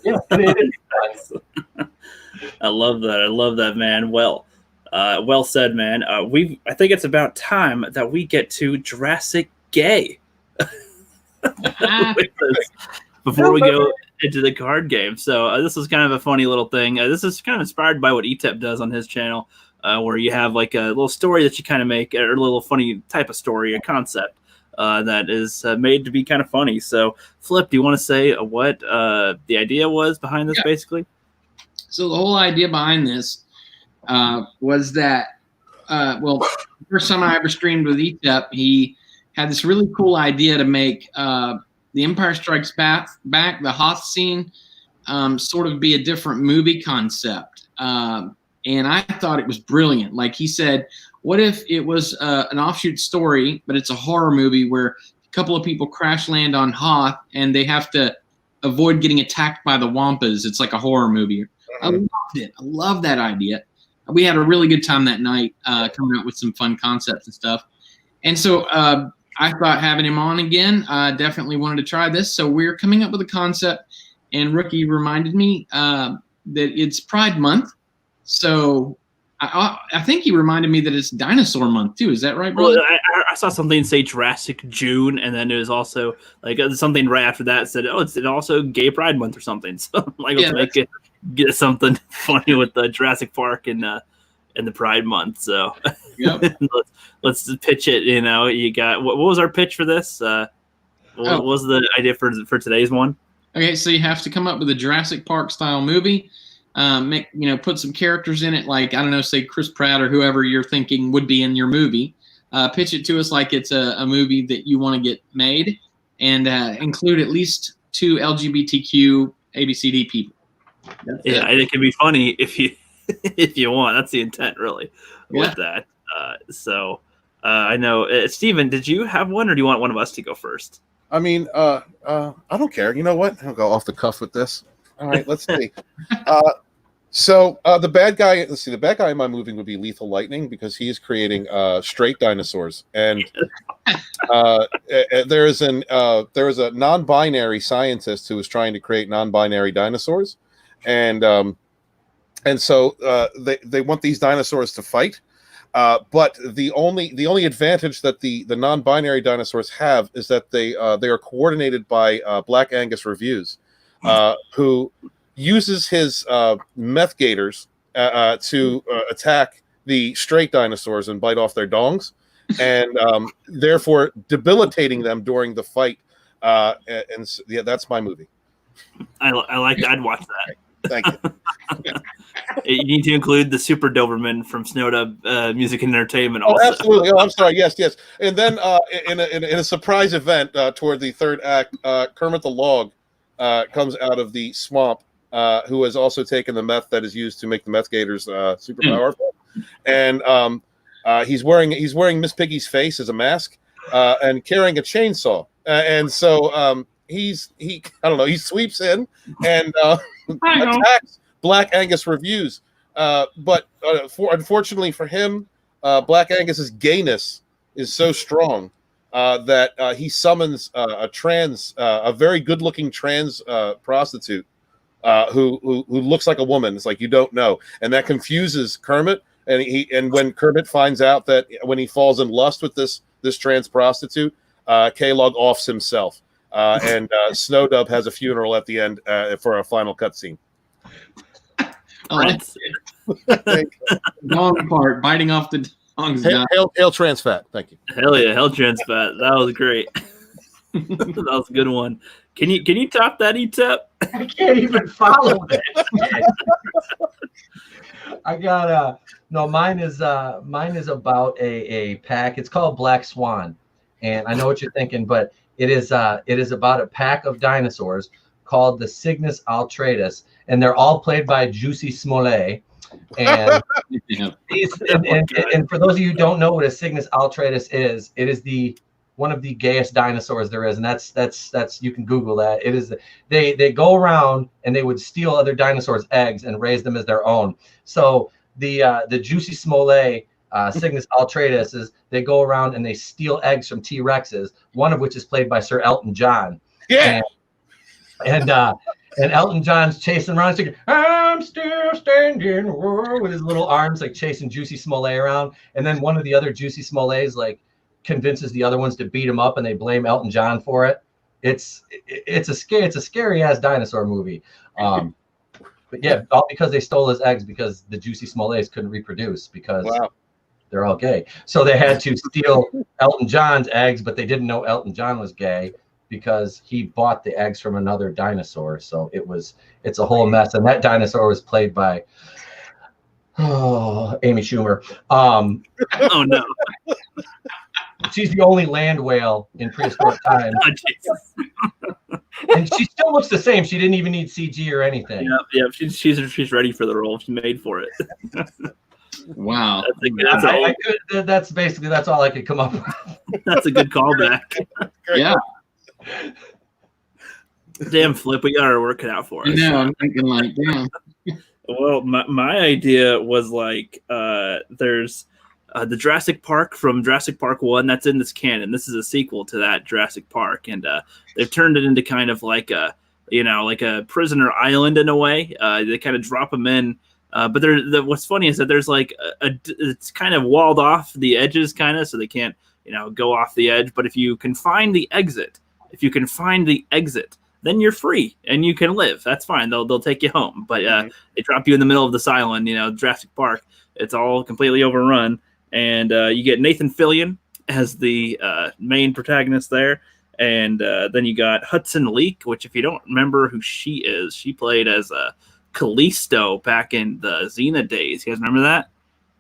Yeah, it is. I love that, man. Well said, man. I think it's about time that we get to Jurassic Gay. Before we go into the card game. So this is kind of a funny little thing. This is kind of inspired by what ETEP does on his channel, where you have like a little story that you kind of make, or a little funny type of story, a concept that is made to be kind of funny. So Flip, do you want to say what the idea was behind this, basically? So the whole idea behind this was that, well, the first time I ever streamed with ETEP, he had this really cool idea to make The Empire Strikes Back, the Hoth scene, sort of be a different movie concept. And I thought it was brilliant. Like he said, what if it was an offshoot story, but it's a horror movie where a couple of people crash land on Hoth and they have to avoid getting attacked by the Wampas. It's like a horror movie. I loved it. I love that idea. We had a really good time that night coming up with some fun concepts and stuff. And so I thought having him on again, definitely wanted to try this. So we're coming up with a concept, and Rookie reminded me that it's Pride Month. So I think he reminded me that it's Dinosaur Month too. Is that right, bro? Well, I saw something say Jurassic June, and then it was also like something right after that said, "Oh, it's also Gay Pride Month or something." So like, let's get something funny with the Jurassic Park and the Pride Month. So yep. let's pitch it. You got what was our pitch for this? What was the idea for today's one? Okay, so you have to come up with a Jurassic Park style movie. Put some characters in it, like, I don't know, say Chris Pratt or whoever you're thinking would be in your movie. Pitch it to us like it's a movie that you want to get made, and include at least 2 LGBTQ ABCD people. It can be funny if you want. That's the intent, really, with that. I know, Steven, did you have one, or do you want one of us to go first? I mean, I don't care. You know what? I'll go off the cuff with this. All right, let's see. So the bad guy. Let's see. The bad guy in my movie would be Lethal Lightning, because he is creating straight dinosaurs, and there is a non-binary scientist who is trying to create non-binary dinosaurs, and so they want these dinosaurs to fight. But the only advantage that the non-binary dinosaurs have is that they are coordinated by Black Angus Reviews, who uses his meth gators to attack the straight dinosaurs and bite off their dongs, and therefore debilitating them during the fight. That's my movie. I like that. I'd watch that. Thank you. You need to include the Super Doberman from Snowdub Music and Entertainment. Also. Oh, absolutely. Oh, I'm sorry. Yes. And then in a surprise event toward the third act, Kermit the Log comes out of the swamp, who has also taken the meth that is used to make the meth gators super powerful, and he's wearing Miss Piggy's face as a mask and carrying a chainsaw, and so he sweeps in and attacks Black Angus Reviews, but unfortunately for him, Black Angus's gayness is so strong that he summons a very good-looking trans prostitute who looks like a woman. It's like you don't know, and that confuses Kermit, and when Kermit finds out that when he falls in lust with this trans prostitute, K-Log offs himself, and Snowdub has a funeral at the end for a final cutscene. Dong part, biting off the dong's Hail trans fat. Thank you. Hell yeah, hell trans fat. That was great. That was a good one. Can you top that, Etep? I can't even follow that. I got no. Mine is about a pack. It's called Black Swan, and I know what you're thinking, but it is about a pack of dinosaurs called the Cygnus altratus, and they're all played by Juicy Smollett. And and for those of you who don't know what a Cygnus altratus is, it is one of the gayest dinosaurs there is, and that's you can Google that. It is they go around and they would steal other dinosaurs' eggs and raise them as their own. So the Juicy Smollett Cygnus altratus is they go around and they steal eggs from T-Rexes, one of which is played by Sir Elton John. Yeah. And Elton John's chasing around, singing, "I'm still standing," with his little arms like chasing Juicy Smollett around. And then one of the other Juicy Smollets like convinces the other ones to beat him up, and they blame Elton John for it. It's a scary ass dinosaur movie. But yeah, all because they stole his eggs because the Juicy Smollets couldn't reproduce because they're all gay. So they had to steal Elton John's eggs, but they didn't know Elton John was gay because he bought the eggs from another dinosaur. So it's a whole mess. And that dinosaur was played by Amy Schumer. Oh no. She's the only land whale in prehistoric times. And she still looks the same. She didn't even need CG or anything. Yep. She's ready for the role. She's made for it. Wow. That's all I could come up with. That's a good callback. Yeah. Damn, Flip, we got our work cut out for us. No, I'm thinking like, damn. Well, my idea was like, there's the Jurassic Park from Jurassic Park 1 that's in this canon. This is a sequel to that Jurassic Park, and they've turned it into kind of like a prisoner island in a way. They kind of drop them in, but what's funny is that there's like it's kind of walled off the edges, kind of, so they can't go off the edge. But if you can find the exit, then you're free and you can live. That's fine. They'll take you home, but they drop you in the middle of this island. Jurassic Park. It's all completely overrun. And you get Nathan Fillion as the main protagonist there. And then you got Hudson Leak, which if you don't remember who she is, she played as Callisto back in the Xena days. You guys remember that?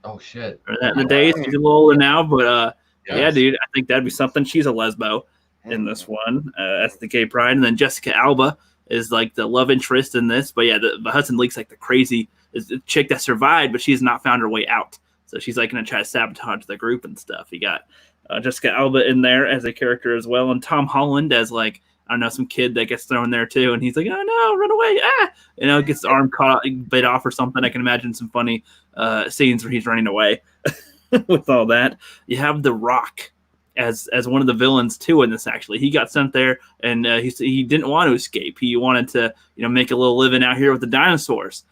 Oh, shit. Remember that in the days? She's a little older now, but yeah, dude, I think that'd be something. She's a lesbo in this one. That's the gay pride. And then Jessica Alba is like the love interest in this. But yeah, the Hudson Leak's like the crazy chick that survived, but she's not found her way out. So she's like going to try to sabotage the group and stuff. You got Jessica Alba in there as a character as well. And Tom Holland as like, I don't know, some kid that gets thrown there too. And he's like, oh no, run away. Gets the arm bit off or something. I can imagine some funny scenes where he's running away with all that. You have The Rock as one of the villains too in this. Actually, he got sent there and he didn't want to escape. He wanted to make a little living out here with the dinosaurs.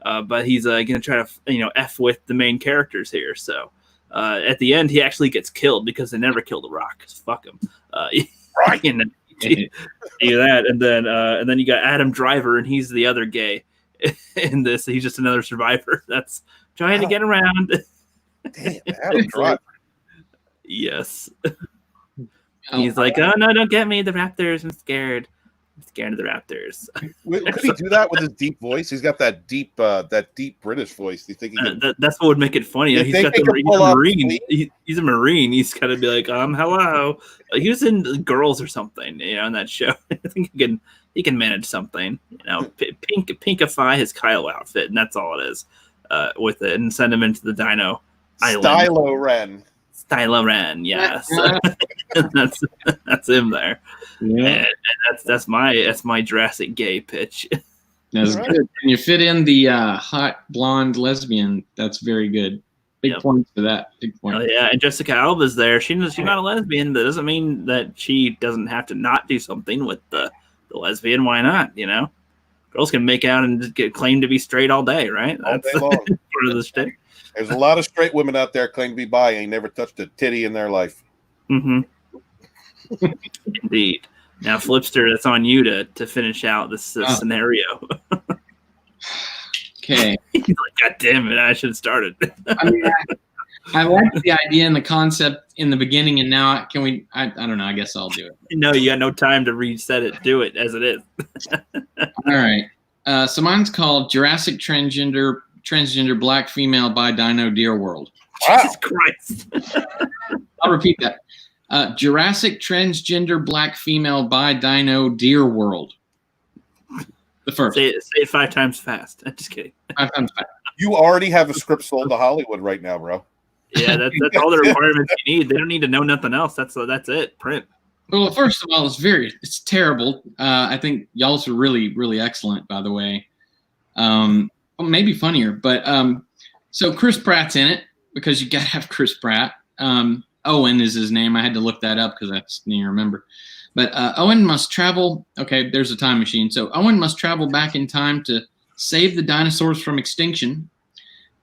But he's going to try to F with the main characters here. So at the end, he actually gets killed because they never kill The Rock. Fuck him. Right. Do that, and then you got Adam Driver, and he's the other gay in this. He's just another survivor that's trying to get around. Damn, Adam Driver. Yes. He's like, oh no, don't get me, the Raptors. I'm scared. I'm scared of the Raptors. Could he do that with his deep voice? He's got that deep British voice. Do you think that's what would make it funny? He's a Marine. He's a Marine. He's got to be like, hello. He was in Girls or something, in that show. I think he can manage something. Pinkify his Kyle outfit, and that's all it is with it, and send him into the Dino Island. Stylo Ren, yes. that's him there. Yeah. And that's my Jurassic gay pitch. That's good. And you fit in the hot blonde lesbian. That's very good. Big points for that. Big point. Oh, yeah, and Jessica Alba's there. She's not a lesbian. That doesn't mean that she doesn't have to not do something with the lesbian. Why not? Girls can make out and just get claimed to be straight all day, right? That's part of the shtick. There's a lot of straight women out there claim to be bi, ain't never touched a titty in their life. Mm-hmm. Indeed. Now, Flipster, that's on you to finish out this scenario. Okay. He's like, God damn it, I should have started. I mean, I liked the idea and the concept in the beginning, and now can we? I don't know. I guess I'll do it. No, you got no time to reset it. Do it as it is. All right. So mine's called Jurassic Transgender Black Female by Dino Deer World. Wow. Jesus Christ. I'll repeat that. Jurassic Transgender Black Female by Dino Deer World. The first. Say it 5 times fast. I'm just kidding. 5 times fast. You already have a script sold to Hollywood right now, bro. Yeah, that's all the requirements you need. They don't need to know nothing else. That's it. Print. Well, first of all, it's terrible. I think y'all's are really, really excellent, by the way. Well, maybe funnier, but so Chris Pratt's in it because you gotta have Chris Pratt. Owen is his name. I had to look that up because I just didn't remember. But Owen must travel. Okay, there's a time machine. So Owen must travel back in time to save the dinosaurs from extinction.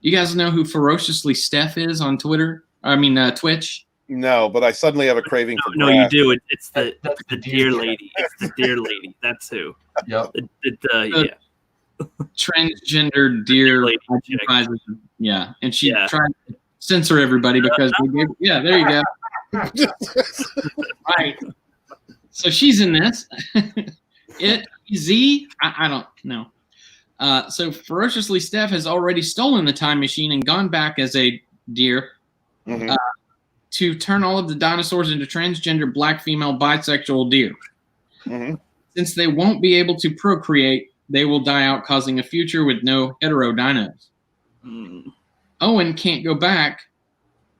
You guys know who Ferociously Steph is on Twitter? Twitch. No, but I suddenly have a craving for No, you do. It's the deer lady. It's the deer lady. That's who. Yep. Yeah. Transgender deer lady. Yeah, and she tried to censor everybody because they gave. Yeah, there you go. Right. So she's in this. I don't know. So Ferociously Steph has already stolen the time machine and gone back as a deer to turn all of the dinosaurs into transgender black female bisexual deer. Mm-hmm. Since they won't be able to procreate, they will die out, causing a future with no hetero dinos. Owen can't go back,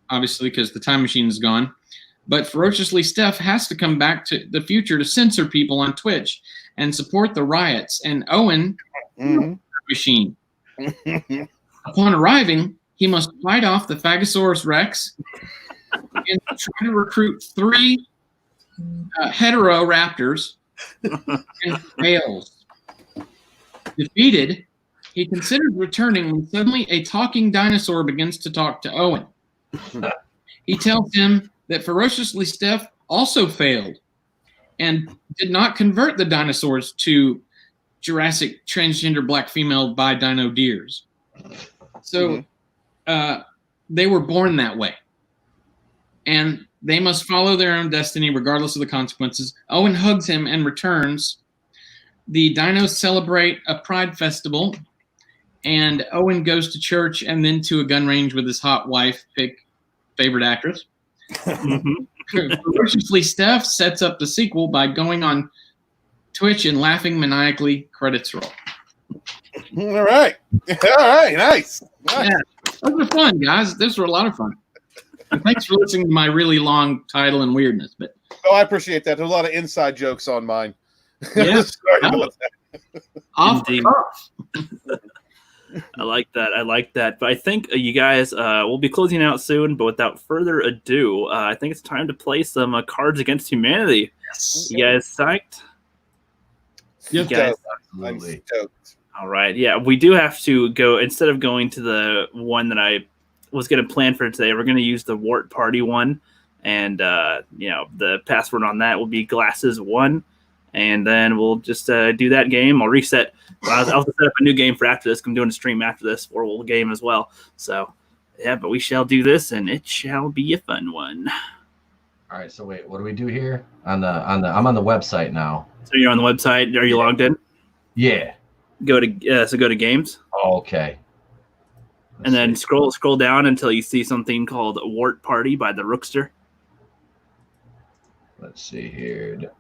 obviously, because the time machine is gone. But Ferociously Steph has to come back to the future to censor people on Twitch and support the riots. And Owen, machine. Upon arriving, he must fight off the Phagosaurus Rex and try to recruit 3 hetero raptors and fails. Defeated, he considers returning when suddenly a talking dinosaur begins to talk to Owen. He tells him that Ferociously Steph also failed and did not convert the dinosaurs to Jurassic transgender black female by dino deers. So they were born that way. And they must follow their own destiny regardless of the consequences. Owen hugs him and returns. The dinos celebrate a pride festival, and Owen goes to church and then to a gun range with his hot wife, pick favorite actress. Ferociously Steph sets up the sequel by going on Twitch and laughing maniacally. Credits roll. All right. All right. Nice. Yeah, those were fun, guys. Those were a lot of fun. And thanks for listening to my really long title and weirdness. But I appreciate that. There's a lot of inside jokes on mine. Yeah. Sorry about that. Off the cuff. I like that. But I think you guys will be closing out soon. But without further ado, I think it's time to play some Cards Against Humanity. Yes. You guys psyched? Yes. You guys? I'm stoked. All right. Yeah, we do have to go. Instead of going to the one that I was going to plan for today, we're going to use the Wart Party one. And, the password on that will be Glasses1. And then we'll just do that game. I'll reset. I'll set up a new game for after this. I'm doing a stream after this for a little game as well. So, yeah, but we shall do this, and it shall be a fun one. All right. So wait, what do we do here? I'm on the website now. So you're on the website. Are you logged in? Yeah. Go to games. Oh, okay. And then scroll down until you see something called Wart Party by the Rookster. Let's see here.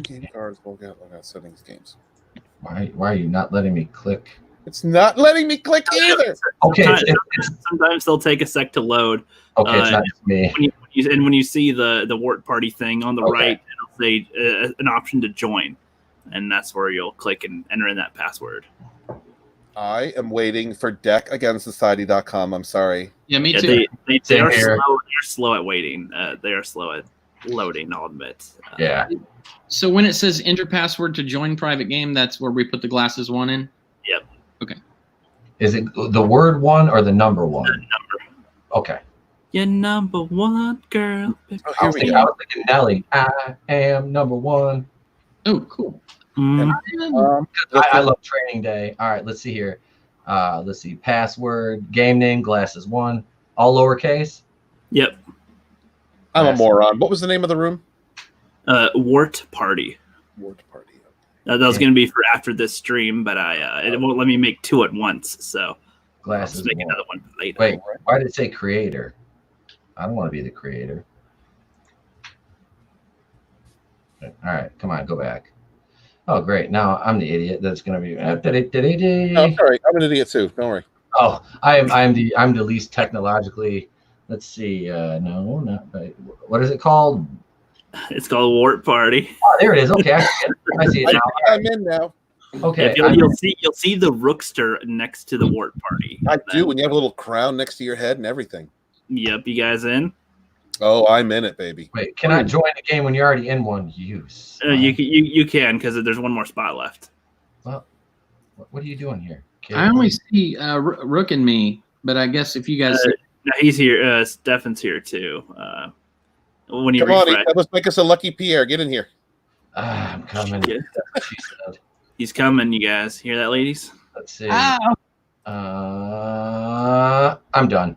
Game cards, log out, settings, games. Why are you not letting me click? It's not letting me click either. Okay. Sometimes they'll take a sec to load. Okay, it's not me. When you see the Wart Party thing on the right, it'll say an option to join. And that's where you'll click and enter in that password. I am waiting for deckagainstsociety.com. I'm sorry. Yeah, me too. They are slow. They're slow at waiting. They are slow at loading, I'll admit. Yeah. So when it says enter password to join private game, that's where we put the Glasses1 in? Yep. Okay. Is it the word one or the number one? The number. Okay. You're number one, girl. Oh, I here was we thinking, go. I was thinking Nelly. I am number one. Oh, cool. Mm. I love Training Day. All right, let's see here. Let's see. Password, game name, glasses one, all lowercase. Yep. I'm a moron. What was the name of the room? Wart Party. Wart Party. That was going to be for after this stream, but it won't let me make 2 at once. So Glasses. I'll just make one. another one later. Wait, why did it say creator? I don't want to be the creator. All right, come on, go back. Oh, great. Now I'm the idiot. That's going to be. No, sorry. I'm an idiot too. Don't worry. Oh, I'm the least technologically. Let's see. No, not. What is it called? It's called Wart Party. Oh, there it is. Okay, I see it now. I'm in now. Okay, you'll see the Rookster next to the Wart Party. I do. When you have a little crown next to your head and everything. Yep, you guys in? Oh, I'm in it, baby. Wait, can I join the game when you're already in one? You can because there's one more spot left. Well, what are you doing here? I only see Rook and me, but I guess if you guys, no, he's here. Stefan's here too. When you Come on, refresh, let's make us a lucky Pierre. Get in here. I'm coming. Yeah. She said. He's coming. You guys hear that, ladies? Let's see. I'm done.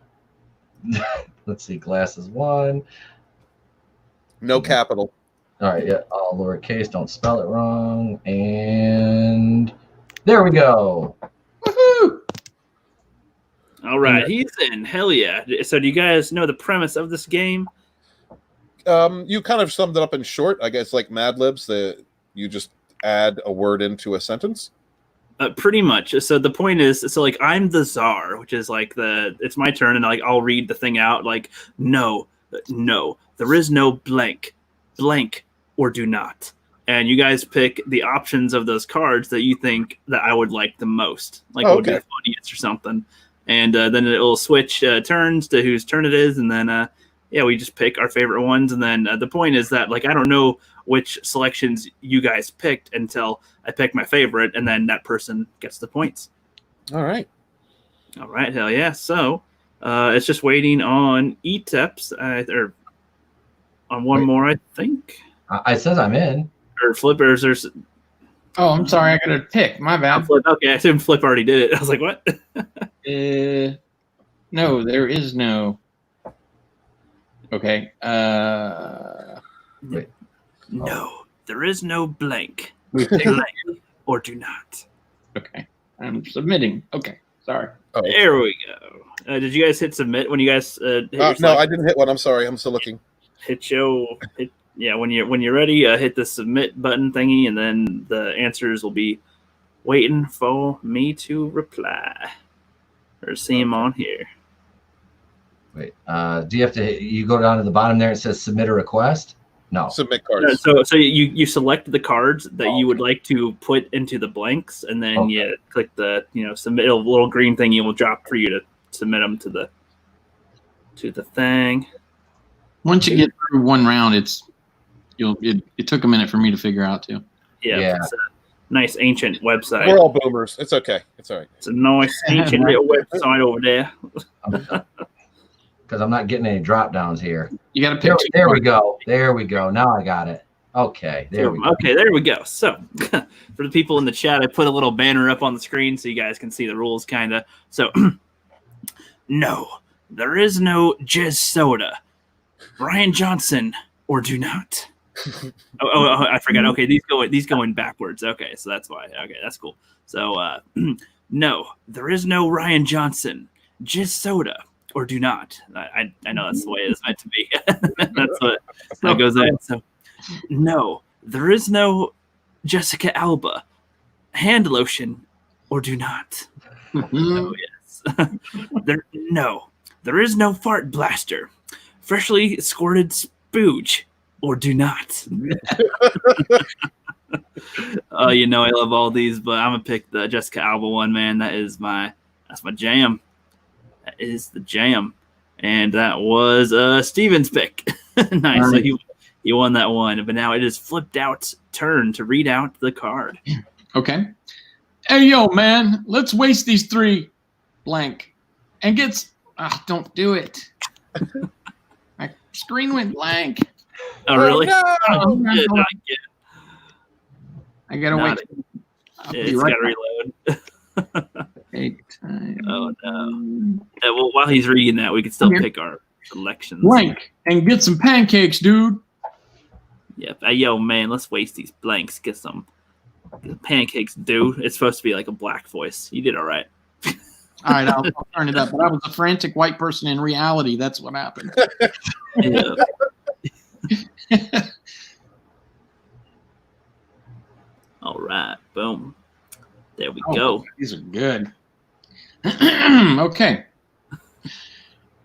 Let's see. Glasses one. No capital. All right. Yeah. All lowercase. Don't spell it wrong. And there we go. woohoo! All right, he's in. Hell yeah! So, do you guys know the premise of this game? You kind of summed it up in short. I guess like Mad Libs, that you just add a word into a sentence. Pretty much. So the point is, so like I'm the czar, which is like it's my turn, and like I'll read the thing out. Like no, there is no blank, or do not. And you guys pick the options of those cards that you think that I would like the most, like would be the funniest or something. And then it will switch turns to whose turn it is, and then we just pick our favorite ones. And then the point is that like I don't know which selections you guys picked until I pick my favorite, and then that person gets the points. All right, hell yeah! So it's just waiting on ETEPs or on one more, I think. I says I'm in. Or Flippers. There's. Oh, I'm sorry. I got to pick. My bad. Okay, I assumed Flip already did it. I was like, what? No, there is no. Okay. Wait. No, there is no blank, or do not. Okay. I'm submitting. Okay. Sorry. Oh, there we go. Did you guys hit submit when you guys hit your no, I didn't hit one. I'm sorry. I'm still looking. When you're ready, hit the submit button thingy, and then the answers will be waiting for me to reply or see them on here. Wait. Do you have to? You go down to the bottom there. It says submit a request. No. Submit cards. So you select the cards that you would like to put into the blanks, and then you click the submit. A little green thing will drop for you to submit them to the thing. Once you get through one round, it took a minute for me to figure out too. Yeah. It's a nice ancient website. We're all boomers. It's okay. It's all right. It's a nice ancient little website over there. Because I'm not getting any drop downs here. You got to pick. There we go. There we go. Now I got it. Okay. There we go. Okay, there we go. So, for the people in the chat, I put a little banner up on the screen so you guys can see the rules, kind of. So, no, there is no Jizz Soda, Brian Johnson, or do not. Oh, I forgot. Okay, these going backwards. Okay, so that's why. Okay, that's cool. So, no, there is no Ryan Johnson, Jizz Soda, or do not. I know that's the way it's meant to be. That's what that goes in. So, no, there is no Jessica Alba, hand lotion, or do not. Oh yes. There is no fart blaster, freshly squirted spooge, or do not. Oh, I love all these, but I'm gonna pick the Jessica Alba one, man. That's my jam. That is the jam, and that was Steven's pick. Nice. So he won that one, but now it is flipped out's turn to read out the card. Okay. Hey, yo, man, let's waste these 3 blank and gets. Don't do it. My screen went blank. Oh, really? no! Oh, good, not good. I gotta Not wait. I'll It's be right got to back. reload. Take time. Oh, no. Well, while he's reading that, we can still pick our selections. Blank and get some pancakes, dude. Yep. Hey, yo, man, let's waste these blanks. Get some pancakes, dude. It's supposed to be like a black voice. You did all right. All right, I'll turn it up. But I was a frantic white person in reality. That's what happened. Yeah. All right. Boom. There we go. These are good. Okay.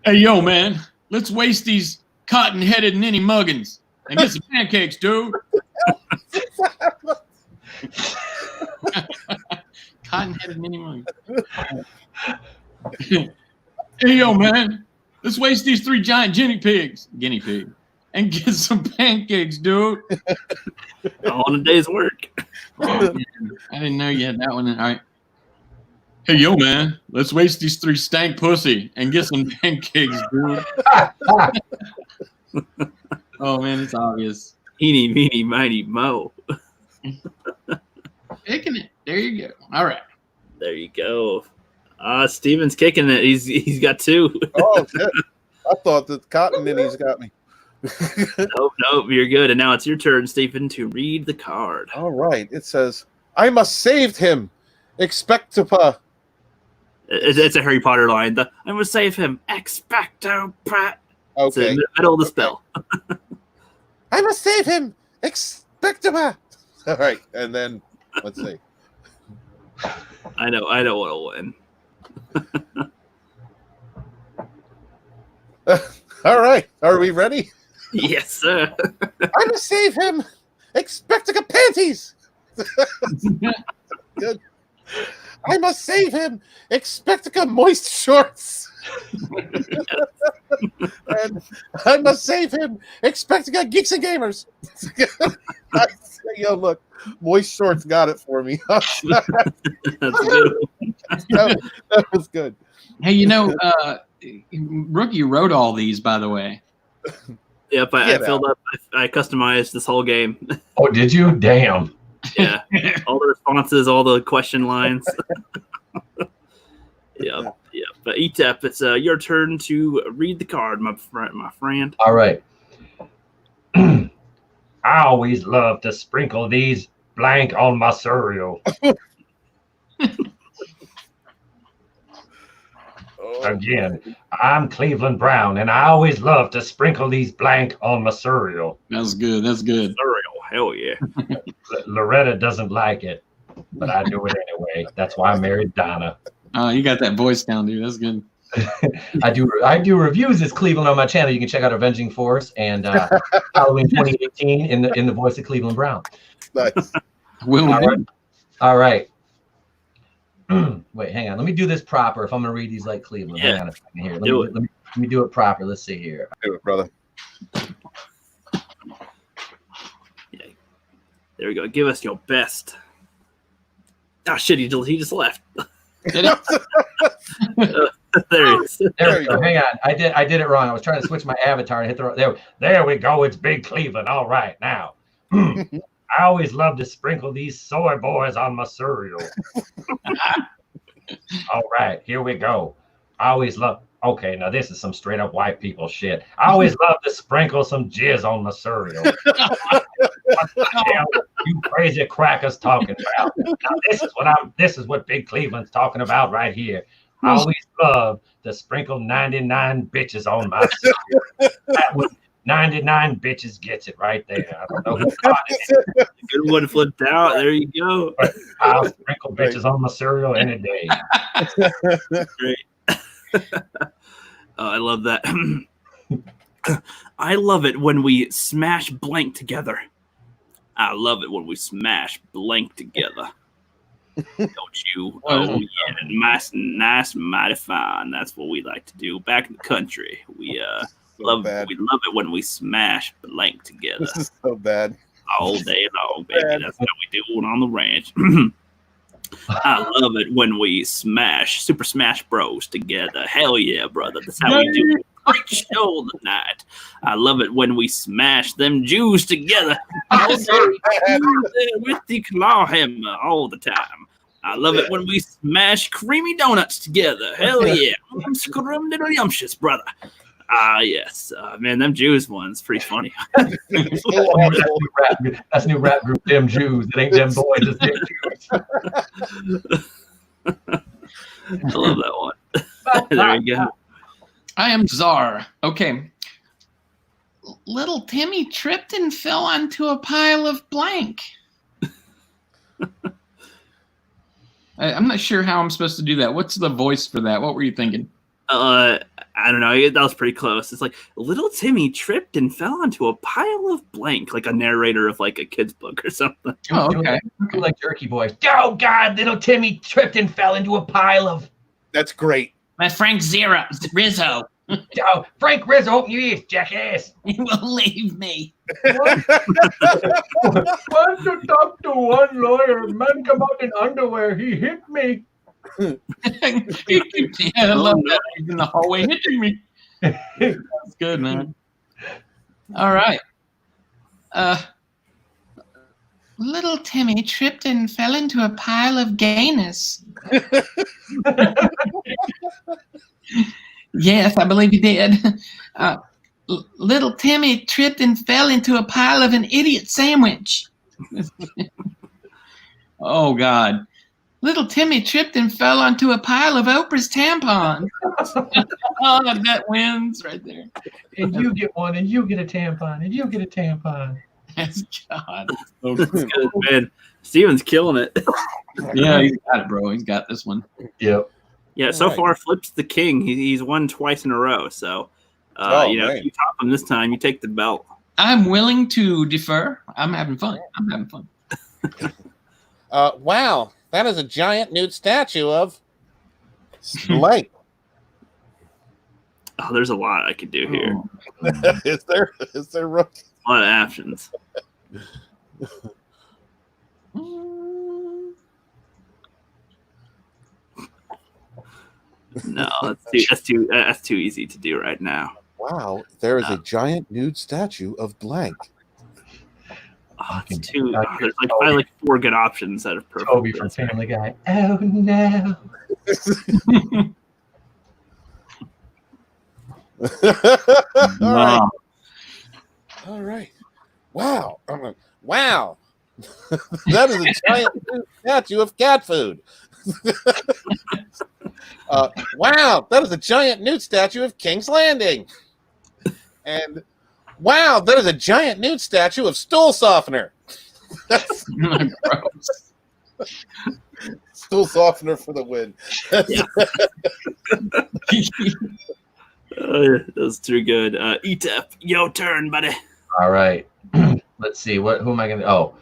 Hey, yo, man. Let's waste these cotton-headed ninny muggins and get some pancakes, dude. Cotton-headed ninny muggins. Hey, yo, man. Let's waste these 3 giant guinea pigs, and get some pancakes, dude. All in a day's work. Oh, man. I didn't know you had that one. All right. Hey, yo, man. Let's waste these 3 stank pussy and get some pancakes, dude. Oh, man, it's obvious. Eeny, meeny, miny, mo. Picking it. There you go. All right. There you go. Steven's kicking it. He's got 2. Oh, shit. I thought that cotton ninnies got me. Nope, you're good. And now it's your turn, Stephen, to read the card. All right. It says, I must save him. Expecto. It's a Harry Potter line. I must save him. Expecto Pat. Okay. It's in the middle of the spell. I must save him. Expecto. All right. And then, let's see. I know what'll win. All right. Are we ready? Yes, sir. I must save him. Expectica panties. Good. I must save him. Expectica moist shorts. And I must save him. Expectica geeks and gamers. Yo, look, moist shorts got it for me. That's good. That was good. Hey, you know, Rookie wrote all these, by the way. Yep, I filled up. I customized this whole game. Oh, did you? Damn. Yeah, all the responses, all the question lines. Yeah. But Etep, it's your turn to read the card, my friend. All right. I always love to sprinkle these blank on my cereal. Again, I'm Cleveland Brown, and I always love to sprinkle these blank on my cereal. That's good. That's good. Cereal, hell yeah. Loretta doesn't like it, but I do it anyway. That's why I married Donna. You got that voice down, dude. That's good. I do reviews as Cleveland on my channel. You can check out Avenging Force and Halloween 2018 in the voice of Cleveland Brown. Nice. All right. Wait, hang on. Let me do this proper. If I'm gonna read these like Cleveland, Yeah. hang on a second here. Let me do it proper. Let's see here. Do it, brother. Yeah. There we go. Give us your best. Oh shit! He just left. There he is. There we go. Hang on. I did it wrong. I was trying to switch my avatar and hit the There we go. It's Big Cleveland. All right, now. I always love to sprinkle these soy boys on my cereal. All right, here we go. I always love. Okay, now this is some straight up white people shit. I always love to sprinkle some jizz on my cereal. What the hell you crazy crackers talking about? Now this is what Big Cleveland's talking about right here. I always love to sprinkle 99 bitches on my cereal. That was 99 bitches gets it right there. I don't know who got it. Good one flipped out. There you go. But I'll sprinkle bitches on my cereal any day. Great. I love that. I love it when we smash blank together. I love it when we smash blank together. Don't you? Oh yeah, nice, mighty fine. That's what we like to do back in the country. We love it when we smash blank together. This is so bad. All day long, baby. That's how we do it on the ranch. I love it when we smash Super Smash Bros. Together. Hell yeah, brother. That's how we do it. Great show tonight. I love it when we smash them Jews together. With the claw hammer all the time. I love it when we smash creamy donuts together. Hell yeah. Scrumdiddlyumptious, brother. Yes. Man, them Jews one's pretty funny. That's a new rap group, them Jews. It ain't them boys, it's them Jews. I love that one. There you go. I am Czar. Okay. Little Timmy tripped and fell onto a pile of blank. I'm not sure how I'm supposed to do that. What's the voice for that? What were you thinking? I don't know. That was pretty close. It's like little Timmy tripped and fell onto a pile of blank, like a narrator of like a kid's book or something. Oh, okay. Like Jerky Boy. Oh God, little Timmy tripped and fell into a pile of. That's great. My Frank Rizzo. Oh, Frank Rizzo, open your ears, jackass. You will leave me. Want to talk to one lawyer? Man come out in underwear. He hit me. Yeah, I love that. He's in the hallway hitting me. That's good, man. All right. Little Timmy tripped and fell into a pile of gayness. Yes, I believe he did. Little Timmy tripped and fell into a pile of an idiot sandwich. Oh, God. Little Timmy tripped and fell onto a pile of Oprah's tampons. Oh, that wins right there. And you get one, and you get a tampon, and you get a tampon. Yes, God. That's good, man. Steven's killing it. Yeah, he's got it, bro. He's got this one. Yep. Yeah, so far, Flip's the king. He's won twice in a row. So, if you top him this time, you take the belt. I'm willing to defer. I'm having fun. Wow, that is a giant nude statue of blank. Oh, there's a lot I could do here. Is there? A lot of options. No, that's too easy to do right now. Wow, there is a giant nude statue of blank. Oh, it's too. There's like 4 good options that are perfect. Toby from Family Guy. Oh no. All right. Wow. Wow. That is a giant nude statue of cat food. Wow, that is a giant nude statue of King's Landing. And wow, that is a giant nude statue of stool softener. Stool softener for the win. That's too good. Etep, your turn, buddy. All right. Let's see. Who am I going to? Oh.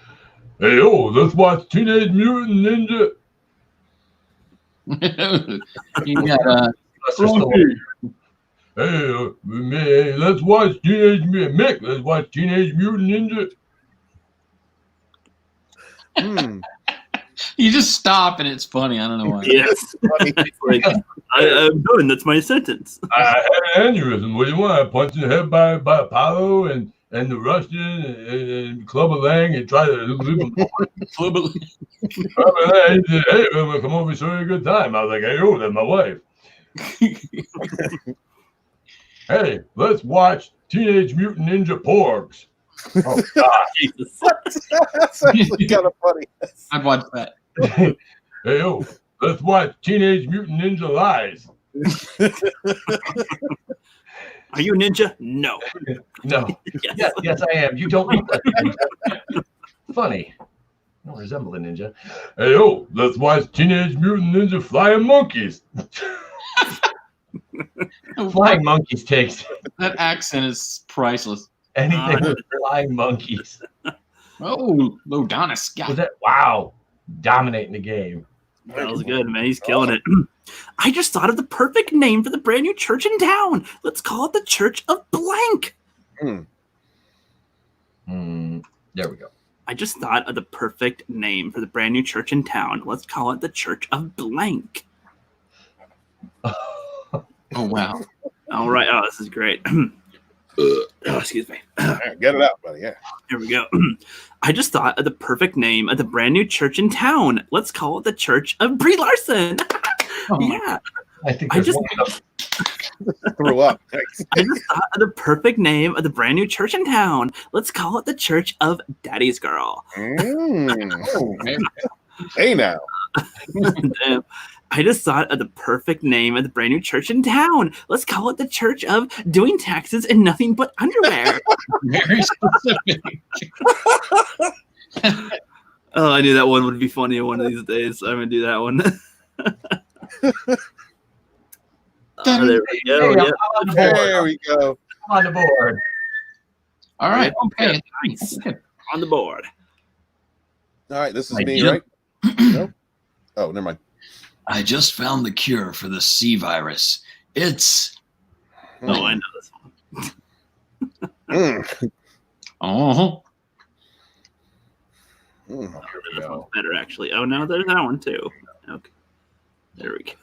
Hey, let's watch Teenage Mutant Ninja. You got Hey, let's watch Teenage Mutant Mick. Let's watch Teenage Mutant Ninja. You just stop and it's funny. I don't know why. Yes. I'm done. That's my sentence. I had an aneurysm. What do you want? I punched in the head by Apollo and the Russian and Clubber Lang and try to live him. Clubber Lang. He said, hey, I'm gonna come over and show you a good time. I was like, hey, that's my wife. Hey, let's watch Teenage Mutant Ninja Porgs. Oh, God. Jesus. That's actually kind of funny. I'd watch that. Hey, let's watch Teenage Mutant Ninja Lies. Are you a ninja? No. No. Yes, I am. You don't look like a ninja. Funny. I don't resemble a ninja. Hey, let's watch Teenage Mutant Ninja Flying Monkeys. Flying Monkeys takes. That accent is priceless. Anything with flying monkeys. Oh, Lodonis. Was that? Wow. Dominating the game. That was good, man. He's killing it. I just thought of the perfect name for the brand new church in town. Let's call it the Church of Blank. There we go. I just thought of the perfect name for the brand new church in town. Let's call it the Church of Blank. Oh, wow. All right. Oh, this is great. Excuse me. Get it out, buddy. Yeah. Here we go. I just thought of the perfect name of the brand new church in town. Let's call it the Church of Brie Larson. Yeah. I think I just threw up. I just thought of the perfect name of the brand new church in town. Let's call it the Church of Daddy's Girl. Hey now. Damn. I just thought of the perfect name of the brand new church in town. Let's call it the Church of Doing Taxes and Nothing But Underwear. Very specific. Oh, I knew that one would be funny one of these days. I'm gonna do that one. There we go. Hey, Yep. There we go. I'm on the board. All right. Okay. Nice. On the board. All right, this is I me, did. right? No? Oh, never mind. I just found the cure for the C virus. It's Oh, I know this one. Oh. Mm. This one's better, actually. Oh, no, there's that one, too. Okay. There we go.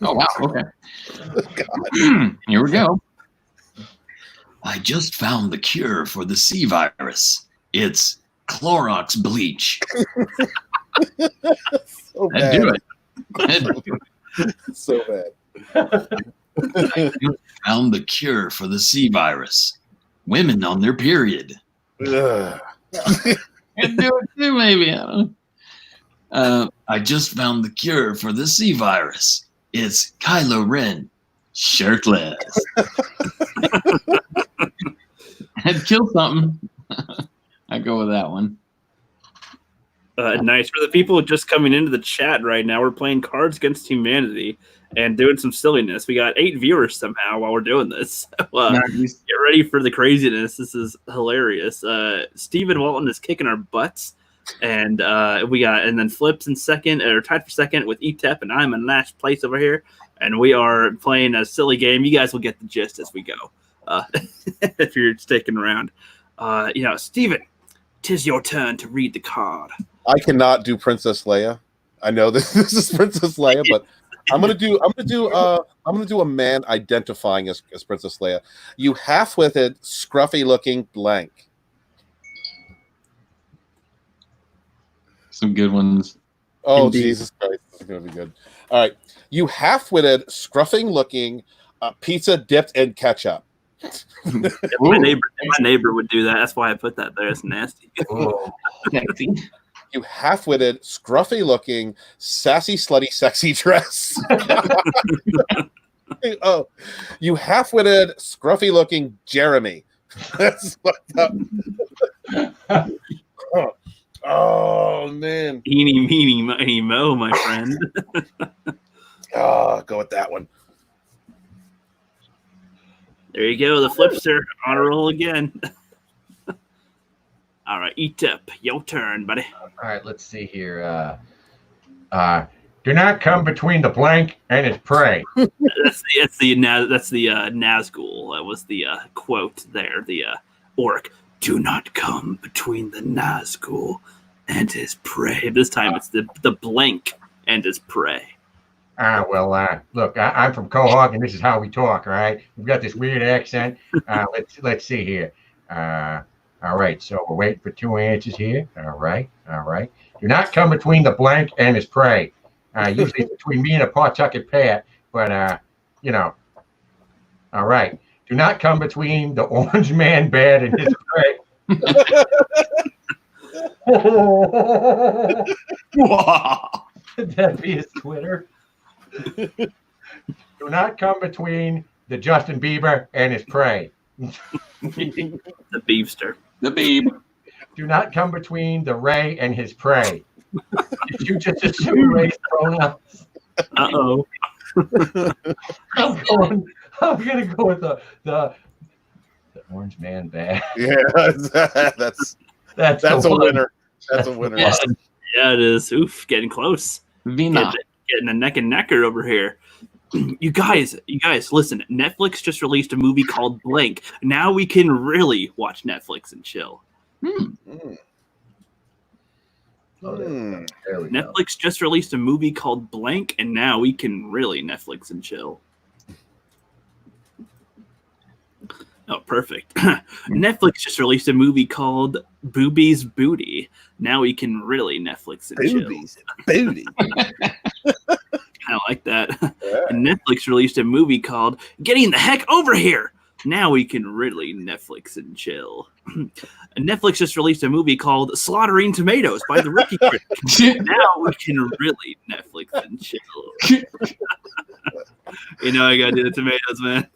Oh, wow. Okay. Here we go. I just found the cure for the C virus. It's Clorox bleach. So That'd do it. That'd do it. So bad. I just found the cure for the C virus. Women on their period. Ugh. Could do it too, maybe. I don't know. I just found the cure for the C virus. It's Kylo Ren, shirtless. I'd kill something. I'd go with that one. Nice. For the people just coming into the chat right now, we're playing Cards Against Humanity and doing some silliness. We got 8 viewers somehow while we're doing this. So, Nice. get ready for the craziness. This is hilarious. Stephen Walton is kicking our butts. And and then Flips in second, or tied for second with ETEP, and I'm in last place over here. And we are playing a silly game. You guys will get the gist as we go, if you're sticking around. Steven, 'tis your turn to read the card. I cannot do Princess Leia. I know this is Princess Leia, but I'm gonna do a man identifying as Princess Leia. You half-witted, scruffy-looking blank. Some good ones. Oh, Indeed. Jesus Christ. This is going to be good. All right. You half-witted, scruffing-looking pizza dipped in ketchup. My neighbor would do that. That's why I put that there. It's nasty. You half-witted, scruffy-looking, sassy, slutty, sexy dress. Oh, you half-witted, scruffy-looking Jeremy. That's fucked up. Oh, man. Eeny, meeny, miny, mo, my friend. Oh, go with that one. There you go. The Flipster on a roll again. All right, ETEP, your turn, buddy. All right, let's see here. Do not come between the blank and its prey. That's the Nazgul. That was the quote there. The orc. Do not come between the Nazgul and his prey. This time it's the blank and his prey. Look, I'm from Quahog, and this is how we talk. All right, we've got this weird accent. Let's see here. All right, so we're waiting for 2 answers here. All right. Do not come between the blank and his prey. Usually it's between me and a Pawtucket Pat, but All right. Do not come between the orange man bed and his prey. That'd be his Twitter. Do not come between the Justin Bieber and his prey. The Beebster. The Beeb. Do not come between the Ray and his prey. Did you just assume Ray's pronouns? Uh-oh. I'm gonna go with the orange man bad. Yeah, that's a winner. That's a winner. Yeah, it is. Oof, getting close. Vina. Getting a neck and necker over here. You guys, listen. Netflix just released a movie called Blank. Now we can really watch Netflix and chill. There we go. Netflix just released a movie called Blank, and now we can really Netflix and chill. Oh, perfect. Netflix just released a movie called Boobies Booty. Now we can really Netflix and Boobies Booty. I like that. Yeah. And Netflix released a movie called Getting the Heck Over Here. Now we can really Netflix and chill. And Netflix just released a movie called Slaughtering Tomatoes by the Rookie Critic. Now we can really Netflix and chill. You know I gotta do the tomatoes, man.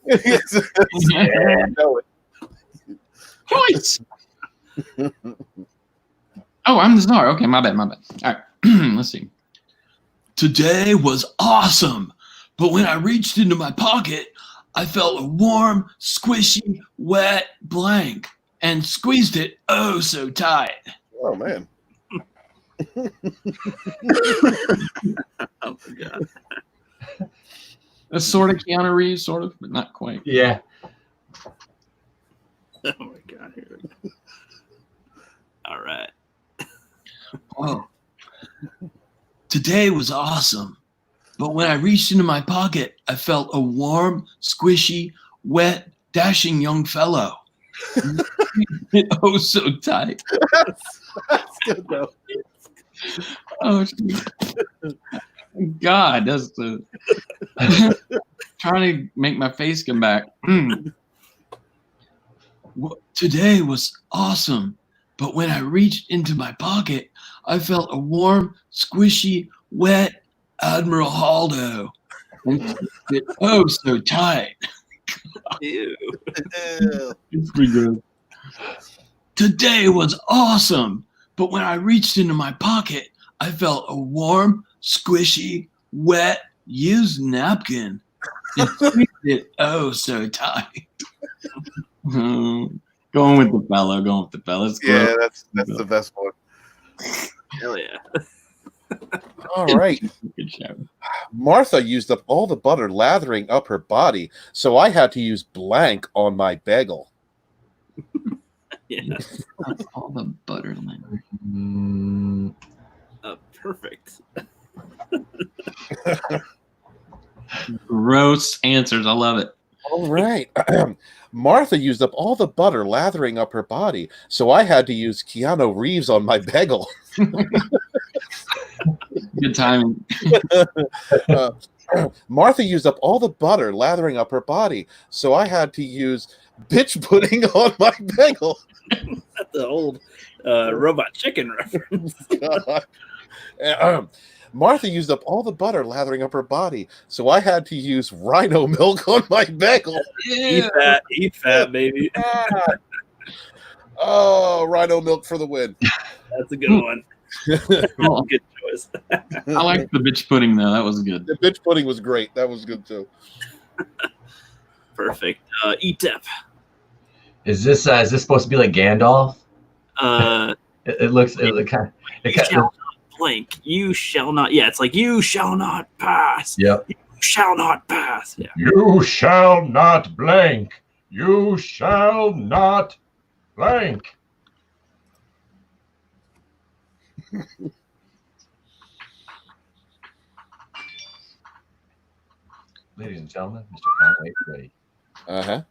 Yeah, know it. Choice. Oh, I'm the czar. Okay, my bad. All right, let's see. Today was awesome, but when I reached into my pocket, I felt a warm, squishy, wet blank and squeezed it oh so tight. Oh, man. Oh, my God. That's sort of Keanu Reeves, sort of, but not quite. Yeah. Oh, my God. Here we go. All right. Oh. Today was awesome, but when I reached into my pocket, I felt a warm, squishy, wet, dashing young fellow. Oh, so tight. That's good, though. Oh, God, that's the trying to make my face come back. Today was awesome, but when I reached into my pocket, I felt a warm, squishy, wet Admiral Haldo. And it oh so tight. Ew. It's pretty good. Today was awesome, but when I reached into my pocket, I felt a warm, squishy, wet, used napkin. And squeezed it oh so tight. Going with the fellow. Yeah, that's the best one. Hell yeah. All right. Good show. Martha used up all the butter lathering up her body, so I had to use blank on my bagel. Yeah. All the butter lemon. Perfect. Gross answers. I love it. All right. Martha used up all the butter lathering up her body, so I had to use Keanu Reeves on my bagel. Good timing. Martha used up all the butter lathering up her body, so I had to use bitch pudding on my bagel. That's the old Robot Chicken reference. Martha used up all the butter lathering up her body, so I had to use rhino milk on my bagel. Eat fat, baby. Oh, rhino milk for the win. That's a good one. Good choice. I like the bitch pudding though. That was good. The bitch pudding was great. That was good too. Perfect. Etep. Is this supposed to be like Gandalf? It looks kind of blank. You shall not. Yeah, it's like you shall not pass. Yep. You shall not pass. Yeah. You shall not blank. You shall not blank. Ladies and gentlemen, Mr. Conway is ready. Uh-huh.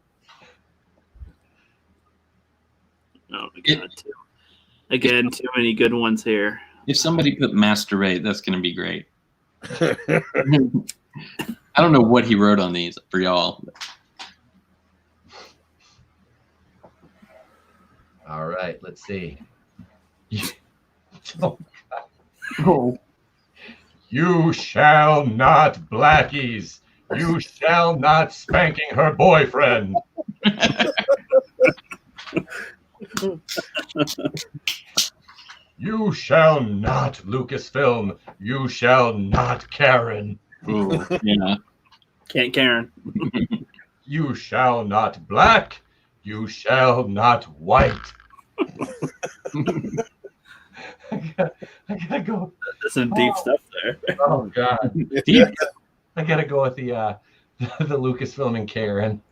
Oh my God. Again, too many good ones here. If somebody put masturbate, that's going to be great. I don't know what he wrote on these for y'all. All right, let's see. Oh. You shall not blackies. You shall not spanking her boyfriend. You shall not Lucasfilm. You shall not Karen. Ooh, yeah. Can't Karen. You shall not black. You shall not white. I gotta go. That's some deep stuff there. Oh God. Deep. I gotta go with the Lucasfilm and Karen.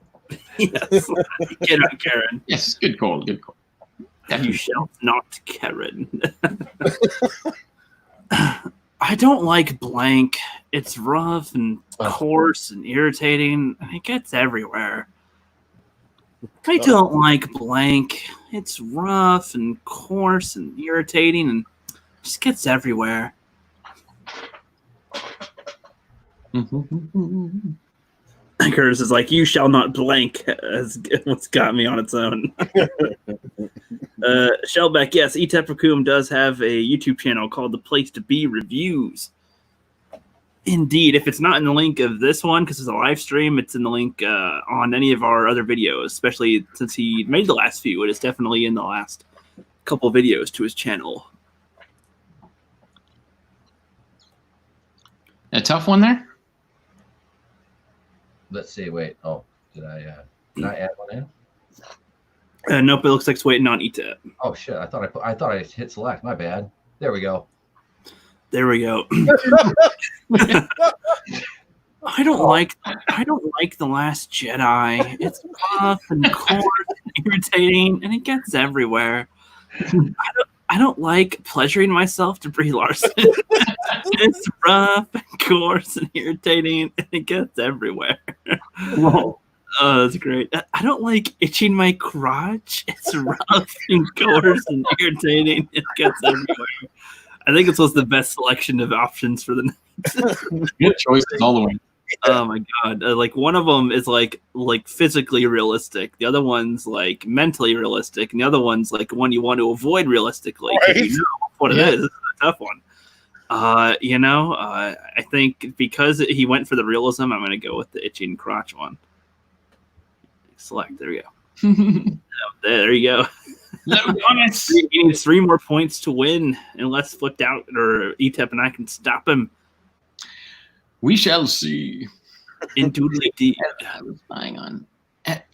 Yes, get on Karen. Yes, good call. Good call. You shall not, Karen. I don't like blank. It's rough and coarse and irritating, and it gets everywhere. I don't like blank. It's rough and coarse and irritating and just gets everywhere. Curtis is like, you shall not blank, as what's got me on its own. Shellback, yes, Etepracum does have a YouTube channel called The Place to Be Reviews. Indeed, if it's not in the link of this one, because it's a live stream, it's in the link on any of our other videos, especially since he made the last few. It is definitely in the last couple videos to his channel. A tough one there? Let's see. Wait. Oh, did I add one in? Nope, it looks like it's waiting on ETEP. Oh shit! I thought I hit select. My bad. There we go. There we go. I don't like The Last Jedi. It's rough and coarse and irritating, and it gets everywhere. I don't like pleasuring myself to Brie Larson. It's rough and coarse and irritating, and it gets everywhere. Whoa. Oh, that's great. I don't like itching my crotch. It's rough and coarse and irritating. It gets everywhere. I think it's the best selection of options for the night. Good choices all the way. Oh my god! Like one of them is like physically realistic. The other one's like mentally realistic, and the other one's like one you want to avoid realistically. Right. You know what it is. It's a tough one. I think because he went for the realism, I'm going to go with the itching crotch one. Select. There we go. There you go. He needs 3 more points to win, unless Flipped Out or ETEP and I can stop him. We shall see. Indubitably.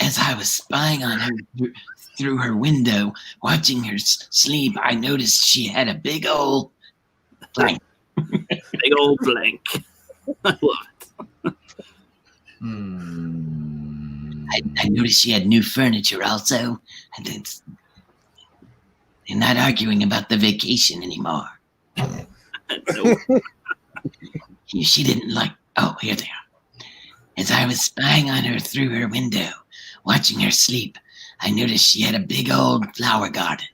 As I was spying on her through her window, watching her sleep, I noticed she had a big old blank. Big old blank. I love it. I noticed she had new furniture also. And they're not arguing about the vacation anymore. Nope. She didn't like. Oh, here they are. As I was spying on her through her window, watching her sleep, I noticed she had a big old flower garden.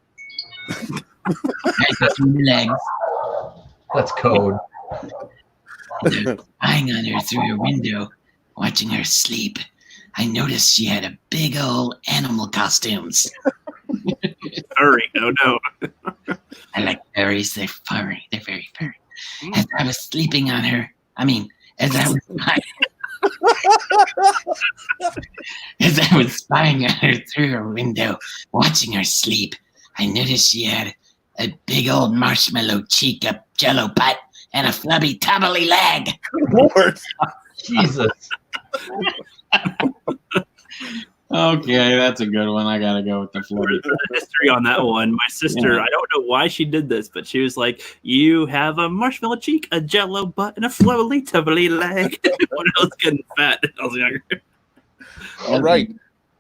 Right between her legs. That's code. Spying on her through her window, watching her sleep, I noticed she had a big old animal costumes. Furry. Oh no. I like furries. They're furry. They're very furry. As I was sleeping on her, as I was spying on her through her window, watching her sleep, I noticed she had a big old marshmallow cheek, a jello butt, and a flubby tubbly leg. Lord. Jesus. Okay, that's a good one. I gotta go with the flubby. History on that one. My sister, Yeah. I don't know why she did this, but she was like, "You have a marshmallow cheek, a jello butt, and a flubby tubbly leg." When I was getting fat, I was younger. All right.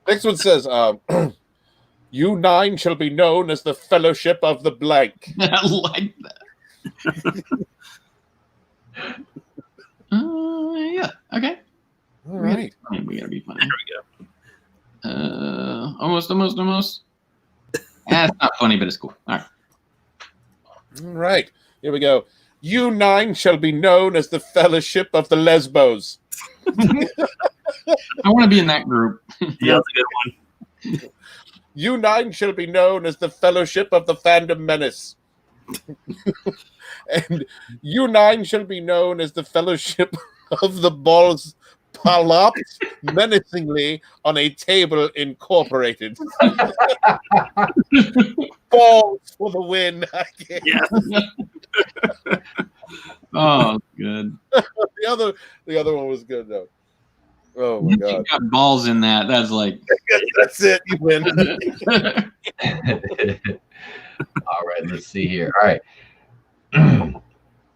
Next one says, "You 9 shall be known as the Fellowship of the Blank." I like that. Yeah. Okay. All right. We gotta be funny. There we go. Almost. It's not funny, but it's cool. All right. All right. Here we go. "You 9 shall be known as the Fellowship of the Lesbos." I want to be in that group. Yeah, that's a good one. "You 9 shall be known as the Fellowship of the Fandom Menace." And "You 9 shall be known as the Fellowship of the Balls Palops menacingly on a table incorporated." Balls for the win. Yeah. Oh, good. The other one was good though. Oh my You god. got balls in that. That's like. That's it. You win. All right, let's see here. All right.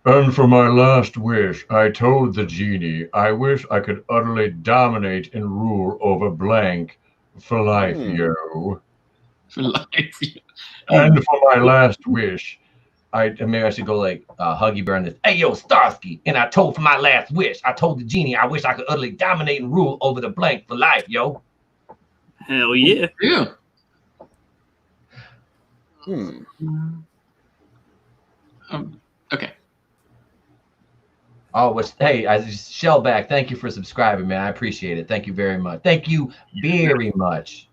And for my last wish, I told the genie, I wish I could utterly dominate and rule over blank for life, yo. For life. And for my last wish, maybe I should go like Huggy Bear on this. Hey, yo, Starsky. And I told for my last wish, I told the genie, I wish I could utterly dominate and rule over the blank for life, yo. Hell yeah. Yeah. Okay. Oh, hey, Shellback, thank you for subscribing, man. I appreciate it. Thank you very much. Thank you very much.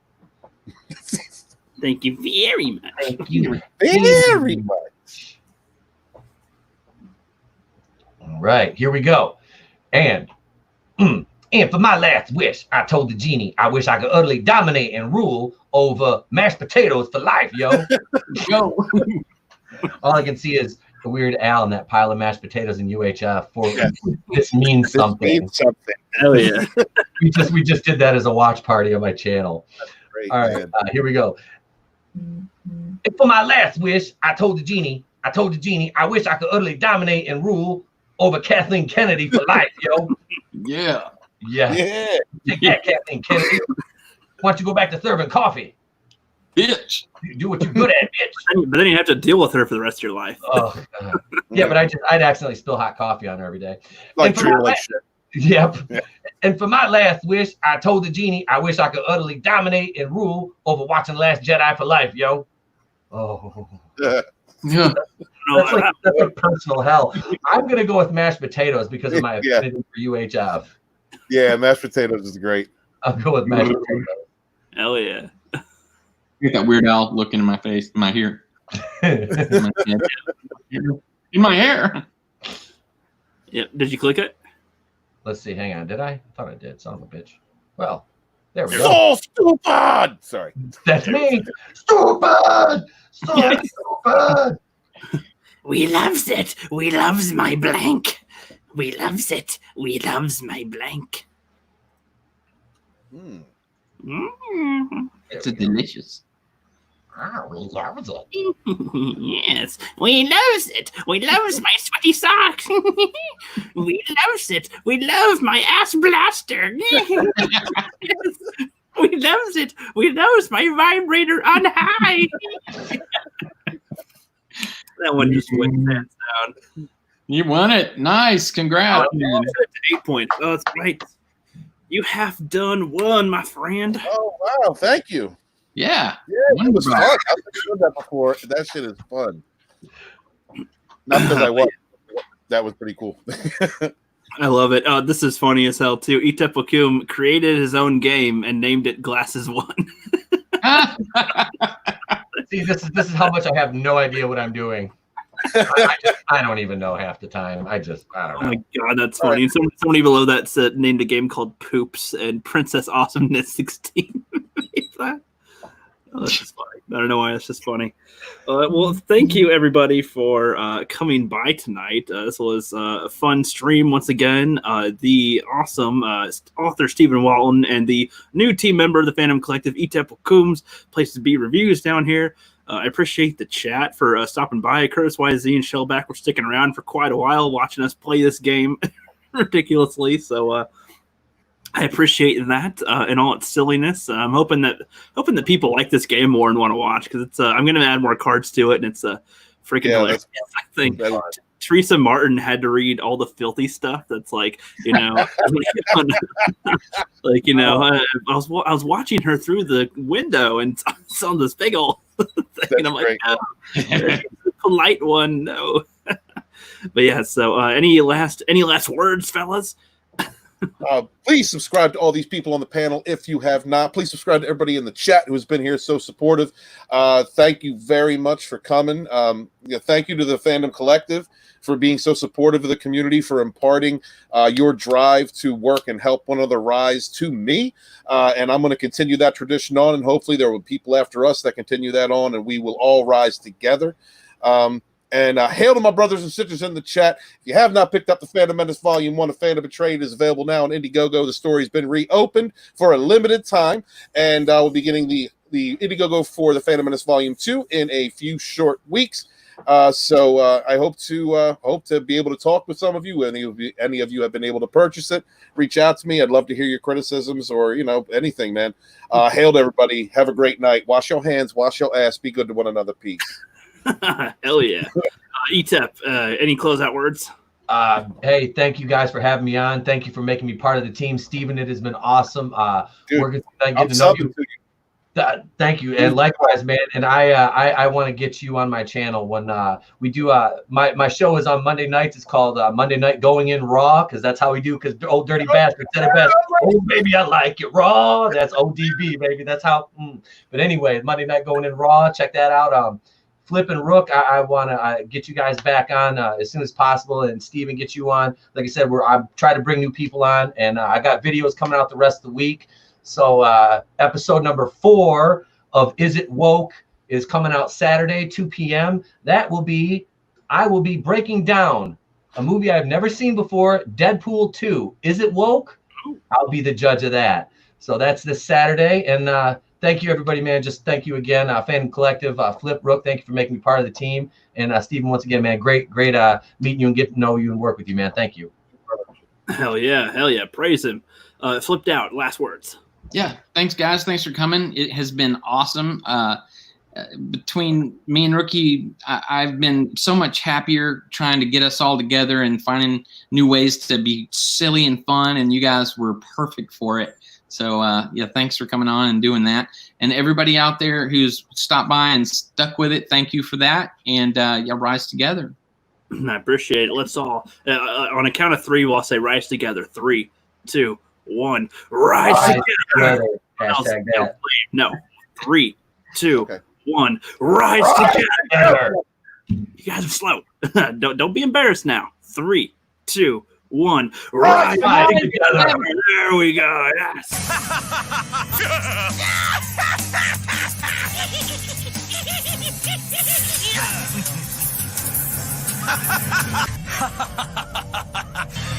Thank you very much. Thank you Very much. All right, here we go. And for my last wish, I told the genie, I wish I could utterly dominate and rule over mashed potatoes for life, yo. Yo. All I can see is the Weird Al and that pile of mashed potatoes in UHF. This means something. This means something. Hell yeah. we just did that as a watch party on my channel. Great, all right, here we go. And for my last wish, I told the genie, I wish I could utterly dominate and rule over Kathleen Kennedy for life, yo. Yeah. Yeah. Take that, Kathleen Kennedy. Why don't you go back to serving coffee? Bitch. Do what you're good at, bitch. But then you have to deal with her for the rest of your life. Oh, yeah, but I'd accidentally spill hot coffee on her every day. Like true, like shit. Yep. Yeah. And for my last wish, I told the genie, I wish I could utterly dominate and rule over watching Last Jedi for life, yo. Oh. Yeah. That's like personal hell. I'm gonna go with mashed potatoes because of my affinity for UHF. Yeah, mashed potatoes is great. I'll go with mashed potatoes. Hell yeah. Get that Weird Al looking in my face, in my hair. In my hair. Yeah. Did you click it? Let's see. Hang on. Did I? I thought I did. Son of a bitch. Well, there we go. So stupid. Sorry. That's me. Stupid. So stupid. We loves it. We loves my blank. We loves it. We loves my blank. It's a delicious. Oh, we loves it. Yes, we loves it. We loves my sweaty socks. We loves it. We love my ass blaster. Yes. We loves it. We loves my vibrator on high. That one just went hands down. You won it. Nice. Congrats. 8 points. Oh, that's right. You have done one, my friend. Oh, wow. Thank you. Yeah. Yeah, it was fun. I've never done that before. That shit is fun. Not because I won. That was pretty cool. I love it. This is funny as hell, too. Itepokum created his own game and named it Glasses One. See, this is how much I have no idea what I'm doing. I don't even know half the time. I don't know. Oh my god, that's funny. Somebody below that said named a game called Poops and Princess Awesomeness 16. Oh, that's just funny. I don't know why. It's just funny. Well, thank you everybody for coming by tonight. This was a fun stream once again. The awesome author Stephen Walton and the new team member of the Phantom Collective, Itepokum's Place to Be Reviews down here. I appreciate the chat for stopping by. Curtis YZ and Shellback were sticking around for quite a while watching us play this game ridiculously. So I appreciate that and all its silliness. I'm hoping that people like this game more and want to watch because it's. I'm going to add more cards to it, and it's a freaking hilarious. I think Teresa Martin had to read all the filthy stuff. That's like, I was watching her through the window and saw this big old thing, and I'm like, polite one, no. But yeah, so any last words, fellas? Please subscribe to all these people on the panel if you have not. Please subscribe to everybody in the chat who has been here so supportive. Thank you very much for coming. Thank you to the Fandom Collective for being so supportive of the community, for imparting your drive to work and help one another rise to me. And I'm going to continue that tradition on, and hopefully there will be people after us that continue that on, and we will all rise together. And hail to my brothers and sisters in the chat. If you have not picked up the Phantom Menace Volume 1 of Phantom Betrayed, it is available now on Indiegogo. The story's been reopened for a limited time, and we'll be getting the Indiegogo for the Phantom Menace Volume 2 in a few short weeks. So I hope to be able to talk with some of you. Any of you have been able to purchase it, reach out to me. I'd love to hear your criticisms or anything, man. Hail to everybody. Have a great night. Wash your hands. Wash your ass. Be good to one another. Peace. Hell yeah. ETEP, any closeout words? Hey, thank you guys for having me on. Thank you for making me part of the team, Steven. It has been awesome. Working tonight, getting to know you. Thank you, and likewise, man. And I want to get you on my channel when we do. My show is on Monday nights. It's called Monday Night Going In Raw, because that's how we do. Because old dirty bastard said it best. Oh baby, I like it raw. That's ODB, baby. That's how. But anyway, Monday Night Going In Raw. Check that out. Flip and Rook, I want to get you guys back on as soon as possible, and Steven get you on. Like I said, I'm trying to bring new people on, and I got videos coming out the rest of the week. So episode number 4 of Is It Woke is coming out Saturday, 2 p.m. I will be breaking down a movie I've never seen before, Deadpool 2. Is it woke? I'll be the judge of that. So that's this Saturday. And thank you, everybody, man. Just thank you again. Fan Collective, Flip, Rook, thank you for making me part of the team. And Steven, once again, man, great meeting you and getting to know you and work with you, man. Thank you. Hell yeah. Praise him. Flipped out. Last words. Yeah, thanks, guys. Thanks for coming. It has been awesome. Between me and Rookie, I've been so much happier trying to get us all together and finding new ways to be silly and fun, and you guys were perfect for it. So, yeah, thanks for coming on and doing that. And everybody out there who's stopped by and stuck with it, thank you for that. And yeah, rise together. I appreciate it. Let's all, on a count of 3, we'll say rise together. 3, 2, 1. Rise together. Hashtag that. No. 3, 2, 1. Rise together. You guys are slow. Don't be embarrassed now. 3, 2, 1. Rise together. There we go. Yes.